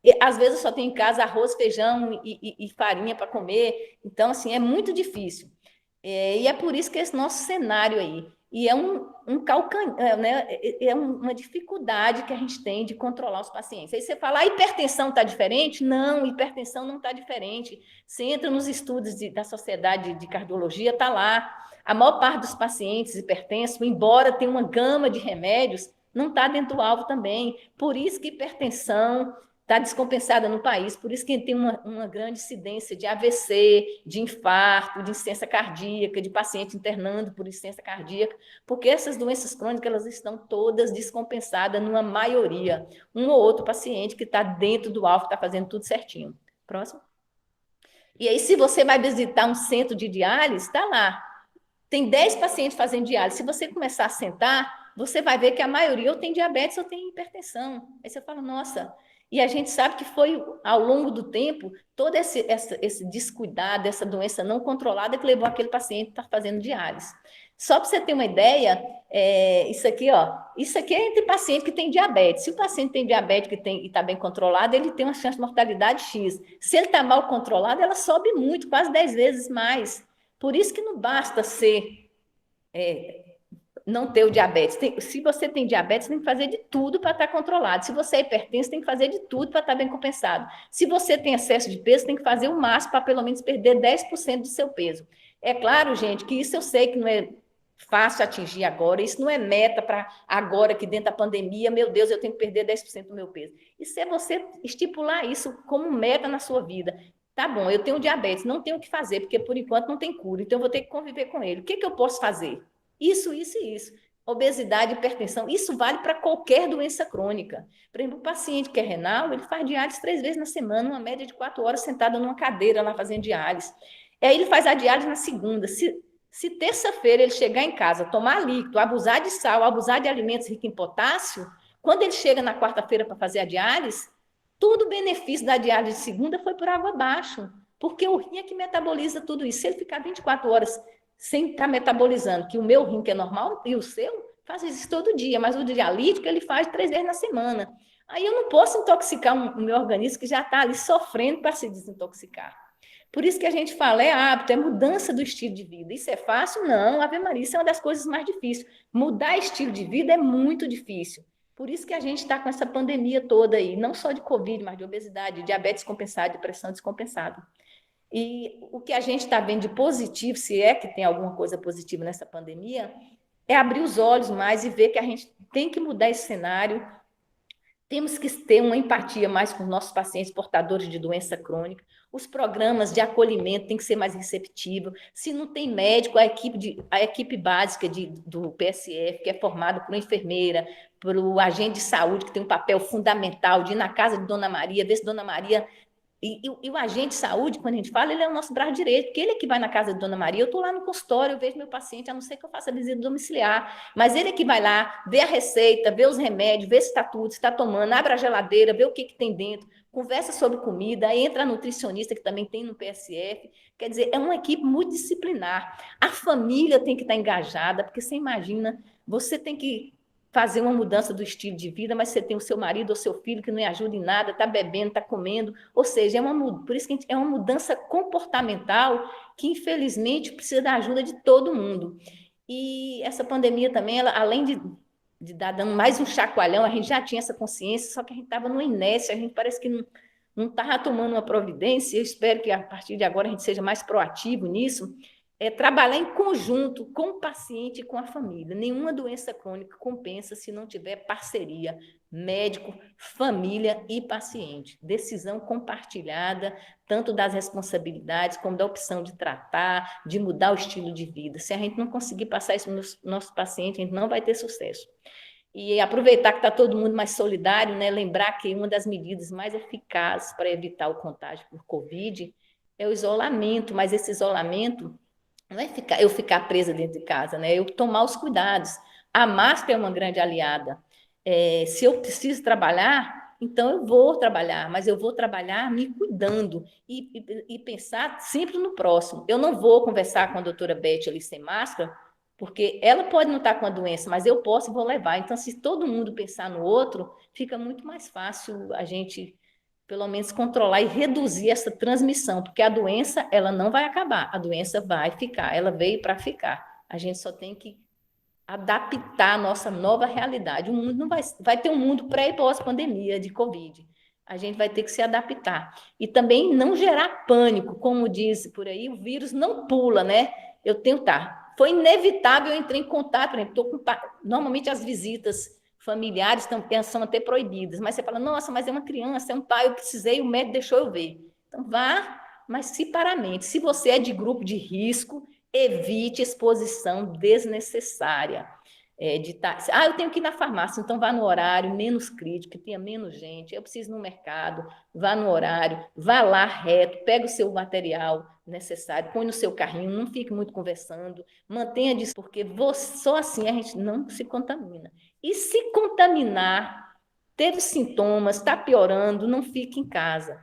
E, às vezes eu só tenho em casa arroz, feijão e farinha para comer. Então, assim, é muito difícil. E é por isso que esse nosso cenário aí. E é né? É uma dificuldade que a gente tem de controlar os pacientes. Aí você fala, a hipertensão está diferente? Não, hipertensão não está diferente. Você entra nos estudos da Sociedade de Cardiologia, está lá. A maior parte dos pacientes hipertensos, embora tenha uma gama de remédios, não está dentro do alvo também. Por isso que hipertensão está descompensada no país, por isso que tem uma grande incidência de AVC, de infarto, de insuficiência cardíaca, de paciente internando por insuficiência cardíaca, porque essas doenças crônicas elas estão todas descompensadas numa maioria. Um ou outro paciente que está dentro do alvo, está fazendo tudo certinho. Próximo. E aí, se você vai visitar um centro de diálise, está lá. Tem 10 pacientes fazendo diálise. Se você começar a sentar, você vai ver que a maioria ou tem diabetes ou tem hipertensão. Aí você fala, nossa. E a gente sabe que foi, ao longo do tempo, todo esse descuidado, essa doença não controlada que levou aquele paciente a estar fazendo diálise. Só para você ter uma ideia, isso aqui é entre paciente que tem diabetes. Se o paciente tem diabetes e está bem controlado, ele tem uma chance de mortalidade X. Se ele está mal controlado, ela sobe muito, quase 10 vezes mais. Por isso que não basta não ter o diabetes. Se você tem diabetes, tem que fazer de tudo para estar controlado. Se você é hipertenso, tem que fazer de tudo para estar bem compensado. Se você tem excesso de peso, tem que fazer o máximo para pelo menos perder 10% do seu peso. É claro, gente, que isso eu sei que não é fácil atingir agora, isso não é meta para agora, que dentro da pandemia, meu Deus, eu tenho que perder 10% do meu peso. Isso é você estipular isso como meta na sua vida. Tá bom, eu tenho diabetes, não tenho o que fazer, porque por enquanto não tem cura, então eu vou ter que conviver com ele. O que eu posso fazer? Isso, isso e isso. Obesidade, hipertensão, isso vale para qualquer doença crônica. Por exemplo, o paciente que é renal, ele faz diálise 3 vezes na semana, uma média de 4 horas sentado numa cadeira lá fazendo diálise. Aí ele faz a diálise na segunda. Se terça-feira ele chegar em casa, tomar líquido, abusar de sal, abusar de alimentos ricos em potássio, quando ele chega na quarta-feira para fazer a diálise, todo o benefício da diálise de segunda foi por água abaixo, porque o rim é que metaboliza tudo isso. Se ele ficar 24 horas sem estar metabolizando, que o meu rim, que é normal, e o seu, faz isso todo dia, mas o dialítico ele faz 3 vezes na semana. Aí eu não posso intoxicar o meu organismo que já está ali sofrendo para se desintoxicar. Por isso que a gente fala, é hábito, é mudança do estilo de vida. Isso é fácil? Não, Ave Maria, isso é uma das coisas mais difíceis. Mudar estilo de vida é muito difícil. Por isso que a gente está com essa pandemia toda aí, não só de Covid, mas de obesidade, de diabetes compensada, de pressão descompensada. E o que a gente está vendo de positivo, se é que tem alguma coisa positiva nessa pandemia, é abrir os olhos mais e ver que a gente tem que mudar esse cenário, temos que ter uma empatia mais com os nossos pacientes portadores de doença crônica. Os programas de acolhimento têm que ser mais receptivos. Se não tem médico, a equipe básica do PSF, que é formada por uma enfermeira, por um agente de saúde, que tem um papel fundamental de ir na casa de Dona Maria, ver se Dona Maria e o agente de saúde, quando a gente fala, ele é o nosso braço direito, porque ele é que vai na casa de Dona Maria, eu estou lá no consultório, eu vejo meu paciente, a não ser que eu faça visita domiciliar, mas ele é que vai lá, vê a receita, vê os remédios, vê se está tudo, se está tomando, abre a geladeira, vê o que tem dentro, conversa sobre comida, entra a nutricionista, que também tem no PSF, quer dizer, é uma equipe multidisciplinar. A família tem que estar engajada, porque você imagina, você tem que fazer uma mudança do estilo de vida, mas você tem o seu marido ou seu filho que não ajuda em nada, está bebendo, está comendo, ou seja, por isso que é uma mudança comportamental que, infelizmente, precisa da ajuda de todo mundo. E essa pandemia também, ela, além de dar dando mais um chacoalhão, a gente já tinha essa consciência, só que a gente estava numa inércia, a gente parece que não estava tomando uma providência, eu espero que a partir de agora a gente seja mais proativo nisso, trabalhar em conjunto com o paciente e com a família. Nenhuma doença crônica compensa se não tiver parceria médico, família e paciente. Decisão compartilhada, tanto das responsabilidades como da opção de tratar, de mudar o estilo de vida. Se a gente não conseguir passar isso nos nossos pacientes, a gente não vai ter sucesso. E aproveitar que está todo mundo mais solidário, né? Lembrar que uma das medidas mais eficazes para evitar o contágio por Covid é o isolamento, mas esse isolamento não é eu ficar presa dentro de casa, né? Eu tomar os cuidados. A máscara é uma grande aliada. Se eu preciso trabalhar, então eu vou trabalhar, mas eu vou trabalhar me cuidando e pensar sempre no próximo. Eu não vou conversar com a doutora Beth ali sem máscara, porque ela pode não estar com a doença, mas eu posso e vou levar. Então, se todo mundo pensar no outro, fica muito mais fácil a gente pelo menos controlar e reduzir essa transmissão, porque a doença, ela não vai acabar, a doença vai ficar, ela veio para ficar. A gente só tem que adaptar a nossa nova realidade. O mundo não vai ter um mundo pré e pós-pandemia de Covid. A gente vai ter que se adaptar. E também não gerar pânico, como diz por aí, o vírus não pula, né? Foi inevitável eu entrei em contato, por exemplo, normalmente as visitas familiares são até proibidas, mas você fala, nossa, mas é uma criança, é um pai, eu precisei, o médico deixou eu ver. Então vá, mas separadamente. Se você é de grupo de risco, evite exposição desnecessária. Eu tenho que ir na farmácia, então vá no horário menos crítico, que tenha menos gente, eu preciso ir no mercado, vá no horário, vá lá reto, pega o seu material necessário, põe no seu carrinho, não fique muito conversando, mantenha disso, porque só assim a gente não se contamina. E se contaminar, teve sintomas, está piorando, não fique em casa.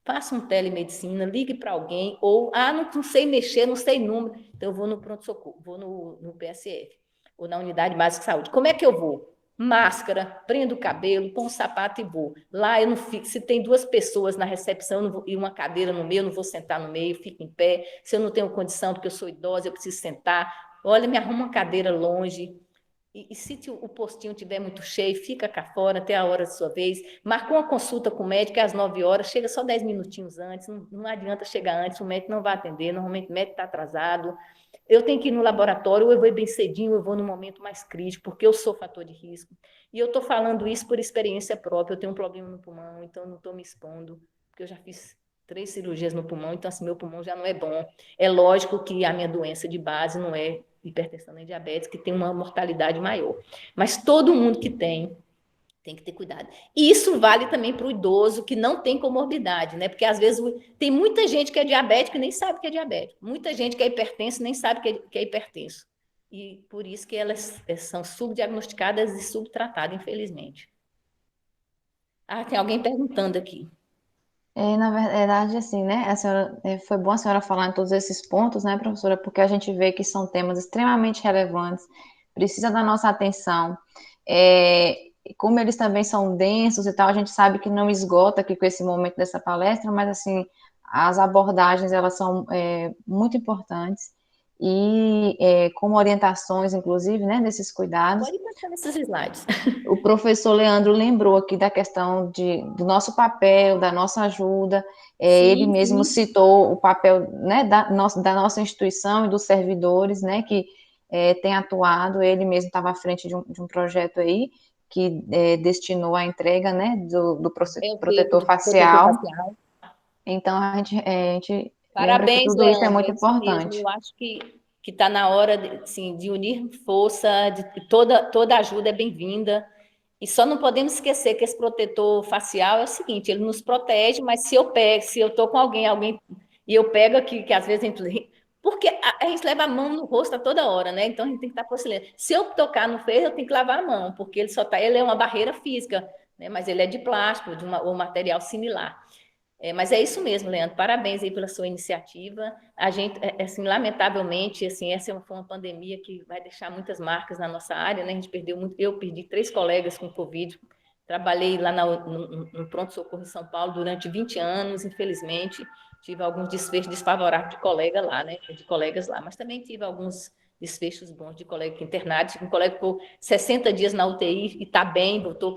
Faça um telemedicina, ligue para alguém, ou, não sei mexer, não sei número, então eu vou no pronto-socorro, vou no PSF, ou na Unidade Básica de Saúde. Como é que eu vou? Máscara, prendo o cabelo, põe um sapato e vou. Lá eu não fico, se tem duas pessoas na recepção e uma cadeira no meio, eu não vou sentar no meio, fico em pé. Se eu não tenho condição, porque eu sou idosa, eu preciso sentar. Olha, me arruma uma cadeira longe, e se o postinho estiver muito cheio, fica cá fora até a hora da sua vez. Marcou uma consulta com o médico, é às 9 horas, chega só 10 minutinhos antes, não adianta chegar antes, o médico não vai atender, normalmente o médico está atrasado. Eu tenho que ir no laboratório, ou eu vou bem cedinho, ou eu vou no momento mais crítico, porque eu sou fator de risco. E eu estou falando isso por experiência própria, eu tenho um problema no pulmão, então eu não estou me expondo, porque eu já fiz 3 cirurgias no pulmão, então assim, meu pulmão já não é bom. É lógico que a minha doença de base não é hipertensão nem diabetes, que tem uma mortalidade maior. Mas todo mundo que tem que ter cuidado. E isso vale também para o idoso que não tem comorbidade, né? Porque às vezes tem muita gente que é diabético e nem sabe que é diabético. Muita gente que é hipertenso nem sabe que é hipertenso. E por isso que elas são subdiagnosticadas e subtratadas, infelizmente. Tem alguém perguntando aqui. Na verdade, assim, né, foi bom a senhora falar em todos esses pontos, né, professora, porque a gente vê que são temas extremamente relevantes, precisa da nossa atenção, como eles também são densos e tal, a gente sabe que não esgota aqui com esse momento dessa palestra, mas, assim, as abordagens, elas são muito importantes, e como orientações, inclusive, né, desses cuidados. Pode passar nesses slides. O professor Leandro lembrou aqui da questão do nosso papel, da nossa ajuda. Ele Sim, mesmo sim. citou o papel, né, da nossa instituição e dos servidores, né, que tem atuado. Ele mesmo estava à frente de um projeto aí que destinou a entrega, né, do É o quê? protetor De protetor facial. facial. Então a gente lembra que Parabéns, tudo isso é Leandro. muito É isso mesmo. importante. Eu acho que está na hora de, assim, de unir força, toda ajuda é bem-vinda. E só não podemos esquecer que esse protetor facial é o seguinte, ele nos protege, mas se eu estou com alguém, e eu pego aqui, que às vezes a gente... Porque a gente leva a mão no rosto a toda hora, né? Então a gente tem que estar porcelana. Se eu tocar no fez, eu tenho que lavar a mão, porque ele é uma barreira física, né? Mas ele é de plástico, ou material similar. Mas é isso mesmo, Leandro. Parabéns aí pela sua iniciativa. A gente, assim, lamentavelmente, assim, essa foi uma pandemia que vai deixar muitas marcas na nossa área, né? A gente perdeu muito. Eu perdi 3 colegas com Covid. Trabalhei lá no pronto-socorro em São Paulo durante 20 anos, infelizmente. Tive alguns desfechos desfavoráveis de colega lá, né? De colegas lá, mas também tive alguns desfechos bons de colega internado. Tive um colega que ficou 60 dias na UTI e está bem, voltou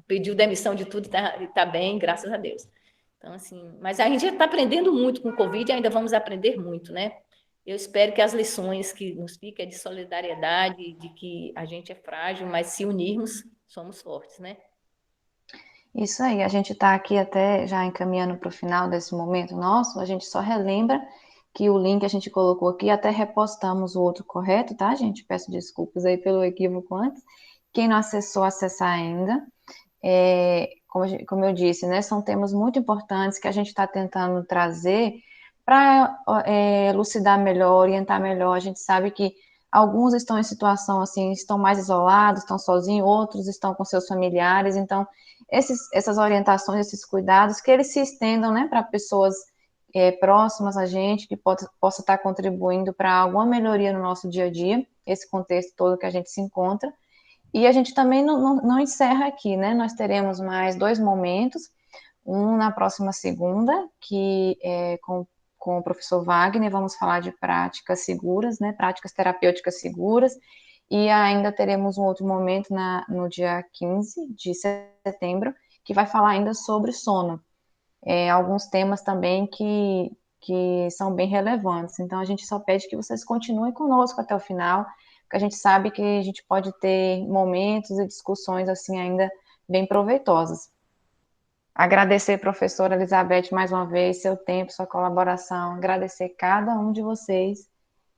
pediu demissão de tudo e tá bem, graças a Deus. Então, assim, mas a gente já está aprendendo muito com o Covid e ainda vamos aprender muito, né? Eu espero que as lições que nos fiquem é de solidariedade, de que a gente é frágil, mas se unirmos, somos fortes, né? Isso aí, a gente está aqui até já encaminhando para o final desse momento nosso, a gente só relembra que o link a gente colocou aqui, até repostamos o outro correto, tá, gente? Peço desculpas aí pelo equívoco antes. Quem não acessou, acessar ainda. Como eu disse, né, são temas muito importantes que a gente está tentando trazer para elucidar melhor, orientar melhor. A gente sabe que alguns estão em situação assim, estão mais isolados, estão sozinhos, outros estão com seus familiares. Então, essas orientações, esses cuidados, que eles se estendam, né, para pessoas próximas a gente, que possa estar contribuindo para alguma melhoria no nosso dia a dia, esse contexto todo que a gente se encontra. E a gente também não encerra aqui, né? Nós teremos mais 2 momentos, um na próxima segunda, que é com o professor Wagner, vamos falar de práticas seguras, né? Práticas terapêuticas seguras, e ainda teremos um outro momento no dia 15 de setembro, que vai falar ainda sobre sono. Alguns temas também que são bem relevantes. Então, a gente só pede que vocês continuem conosco até o final, porque a gente sabe que a gente pode ter momentos e discussões assim ainda bem proveitosas. Agradecer, professora Elizabeth, mais uma vez, seu tempo, sua colaboração, agradecer cada um de vocês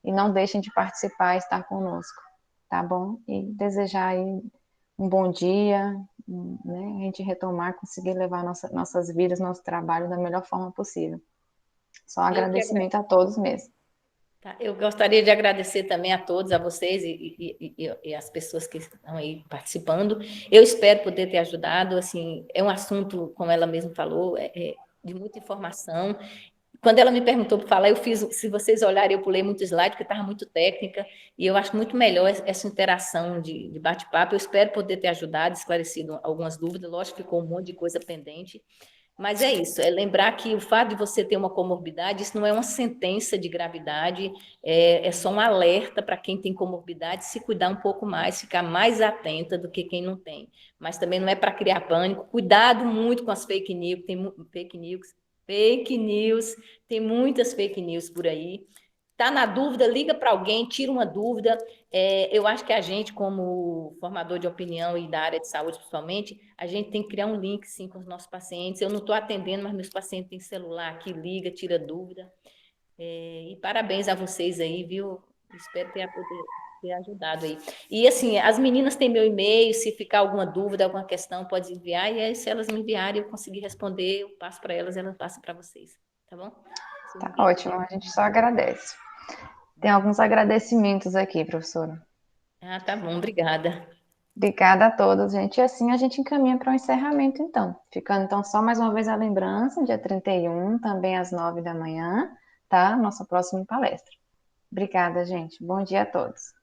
e não deixem de participar e estar conosco, tá bom? E desejar aí um bom dia, né? A gente retomar, conseguir levar nossas vidas, nosso trabalho da melhor forma possível. Só Eu que agradecimento a todos mesmo. Tá, eu gostaria de agradecer também a todos, a vocês e as pessoas que estão aí participando. Eu espero poder ter ajudado. Assim, é um assunto, como ela mesma falou, de muita informação. Quando ela me perguntou para falar, eu fiz, se vocês olharem, eu pulei muito slide, porque estava muito técnica, e eu acho muito melhor essa interação de bate-papo. Eu espero poder ter ajudado, esclarecido algumas dúvidas. Lógico que ficou um monte de coisa pendente. Mas é isso, é lembrar que o fato de você ter uma comorbidade, isso não é uma sentença de gravidade, é só um alerta para quem tem comorbidade se cuidar um pouco mais, ficar mais atenta do que quem não tem. Mas também não é para criar pânico, cuidado muito com as fake news, fake news, tem muitas fake news por aí. Está na dúvida, liga para alguém, tira uma dúvida. Eu acho que a gente, como formador de opinião e da área de saúde, principalmente, a gente tem que criar um link, sim, com os nossos pacientes. Eu não estou atendendo, mas meus pacientes têm celular que liga, tira dúvida. E parabéns a vocês aí, viu? Espero poder ter ajudado aí. E, assim, as meninas têm meu e-mail, se ficar alguma dúvida, alguma questão, pode enviar, e aí, se elas me enviarem, eu conseguir responder, eu passo para elas, elas passam para vocês, tá bom? Se Tá ninguém ótimo, a gente só agradece. Tem alguns agradecimentos aqui, professora. Tá bom, obrigada. Obrigada a todos, gente. E assim a gente encaminha para o encerramento, então. Ficando, então, só mais uma vez a lembrança, dia 31, também às 9 da manhã, tá? Nossa próxima palestra. Obrigada, gente. Bom dia a todos.